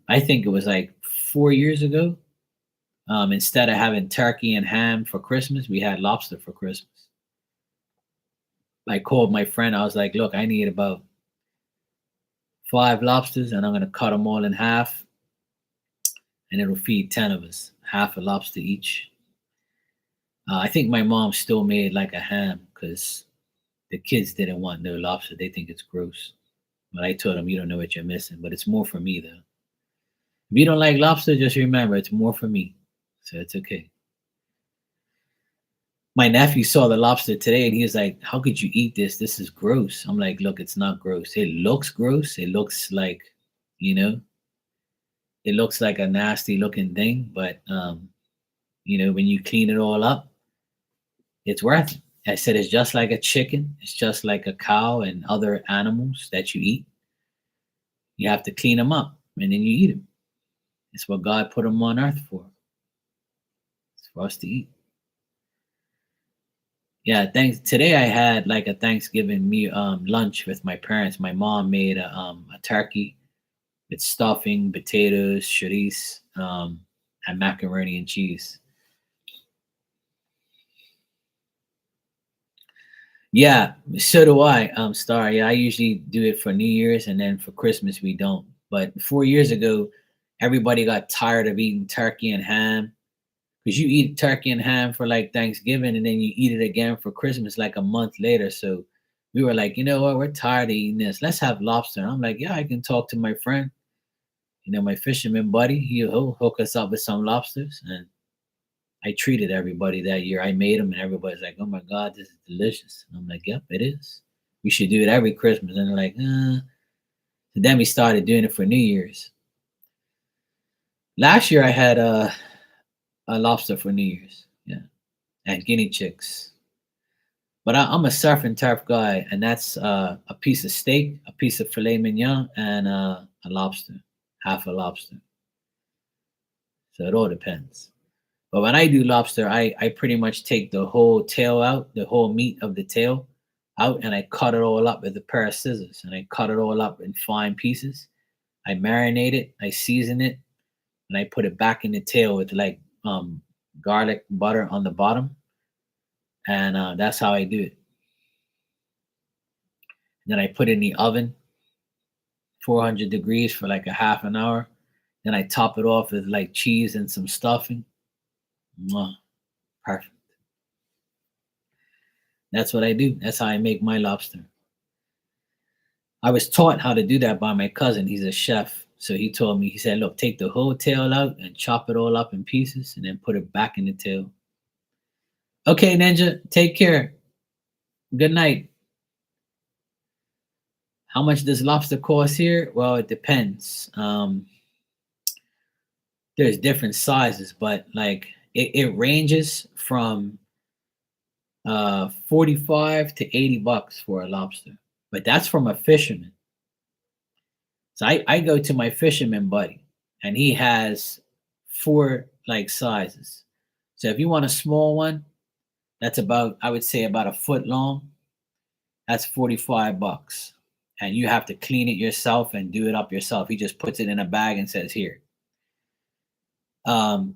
I think it was like 4 years ago. Instead of having turkey and ham for Christmas, we had lobster for Christmas. I called my friend. I was like, "Look, I need about 5 lobsters, and I'm gonna cut them all in half. and it'll feed 10 of us, half a lobster each. I think my mom still made like a ham because the kids didn't want no lobster. They think it's gross. But I told them, you don't know what you're missing. But it's more for me, though. If you don't like lobster, just remember it's more for me. So it's okay. My nephew saw the lobster today and he was like, how could you eat this? This is gross. I'm like, look, it's not gross. It looks gross. It looks like, you know, it looks like a nasty looking thing. But, when you clean it all up, it's worth it. I said, it's just like a chicken. It's just like a cow and other animals that you eat. You have to clean them up and then you eat them. It's what God put them on earth for. It's for us to eat. Yeah, thanks. Today I had like a Thanksgiving lunch with my parents. My mom made a turkey with stuffing, potatoes, chorizo, and macaroni and cheese. Yeah, so do I. Star. Yeah, I usually do it for New Year's and then for Christmas we don't. But 4 years ago, everybody got tired of eating turkey and ham because you eat turkey and ham for like Thanksgiving and then you eat it again for Christmas like a month later. So we were like, you know what, we're tired of eating this. Let's have lobster. And I'm like, yeah, I can talk to my friend, my fisherman buddy. He'll hook us up with some lobsters. And I treated everybody that year. I made them and everybody's like, oh my God, this is delicious. And I'm like, yep, it is. We should do it every Christmas. And they're like, So then we started doing it for New Year's. Last year I had a lobster for New Year's. Yeah. And guinea chicks. But I'm a surf and turf guy, and that's a piece of steak, a piece of filet mignon, and a lobster, half a lobster. So it all depends. But when I do lobster, I pretty much take the whole tail out, the whole meat of the tail out, and I cut it all up with a pair of scissors, and I cut it all up in fine pieces. I marinate it, I season it, and I put it back in the tail with like garlic butter on the bottom, and that's how I do it. And then I put it in the oven, 400 degrees for like a half an hour. Then I top it off with like cheese and some stuffing. Mwah, perfect. That's what I do. That's how I make my lobster. I was taught how to do that by my cousin. He's a chef. So he told me, he said, look, take the whole tail out and chop it all up in pieces and then put it back in the tail. Okay, Ninja, take care. Good night. How much does lobster cost here? Well, it depends. There's different sizes, but like it ranges from 45 to 80 bucks for a lobster. But that's from a fisherman. So I go to my fisherman buddy and he has four like sizes. So if you want a small one, that's about, I would say about a foot long, that's 45 bucks. And you have to clean it yourself and do it up yourself. He just puts it in a bag and says, here. Um,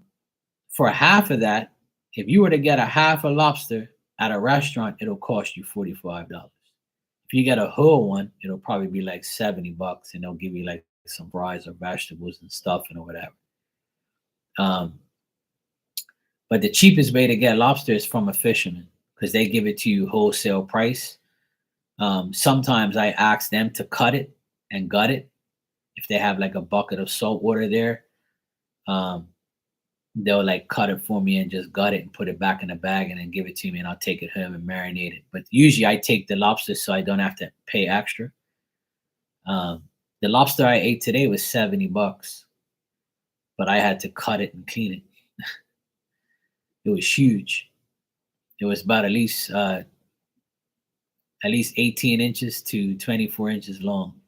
for half of that, if you were to get a half a lobster at a restaurant, it'll cost you $45. If you get a whole one, it'll probably be like 70 bucks and they'll give you like some fries or vegetables and stuff and or whatever. Um, but the cheapest way to get lobster is from a fisherman because they give it to you wholesale price. Sometimes I ask them to cut it and gut it if they have like a bucket of salt water there. Um, they'll like cut it for me and just gut it and put it back in a bag and then give it to me and I'll take it home and marinate it. But usually I take the lobster so I don't have to pay extra. The lobster I ate today was 70 bucks, but I had to cut it and clean it. It was huge. It was about at least 18 inches to 24 inches long.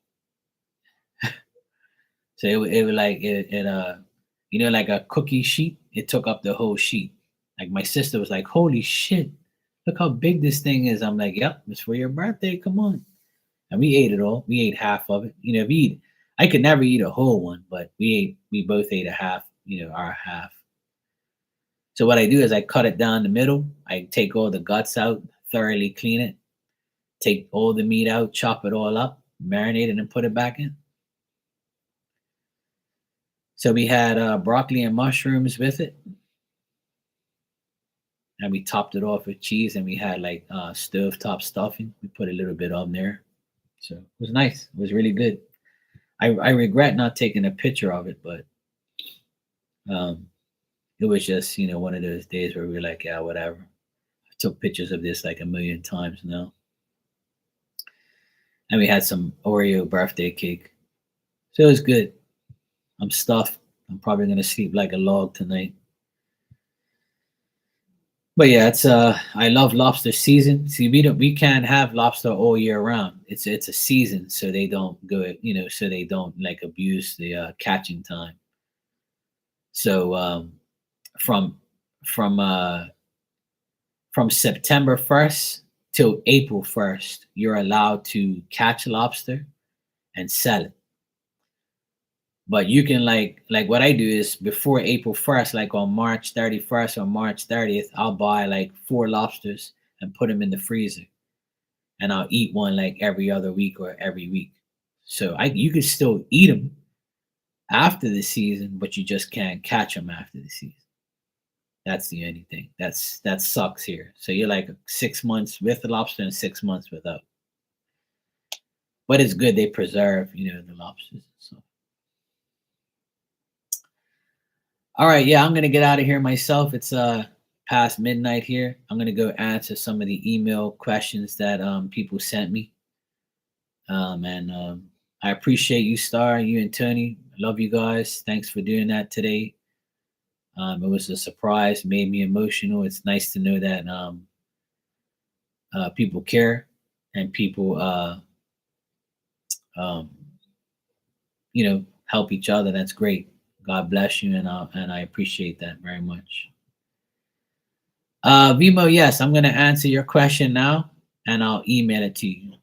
So it was like like a cookie sheet. It took up the whole sheet. Like my sister was like, "Holy shit, look how big this thing is." I'm like, "Yep, it's for your birthday. Come on." And we ate it all. We ate half of it. I could never eat a whole one, but we both ate a half. Our half. So what I do is I cut it down the middle. I take all the guts out, thoroughly clean it, take all the meat out, chop it all up, marinate it, and put it back in. So we had broccoli and mushrooms with it, and we topped it off with cheese, and we had like stovetop stuffing. We put a little bit on there, so it was nice. It was really good. I regret not taking a picture of it, but um, it was just one of those days where we were like, yeah, whatever. I took pictures of this like a million times now, and we had some Oreo birthday cake, so it was good. I'm stuffed. I'm probably gonna sleep like a log tonight. But yeah, it's I love lobster season. See, we can't have lobster all year round. It's a season, so they don't go, so they don't like abuse the catching time. So from from uh from September 1st till April 1st, you're allowed to catch lobster and sell it. But you can like what I do is before April 1st, like on March 31st or March 30th, I'll buy like four lobsters and put them in the freezer, and I'll eat one like every other week or every week. So I you can still eat them after the season, but you just can't catch them after the season. That's the only thing. That sucks here. So you're like 6 months with the lobster and 6 months without. But it's good they preserve, the lobsters. So all right, yeah, I'm gonna get out of here myself. It's past midnight here. I'm gonna go answer some of the email questions that people sent me. And I appreciate you, Star, you and Tony. I love you guys. Thanks for doing that today. It was a surprise, made me emotional. It's nice to know that people care and people, um, help each other. That's great. God bless you, and I appreciate that very much. Vimo, yes, I'm gonna answer your question now, and I'll email it to you.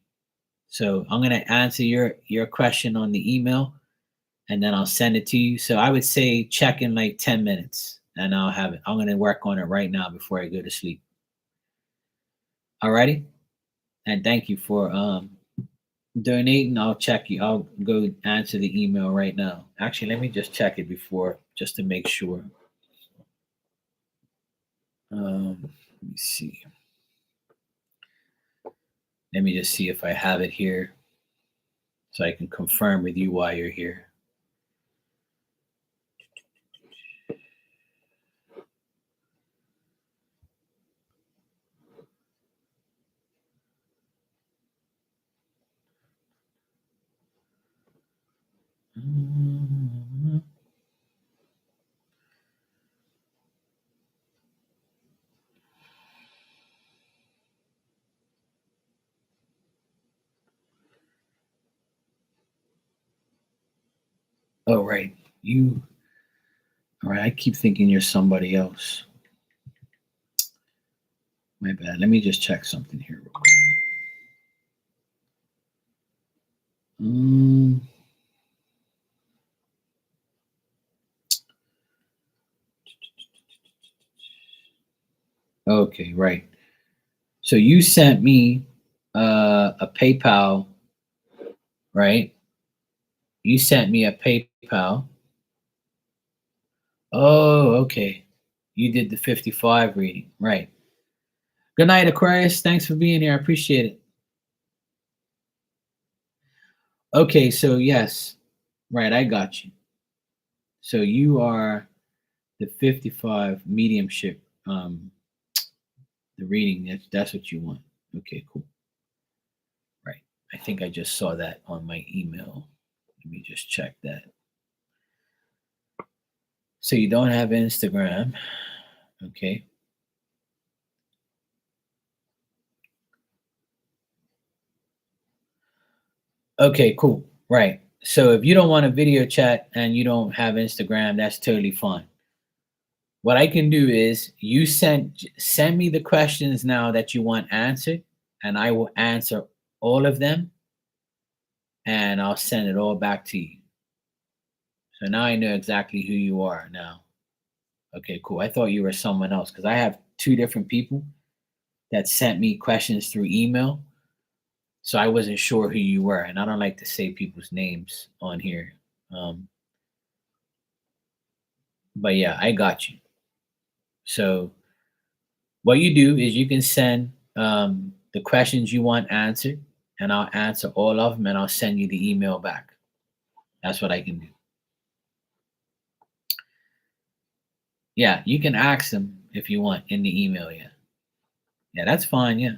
So I'm gonna answer your question on the email, and then I'll send it to you. So I would say check in like 10 minutes, and I'll have it. I'm gonna work on it right now before I go to sleep. Alrighty, and thank you for donating. I'll check you. I'll go answer the email right now. Actually, let me just check it before, just to make sure. Let me see. Let me just see if I have it here, so I can confirm with you while you're here. Mhm. Oh, right. All right. I keep thinking you're somebody else. My bad. Let me just check something here real quick. Um, okay, right. So you sent me a PayPal, right? You sent me a PayPal. Oh, okay. You did the 55 reading, right? Good night, Aquarius. Thanks for being here. I appreciate it. Okay, so yes, right, I got you. So you are the 55 mediumship, the reading. That's what you want. Okay, cool. Right. I think I just saw that on my email. Let me just check that. So you don't have Instagram. Okay. Okay, cool. Right. So if you don't want a video chat and you don't have Instagram, that's totally fine. What I can do is send me the questions now that you want answered, and I will answer all of them, and I'll send it all back to you. So now I know exactly who you are now. Okay, cool. I thought you were someone else because I have two different people that sent me questions through email. So I wasn't sure who you were, and I don't like to say people's names on here. Um, But yeah, I got you. So what you do is you can send the questions you want answered, and I'll answer all of them, and I'll send you the email back. That's what I can do. Yeah, you can ask them if you want in the email. Yeah, yeah, that's fine. Yeah,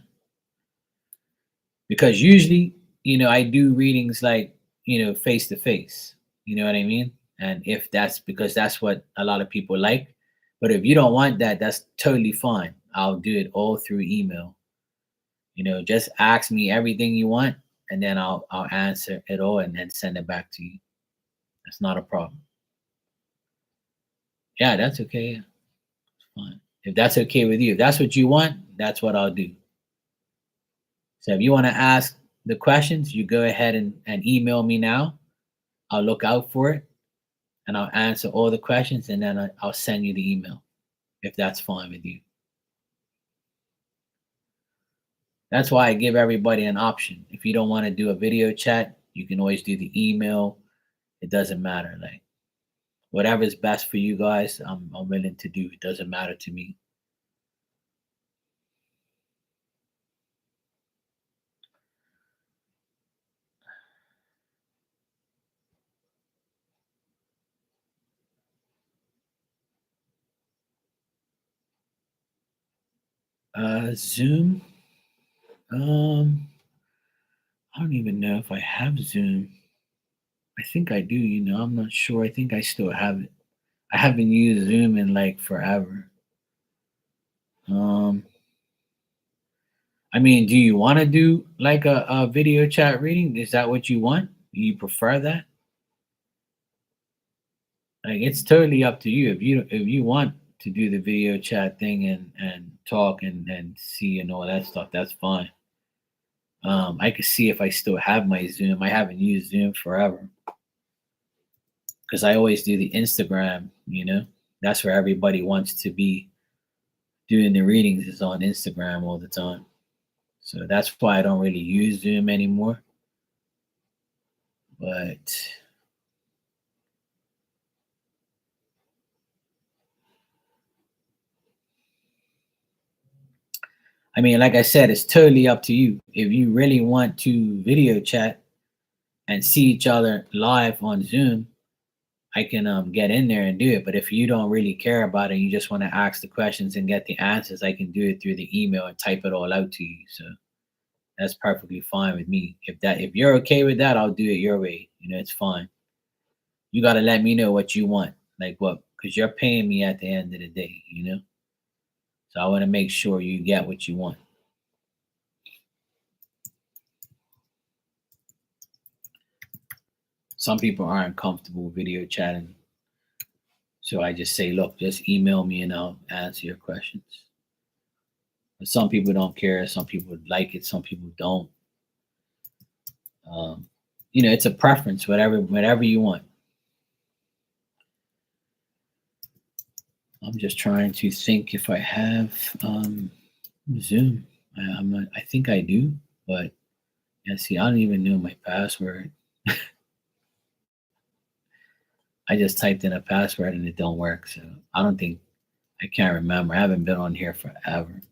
because usually, I do readings like face to face. You know what I mean? And if that's because that's what a lot of people like, but if you don't want that, that's totally fine. I'll do it all through email. Just ask me everything you want, and then I'll answer it all and then send it back to you. That's not a problem. Yeah, that's okay. Yeah, fine. If that's okay with you, if that's what you want, that's what I'll do. So if you want to ask the questions, you go ahead and email me now. I'll look out for it and I'll answer all the questions, and then I'll send you the email if that's fine with you. That's why I give everybody an option. If you don't want to do a video chat, you can always do the email. It doesn't matter. Like whatever is best for you guys, I'm willing to do. It doesn't matter to me. Zoom. Um, I don't even know if I have Zoom. I think I do. I'm not sure. I think I still have it. I haven't used Zoom in like forever. Um, I mean, do you want to do like a video chat reading? Is that what you want? Do you prefer that? Like, it's totally up to you. If you want to do the video chat thing and talk and see and all that stuff, that's fine. I could see if I still have my Zoom. I haven't used Zoom forever because I always do the Instagram. That's where everybody wants to be doing the readings is on Instagram all the time. So that's why I don't really use Zoom anymore. But I mean, like I said, it's totally up to you. If you really want to video chat and see each other live on Zoom, I can get in there and do it. But if you don't really care about it, you just want to ask the questions and get the answers, I can do it through the email and type it all out to you. So that's perfectly fine with me. If you're okay with that, I'll do it your way. It's fine. You got to let me know what you want, like what, because you're paying me at the end of the day. So I want to make sure you get what you want. Some people aren't comfortable video chatting, so I just say, look, just email me and I'll answer your questions. But some people don't care. Some people like it. Some people don't. Um, it's a preference. Whatever you want. I'm just trying to think if I have Zoom. I'm not, I think I do, but yeah. See, I don't even know my password. I just typed in a password and it don't work. So I don't think I can't remember. I haven't been on here forever.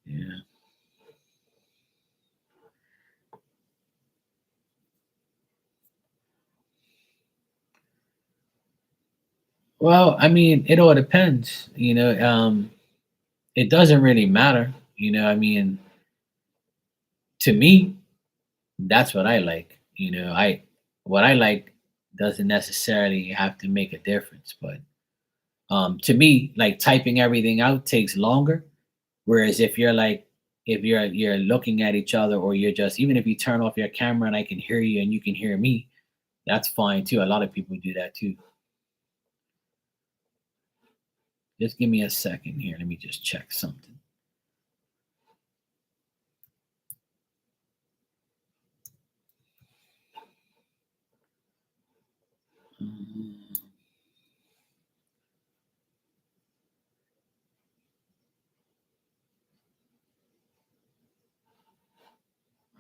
Yeah. Well, I mean, it all depends. It doesn't really matter. I mean, to me, that's what I like. I what I like doesn't necessarily have to make a difference, but to me, like typing everything out takes longer. Whereas if you're looking at each other, or you're just, even if you turn off your camera and I can hear you and you can hear me, that's fine too. A lot of people do that too. Just give me a second here. Let me just check something. Um,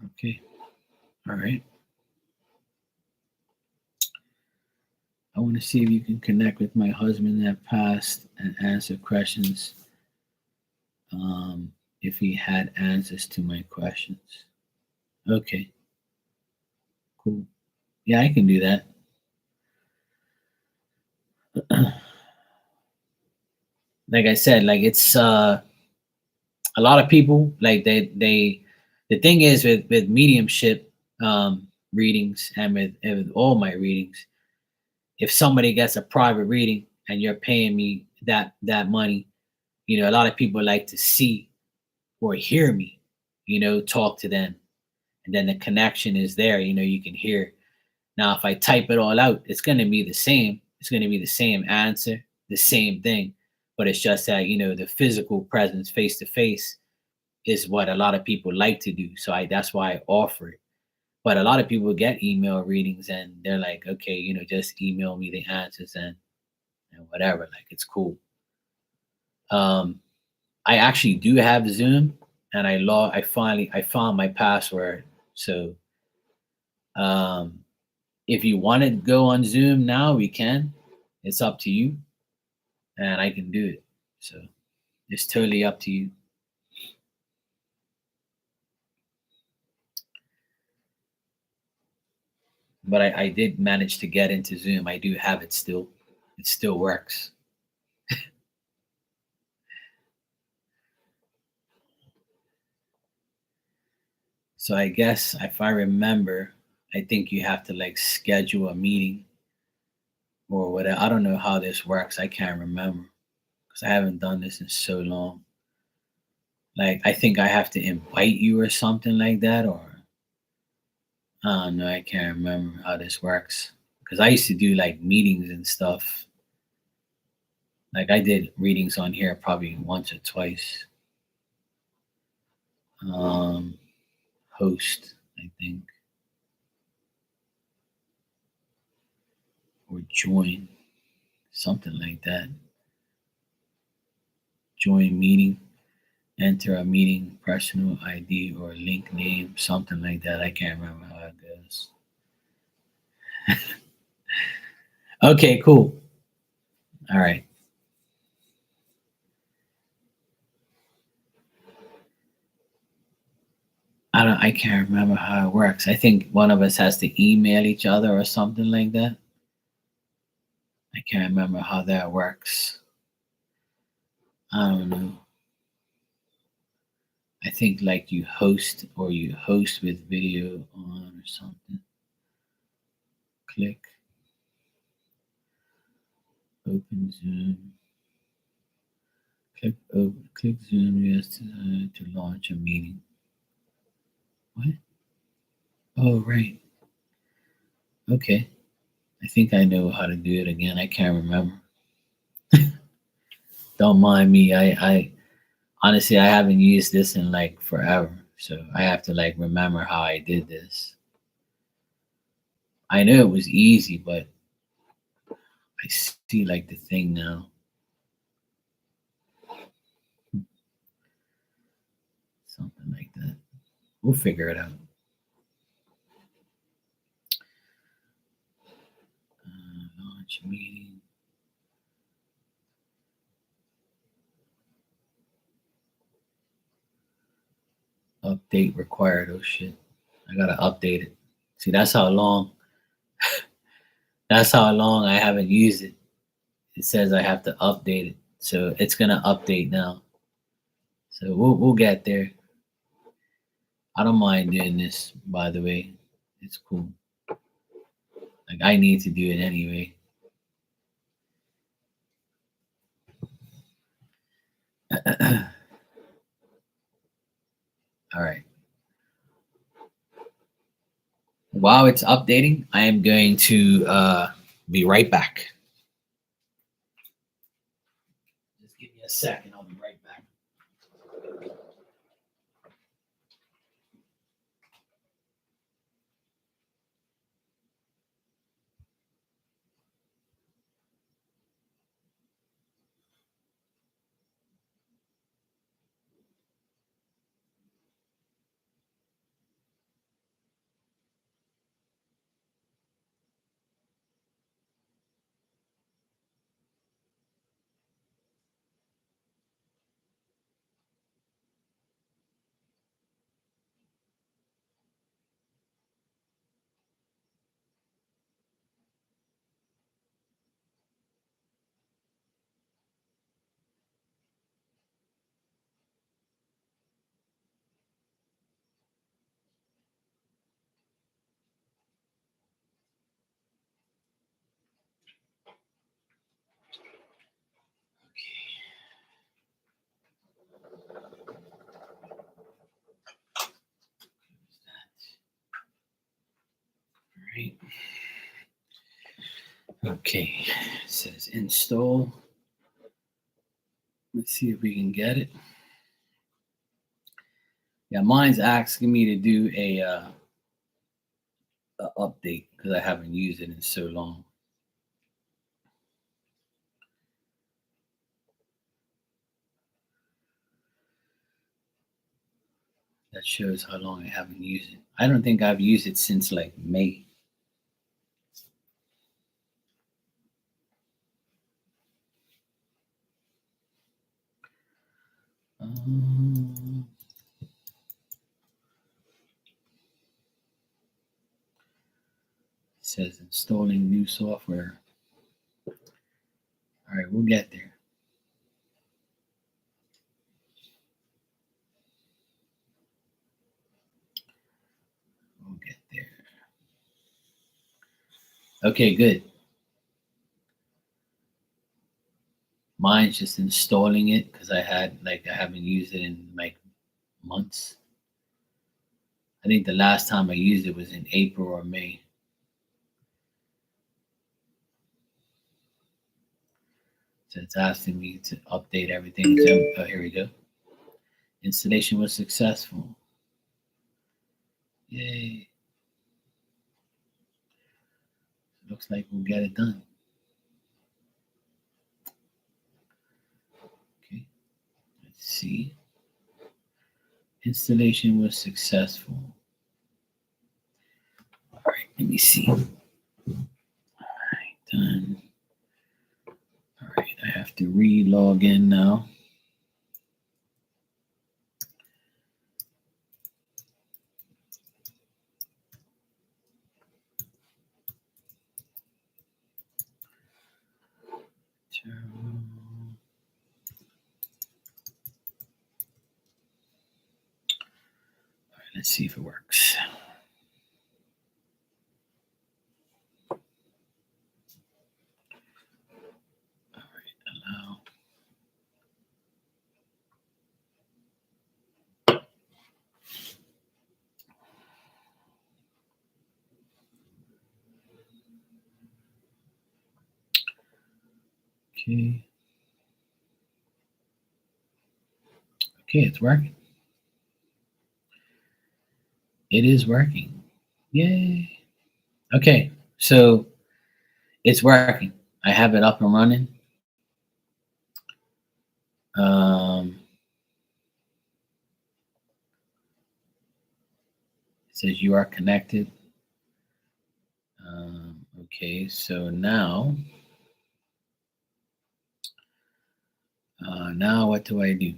Okay. All right. I want to see if you can connect with my husband that passed and answer questions. If he had answers to my questions. Okay. Cool. Yeah, I can do that. Like I said, like it's a lot of people like they the thing is with mediumship readings and with all my readings, if somebody gets a private reading and you're paying me that money, a lot of people like to see or hear me, talk to them, and then the connection is there. You can hear. Now if I type it all out, it's going to be the same. It's going to be the same answer, the same thing, but it's just that the physical presence face to face is what a lot of people like to do. So that's why I offer it. But a lot of people get email readings and they're like, okay, just email me the answers and whatever. Like it's cool. Um, I actually do have Zoom, and I found my password. So um, if you want to go on Zoom now, we can. It's up to you, and I can do it. So it's totally up to you. But I did manage to get into Zoom. I do have it still. It still works. So I guess if I remember, I think you have to like schedule a meeting or whatever. I don't know how this works. I can't remember because I haven't done this in so long. Like I think I have to invite you or something like that, or I don't know. I can't remember how this works because I used to do like meetings and stuff. Like I did readings on here probably once or twice. Um, Host, I think, or join, something like that. Join meeting, enter a meeting, personal ID or link name, something like that. I can't remember how it goes. Okay, cool. All right. I can't remember how it works. I think one of us has to email each other or something like that. I can't remember how that works. I don't know. I think like you host with video on or something. Click open Zoom. Click Zoom yes to launch a meeting. What? Oh right. Okay. I think I know how to do it again. I can't remember. Don't mind me. I honestly I haven't used this in like forever. So I have to like remember how I did this. I know it was easy, but I see like the thing now. Something like that. We'll figure it out. Launch meeting. Update required. Oh shit. I gotta update it. See, that's how long I haven't used it. It says I have to update it. So it's gonna update now. So we'll get there. I don't mind doing this, by the way. It's cool. Like I need to do it anyway. All right. While it's updating, I am going to be right back. Just give me a second. I'll be right back. right. Okay, it says install. Let's see if we can get it. Yeah, mine's asking me to do a update because I haven't used it in so long. That shows how long I haven't used it. I don't think I've used it since like May. Um, it says installing new software. All right, we'll get there. We'll get there. Okay, good. Mine's just installing it because I haven't used it in like months. I think the last time I used it was in April or May. So it's asking me to update everything. So, oh, here we go. Installation was successful. Yay. Looks like we'll get it done. Okay. Let's see. Installation was successful. All right, let me see. All right, done. All right, I have to re-log in now. Let's see if it works. All right, allow. Okay. Okay, it's working. It is working. Yay. Okay, so it's working. I have it up and running. It says you are connected. Okay, so now what do I do?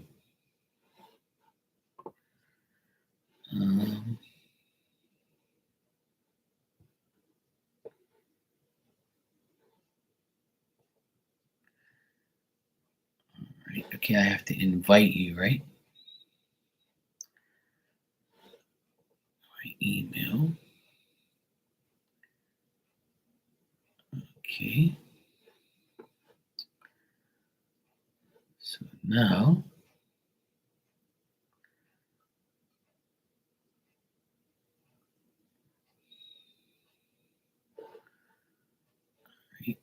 Um, right, okay, I have to invite you, right? My email. Okay. So now, right.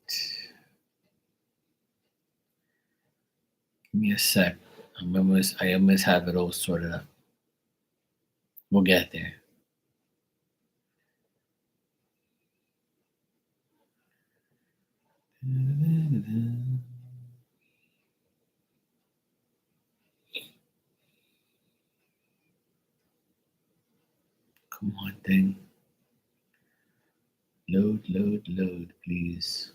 Give me a sec. I almost have it all sorted out. We'll get there. Come on, thing. Load, please.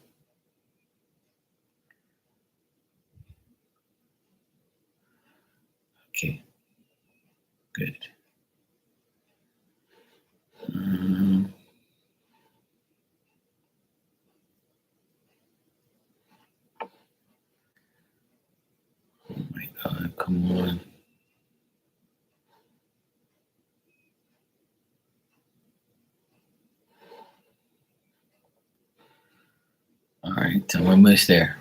Okay, good. Um, oh my God, come on. All right, I'm almost there.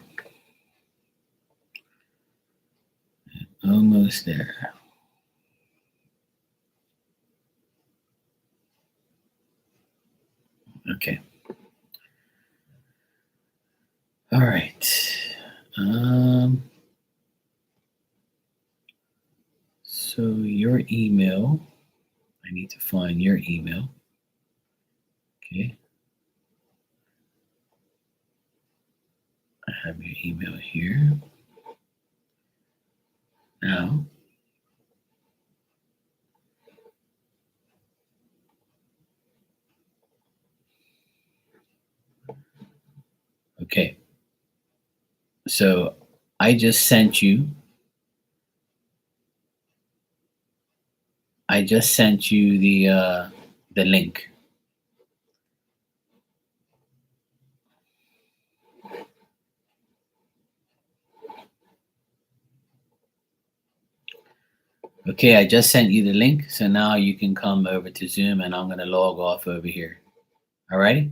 Almost there. Okay. All right. Um, so your email, I need to find your email. Okay. I have your email here. Now, okay. So I just sent you, the link. Okay, I just sent you the link. So now you can come over to Zoom and I'm going to log off over here. All righty?